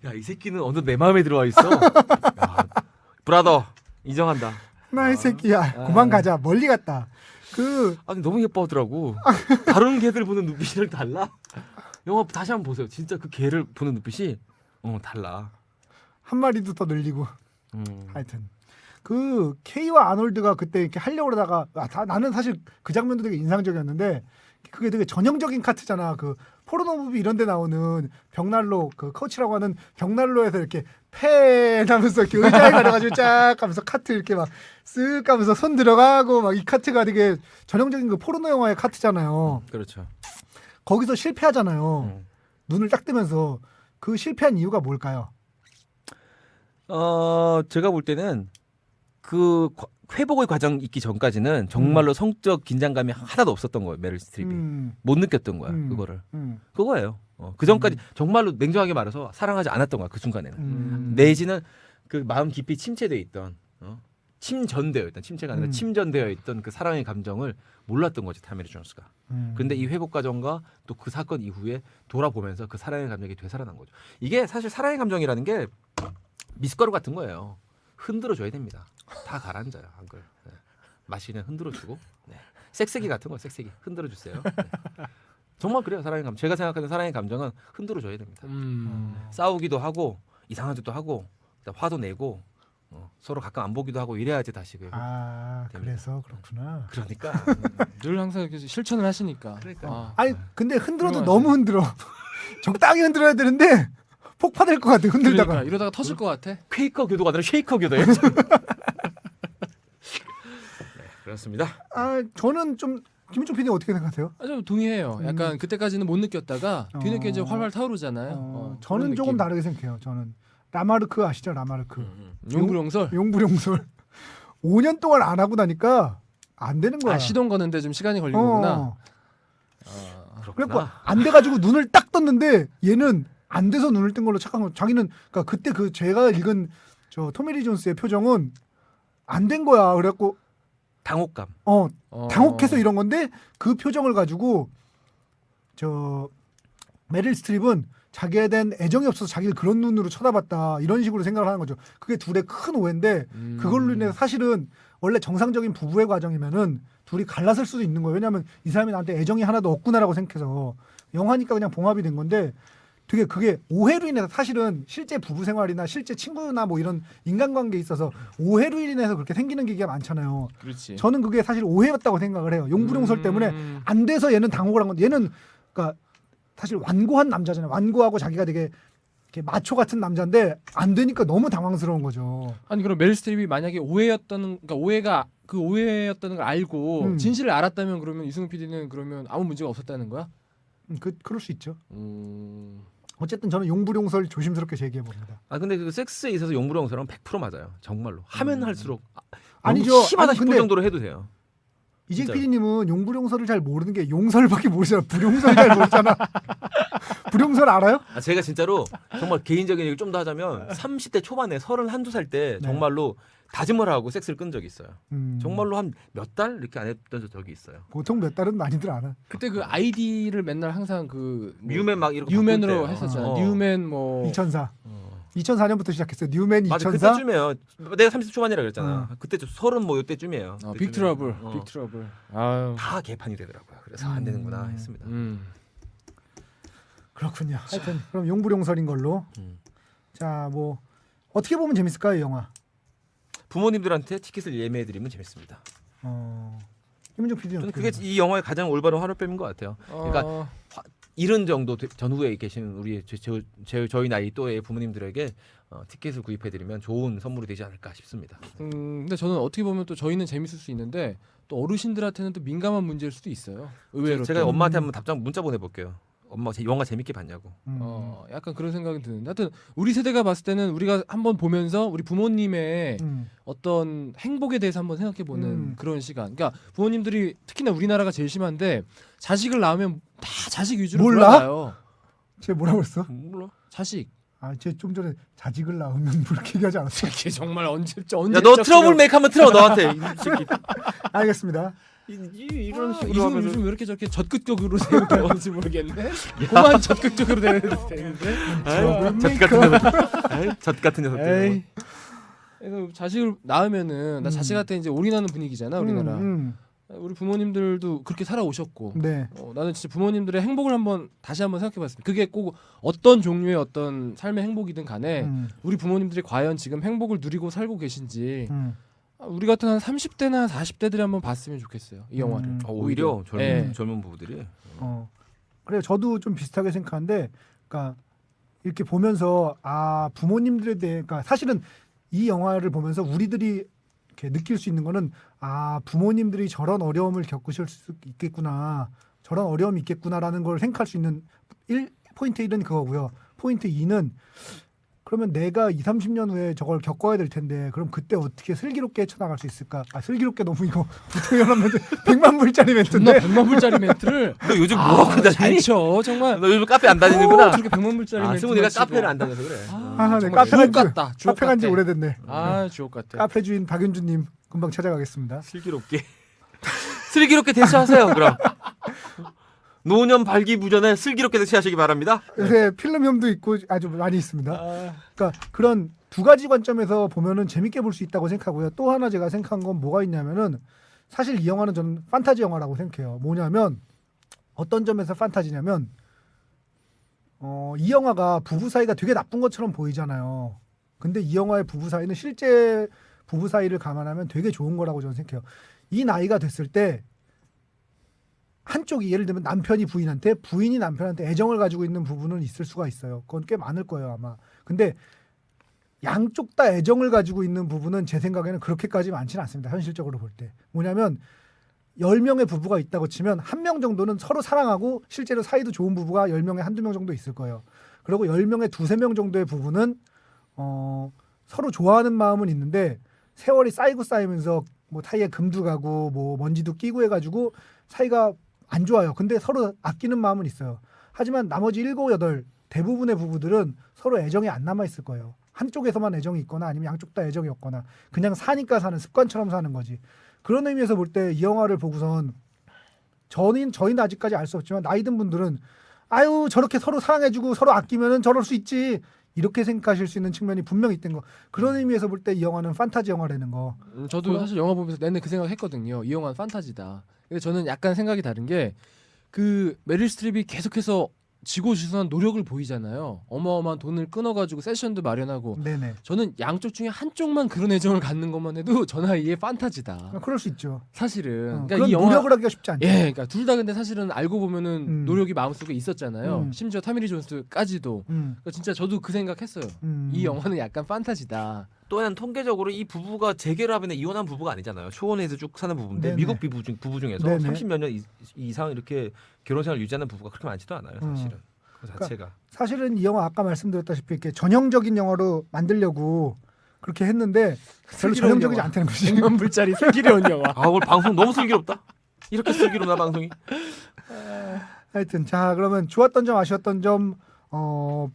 야, 이 새끼는 어느 내 마음에 들어와 있어. 야, 브라더 인정한다. 나 이 새끼야. 그만 가자. 멀리 갔다. 아니 너무 예뻐하더라고. 다른 개들 보는 눈빛이랑 달라. 영화 다시 한번 보세요. 진짜 그 개를 보는 눈빛이 달라. 한 마리도 더 늘리고. 하여튼 그 케이와 아놀드가 그때 이렇게 하려고 그러다가 나는 사실 그 장면도 되게 인상적이었는데 그게 되게 전형적인 카트잖아. 그 포르노 무비 이런 데 나오는 벽난로 그 코치라고 하는 벽난로에서 이렇게 팬 하면서 이렇게 의자에 가려가지고 쫙 가면서 카트 이렇게 막 쓱 가면서 손 들어가고 막 이 카트가 되게 전형적인 그 포르노 영화의 카트잖아요. 그렇죠. 거기서 실패하잖아요. 눈을 딱 뜨면서 그 실패한 이유가 뭘까요? 제가 볼 때는 그 회복의 과정 있기 전까지는 정말로 성적 긴장감이 하나도 없었던 거예요. 메릴 스트립이 못 느꼈던 거야. 그거를. 그거예요. 그 전까지 정말로 냉정하게 말해서 사랑하지 않았던 거야. 그 순간에는. 내지는 그 마음 깊이 침체되어 있던 침전되어 있던 침체가 아니라 침전되어 있던 그 사랑의 감정을 몰랐던 거지 타메리 존스가. 근데 이 회복 과정과 또 그 사건 이후에 돌아보면서 그 사랑의 감정이 되살아난 거죠. 이게 사실 사랑의 감정이라는 게 미숫가루 같은 거예요. 흔들어 줘야 됩니다. 다 가라앉아요. 안 그래. 네. 마시는 흔들어 주고. 네. 섹세기 같은 거 섹세기 흔들어 주세요. 네. 정말 그래요. 사랑의 감정. 제가 생각하는 사랑의 감정은 흔들어 줘야 됩니다. 싸우기도 하고 이상한 짓도 하고 화도 내고 서로 가끔 안 보기도 하고 이래야지 다시 됩니다. 그래서 그렇구나. 그러니까 늘 항상 이렇게 실천을 하시니까. 그러니까. 아니 근데 흔들어도 너무 흔들어. 적당히 흔들어야 되는데 폭파될 것 같아. 흔들다가. 그러니까 이러다가 터질 것 같아. 퀘이커 교도가 아니라 쉐이커 교도예요. 네, 그렇습니다. 저는 좀 김민종 PD 어떻게 생각하세요? 좀 동의해요. 약간 그때까지는 못 느꼈다가 뒤늦게 이제 활활 타오르잖아요. 저는 조금 다르게 생각해요. 저는 라마르크 아시죠? 라마르크. 용불용설. 용불용설. 5년 동안 안 하고 나니까 안 되는 거야. 시동 거는데 좀 시간이 걸리는구나. 그래갖고 안 돼가지고 눈을 딱 떴는데 얘는 안 돼서 눈을 뜬 걸로 착각한 거. 자기는 그러니까 그때 제가 읽은 저 토메리 존스의 표정은 안 된 거야. 그래갖고 당혹감. 당혹해서 이런 건데 그 표정을 가지고 저 메릴 스트립은 자기에 대한 애정이 없어서 자기를 그런 눈으로 쳐다봤다 이런 식으로 생각을 하는 거죠. 그게 둘의 큰 오해인데 그걸로 인해서 사실은 원래 정상적인 부부의 과정이면은 둘이 갈라설 수도 있는 거예요. 왜냐하면 이 사람이 나한테 애정이 하나도 없구나라고 생각해서 영화니까 그냥 봉합이 된 건데 되게 그게 오해로 인해서 사실은 실제 부부 생활이나 실제 친구나 뭐 이런 인간관계에 있어서 오해로 인해서 그렇게 생기는 게 많잖아요. 그렇지. 저는 그게 사실 오해였다고 생각을 해요. 용불용설 때문에 안 돼서 얘는 당혹을 한 건데 얘는 그러니까 사실 완고한 남자잖아요. 완고하고 자기가 되게 이렇게 마초 같은 남자인데 안 되니까 너무 당황스러운 거죠. 아니 그럼 메릴 스트립이 만약에 그러니까 오해가 그 오해였다는 걸 알고 진실을 알았다면 그러면 이승우 PD는 그러면 아무 문제가 없었다는 거야? 그럴 수 있죠. 어쨌든 저는 용불용설 조심스럽게 제기해 봅니다. 근데 그 섹스에 있어서 용불용설은 100% 맞아요. 정말로 하면 할수록 아니죠. 심하다 아니, 싶을 근데 정도로 해도 돼요. 이재 진짜로. PD님은 용불용설을 잘 모르는 게 용설밖에 모르잖아. 불용설 잘 모르잖아. 불용설 알아요? 제가 진짜로 정말 개인적인 얘기를 좀 더 하자면 30대 초반에 31~2살 때 정말로 다짐을 하고 섹스를 끈 적이 있어요. 정말로 한 몇 달 이렇게 안 했던 적이 있어요. 보통 몇 달은 많이들 안 해. 그때 그 아이디를 맨날 항상 그 뉴맨 막 이렇게 뉴맨으로 했었잖아. 뉴맨 뭐 2004. 2004년부터 시작했어요. 뉴맨 2004. 맞아, 그때쯤이에요. 내가 30대 초반이라 그랬잖아. 그때 30 뭐 이때쯤이에요. 빅 트러블. 빅 트러블. 아유. 다 개판이 되더라고요. 그래서 안 되는구나 했습니다. 그렇군요. 하여튼 그럼 용불용설인 걸로. 자, 뭐 어떻게 보면 재밌을까요, 이 영화? 부모님들한테 티켓을 예매해드리면 재밌습니다. 김은정 PD는 저는 그게 이 영화의 가장 올바른 화로뱀인 것 같아요. 그러니까 이런 정도 전후에 계신 우리 저희 나이 또의 부모님들에게 티켓을 구입해드리면 좋은 선물이 되지 않을까 싶습니다. 근데 저는 어떻게 보면 또 저희는 재밌을 수 있는데 또 어르신들한테는 또 민감한 문제일 수도 있어요. 의외로 제가 또. 엄마한테 한번 문자 보내볼게요. 엄마 영화 재밌게 봤냐고. 약간 그런 생각이 드는데 하여튼 우리 세대가 봤을 때는 우리가 한번 보면서 우리 부모님의 어떤 행복에 대해서 한번 생각해보는 그런 시간. 그러니까 부모님들이 특히나 우리나라가 제일 심한데 자식을 낳으면 다 자식 위주로 돌아가요. 쟤 뭐라고 그랬어? 몰라. 자식. 쟤 좀 전에 자식을 낳으면 그렇게 얘기하지 않았어? 걔 정말 언제 야너 트러블 메이크 한번 틀어 너한테. 이 새끼. 알겠습니다. 이런 식으로 이승우 하면은 요즘 왜 이렇게 저렇게 적극적으로 되는지 모르겠네. 그만 적극적으로 되는데. 젖 같은 녀석들. 그래서 자식을 낳으면은 나 자식한테 이제 올인하는 분위기잖아 우리나라. 우리 부모님들도 그렇게 살아오셨고. 네. 나는 진짜 부모님들의 행복을 다시 한번 생각해봤습니다. 그게 꼭 어떤 종류의 어떤 삶의 행복이든 간에 우리 부모님들이 과연 지금 행복을 누리고 살고 계신지. 우리 같은 한 30대나 40대들이 한번 봤으면 좋겠어요. 이 영화를. 오히려 젊은 부부들이. 그래요. 저도 좀 비슷하게 생각하는데, 그러니까 이렇게 보면서 부모님들에 대해, 그러니까 사실은 이 영화를 보면서 우리들이 이렇게 느낄 수 있는 거는 부모님들이 저런 어려움을 겪으실 수 있겠구나, 저런 어려움이 있겠구나라는 걸 생각할 수 있는 포인트 1은 그거고요. 포인트 2는 그러면 내가 20~30년 후에 저걸 겪어야 될 텐데 그럼 그때 어떻게 슬기롭게 헤쳐나갈 수 있을까? 슬기롭게 너무 이거 부탁연합 멘트 100만 불짜리 멘트인데 100만 불짜리 멘트를 너 요즘 뭐하고 다니니? 잘 쳐. 정말 너 요즘 카페 안 다니는구나. 저렇게 100만 불짜리 멘트 승우 네가 카페를 안 다녀서 그래. 네, 카페 같다. 카페 간지 오래됐네. 주옥 같아. 카페 주인 박윤주님 금방 찾아가겠습니다. 슬기롭게 대처하세요. 그럼 노년 발기부전에 슬기롭게 대처하시기 바랍니다. 요새 필름형도 있고 아주 많이 있습니다. 그러니까 그런 두 가지 관점에서 보면은 재밌게 볼 수 있다고 생각하고요. 또 하나 제가 생각한 건 뭐가 있냐면은 사실 이 영화는 저는 판타지 영화라고 생각해요. 뭐냐면 어떤 점에서 판타지냐면 이 영화가 부부 사이가 되게 나쁜 것처럼 보이잖아요. 근데 이 영화의 부부 사이는 실제 부부 사이를 감안하면 되게 좋은 거라고 저는 생각해요. 이 나이가 됐을 때 한쪽이 예를 들면 남편이 부인한테, 부인이 남편한테 애정을 가지고 있는 부분은 있을 수가 있어요. 그건 꽤 많을 거예요 아마. 근데 양쪽 다 애정을 가지고 있는 부분은 제 생각에는 그렇게까지 많지는 않습니다. 현실적으로 볼 때. 뭐냐면 10명의 부부가 있다고 치면 1명 정도는 서로 사랑하고 실제로 사이도 좋은 부부가 10명에 한두 명 정도 있을 거예요. 그리고 10명에 두세 명 정도의 부부는 서로 좋아하는 마음은 있는데 세월이 쌓이고 쌓이면서 뭐 사이에 금도 가고 뭐 먼지도 끼고 해가지고 사이가 안 좋아요. 근데 서로 아끼는 마음은 있어요. 하지만 나머지 7, 8 대부분의 부부들은 서로 애정이 안 남아있을 거예요. 한쪽에서만 애정이 있거나 아니면 양쪽 다 애정이 없거나 그냥 사니까 사는 습관처럼 사는 거지. 그런 의미에서 볼 때 이 영화를 보고선 저희는 아직까지 알 수 없지만 나이 든 분들은 아유 저렇게 서로 사랑해주고 서로 아끼면은 저럴 수 있지 이렇게 생각하실 수 있는 측면이 분명히 있던 거. 그런 의미에서 볼 때 이 영화는 판타지 영화라는 거. 저도 사실 영화 보면서 내내 그 생각했거든요. 이 영화는 판타지다. 근데 저는 약간 생각이 다른 게 그 메릴 스트립이 계속해서 지고지순한 노력을 보이잖아요. 어마어마한 돈을 끊어가지고 세션도 마련하고. 네네. 저는 양쪽 중에 한쪽만 그런 애정을 갖는 것만 해도 저 나이에 판타지다. 그럴 수 있죠. 사실은. 그런 노력을 하기가 쉽지 않죠. 예, 그러니까 둘 다 근데 사실은 알고 보면은 노력이 마음속에 있었잖아요. 심지어 타미리 존스까지도. 그러니까 진짜 저도 그 생각했어요. 이 영화는 약간 판타지다. 또 하나는 통계적으로 이 부부가 재결을 하면 이혼한 부부가 아니잖아요. 초원에서 쭉 사는 부부인데 네네. 미국 부부 중에서 네네. 30몇 년 이상 이렇게 결혼 생활을 유지하는 부부가 그렇게 많지도 않아요. 사실은 그 그러니까 자체가. 사실은 이 영화 아까 말씀드렸다시피 이렇게 전형적인 영화로 만들려고 그렇게 했는데 별로 전형적이지 않다는 거지. 100만 불짜리 슬기로운 영화. 아 오늘 방송 너무 슬기롭다. 이렇게 슬기롭나 방송이? 하여튼 자 그러면 좋았던 점 아쉬웠던 점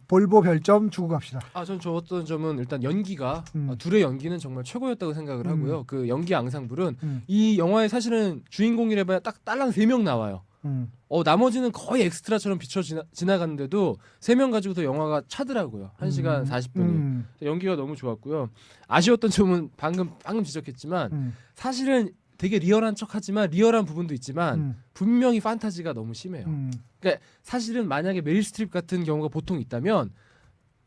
볼보 별점 주고 갑시다. 전 좋았던 점은 일단 연기가 둘의 연기는 정말 최고였다고 생각을 하고요. 그 연기 앙상블은 이 영화에 사실은 주인공이라봐야 딱 딸랑 3명 나와요. 나머지는 거의 엑스트라처럼 비춰 지나갔는데도 3명 가지고도 영화가 차더라고요. 1시간 40분이. 연기가 너무 좋았고요. 아쉬웠던 점은 방금 지적했지만 사실은 되게 리얼한 척하지만 리얼한 부분도 있지만 분명히 판타지가 너무 심해요. 그러니까 사실은 만약에 메릴 스트립 같은 경우가 보통 있다면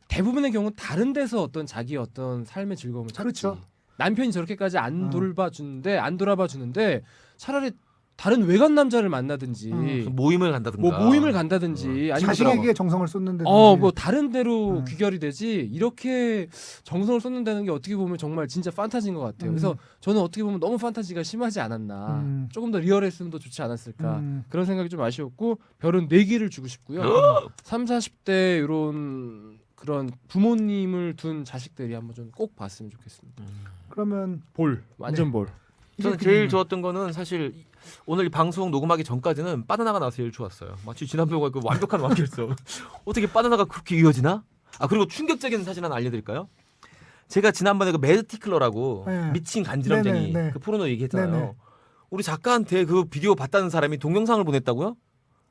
대부분의 경우는 다른 데서 어떤 자기 어떤 삶의 즐거움을 찾지. 그렇죠. 남편이 저렇게까지 안 돌아봐 주는데 차라리 다른 외간 남자를 만나든지 모임을 간다든가. 뭐 모임을 간다든지 아니면 자신에게 정성을 쏟는데 뭐 다른 데로 귀결이 되지 이렇게 정성을 쏟는다는 게 어떻게 보면 정말 진짜 판타지인 것 같아요. 그래서 저는 어떻게 보면 너무 판타지가 심하지 않았나. 조금 더 리얼했으면 더 좋지 않았을까. 그런 생각이 좀 아쉬웠고 별은 4개를 주고 싶고요. 3, 40대 이런 그런 부모님을 둔 자식들이 한번 좀 꼭 봤으면 좋겠습니다. 그러면 완전 볼. 저는 제일 좋았던 거는 사실 오늘 이 방송 녹음하기 전까지는 바나나가 나와서 제일 좋았어요. 마치 지난번과 그 완벽한 완결성. 어떻게 바나나가 그렇게 이어지나? 그리고 충격적인 사실 하나 알려드릴까요? 제가 지난번에 그 매드 티클러라고 미친 간지럼쟁이 그 포르노 얘기했잖아요. 네네. 우리 작가한테 그 비디오 봤다는 사람이 동영상을 보냈다고요?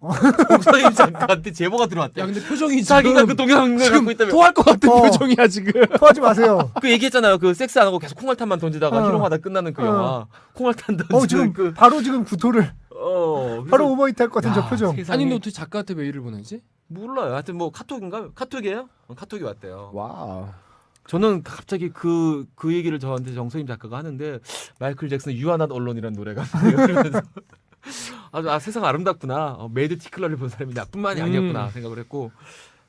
목사님 작가한테 제보가 들어왔대. 야 근데 표정이 자기가 그 동영상을 갖고 있다며. 토할 것 같은 표정이야 지금. 토하지 마세요. 그 얘기했잖아요. 그 섹스 안 하고 계속 콩알탄만 던지다가 희롱하다 끝나는 그 영화. 콩알탄 던지는 지금 바로 지금 구토를 바로 오버히트 할 것 같은 저 표정. 아니 근데 어떻게 작가한테 메일을 보내지? 몰라요. 하여튼 뭐 카톡이에요? 카톡이 왔대요. 와우. 저는 갑자기 그 얘기를 저한테 정서임 작가가 하는데 마이클 잭슨 유아낫 언론이라는 노래가 그러면서 세상 아름답구나. 매드 티클러를 본 사람이 나뿐만이 아니었구나 생각을 했고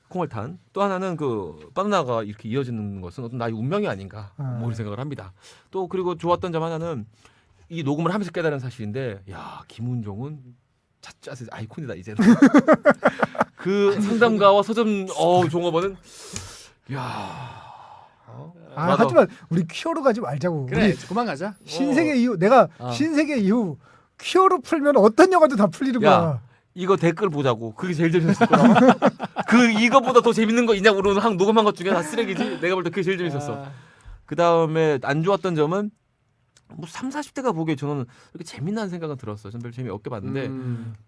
콩알탄. 또 하나는 그 바나나가 이렇게 이어지는 것은 어떤 나의 운명이 아닌가 뭐 이런 생각을 합니다. 또 그리고 좋았던 점 하나는 이 녹음을 하면서 깨달은 사실인데 야 김훈종은 짜짜스 아이콘이다 이제는. 그 상담가와 서점 종업원은 야. 하지만 우리 퀴어로 가지 말자고. 그래 그만 가자. 신세계 이후 내가 신세계 이후 퀴어로 풀면 어떤 영화도 다 풀리는 거야. 이거 댓글 보자고. 그게 제일 재밌었을 거야. 이거보다 더 재밌는 거 있냐고 오늘 녹음한 것 중에 다 쓰레기지. 내가 볼 때 그게 제일 재밌었어. 그 다음에 안 좋았던 점은 뭐 3, 40대가 보기에 저는 이렇게 재미난 생각은 들었어요. 저는 별 재미없게 봤는데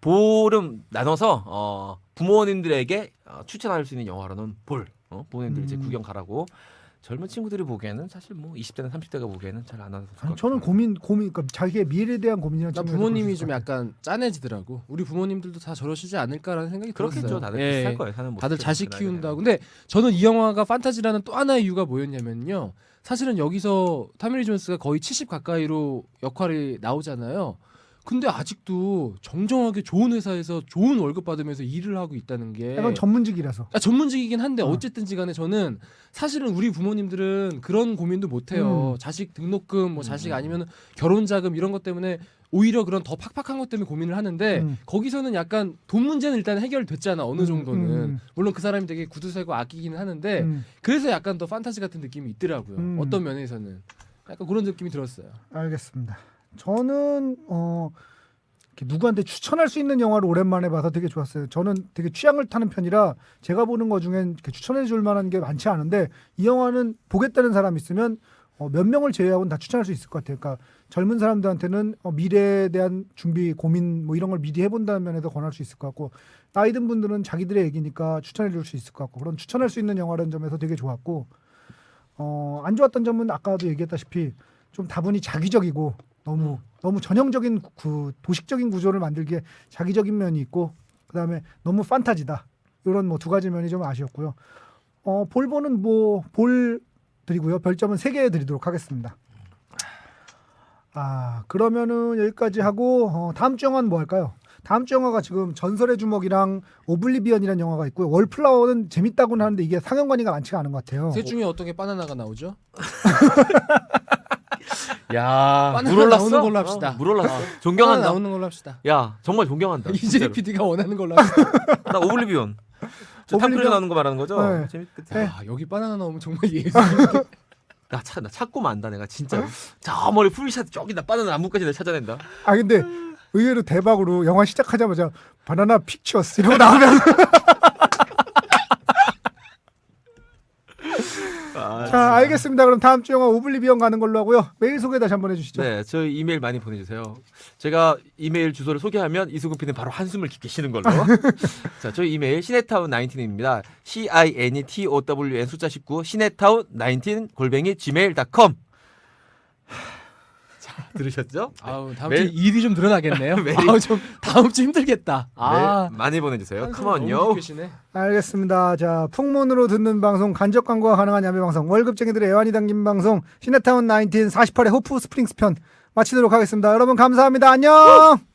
볼은 나눠서 부모님들에게 추천할 수 있는 영화로는 부모님들 이제 구경 가라고. 젊은 친구들이 보기에는 사실 뭐 20대나 30대가 보기에는 잘 안 와서. 저는 고민 그러니까 자기의 미래에 대한 고민이나 부모님이 좀 약간 짠해지더라고. 우리 부모님들도 다 저러시지 않을까라는 생각이 그렇겠죠. 들었어요. 다들 비슷할 거예요. 사는 다들 자식 키운다고. 근데 저는 이 영화가 판타지라는 또 하나의 이유가 뭐였냐면요. 사실은 여기서 타미리 존스가 거의 70 가까이로 역할이 나오잖아요. 근데 아직도 정정하게 좋은 회사에서 좋은 월급 받으면서 일을 하고 있다는 게 약간 전문직이라서. 전문직이긴 한데 어쨌든지 간에 저는 사실은 우리 부모님들은 그런 고민도 못해요. 자식 등록금 뭐 자식 아니면 결혼자금 이런 것 때문에 오히려 그런 더 팍팍한 것 때문에 고민을 하는데 거기서는 약간 돈 문제는 일단 해결됐잖아. 어느 정도는. 물론 그 사람이 되게 구두쇠고 아끼기는 하는데 그래서 약간 더 판타지 같은 느낌이 있더라고요. 어떤 면에서는 약간 그런 느낌이 들었어요. 알겠습니다. 저는 누구한테 추천할 수 있는 영화를 오랜만에 봐서 되게 좋았어요. 저는 되게 취향을 타는 편이라 제가 보는 것 중엔 추천해 줄 만한 게 많지 않은데 이 영화는 보겠다는 사람 있으면 몇 명을 제외하고는 다 추천할 수 있을 것 같아요. 그러니까 젊은 사람들한테는 미래에 대한 준비, 고민 뭐 이런 걸 미리 해본다는 면에서 권할 수 있을 것 같고 나이 든 분들은 자기들의 얘기니까 추천해 줄 수 있을 것 같고 그런 추천할 수 있는 영화라는 점에서 되게 좋았고 안 좋았던 점은 아까도 얘기했다시피 좀 다분히 자기적이고 너무 전형적인 도식적인 구조를 만들기에 자기적인 면이 있고 그다음에 너무 판타지다. 이런 뭐 두 가지 면이 좀 아쉬웠고요. 볼보는 뭐 볼 드리고요. 별점은 3개 드리도록 하겠습니다. 그러면은 여기까지 하고 다음 주 영화는 뭐 할까요? 다음 주 영화가 지금 전설의 주먹이랑 오블리비언이라는 영화가 있고요. 월플라워는 재밌다고는 하는데 이게 상영관위가 많지가 않은 것 같아요. 셋 중에 어떤 게 바나나가 나오죠? 야, 바나나 물 올랐어? 나오는 걸로 합시다. 물 올랐어. 바나나 존경한다. 나오는 걸로 합시다. 야, 정말 존경한다. 이재리 진짜로. PD가 원하는 걸로 합시다. 나 오블리비온. 저 탐크루즈 나오는 거 말하는 거죠? 네. 재밌겠다. 네. 여기 바나나 나오면 정말 예술인데. 나 찾고 만다 내가 진짜. 저 머리 풀샷 저기다 바나나 안무까지 내가 찾아낸다. 근데 의외로 대박으로 영화 시작하자마자 바나나 픽처스 이러고 나오면 자, 알겠습니다. 그럼 다음 주 영화 오블리비언 가는 걸로 하고요. 메일 소개 다시 한번 해주시죠. 네, 저희 이메일 많이 보내주세요. 제가 이메일 주소를 소개하면 이수근 PD는 바로 한숨을 깊게 쉬는 걸로. 자, 저희 이메일 시네타운19입니다. CINETOWN 숫자 19 시네타운19 자, 들으셨죠? 아우 다음 매일- 주 일이 좀 늘어나겠네요. 매일- 아우 좀 다음 주 힘들겠다. 네, 많이 보내주세요. 컴온요. 알겠습니다. 자, 풍문으로 듣는 방송, 간접 광고가 가능한 야매 방송, 월급쟁이들의 애환이 담긴 방송, 시네타운 19 48의 호프 스프링스 편 마치도록 하겠습니다. 여러분 감사합니다. 안녕.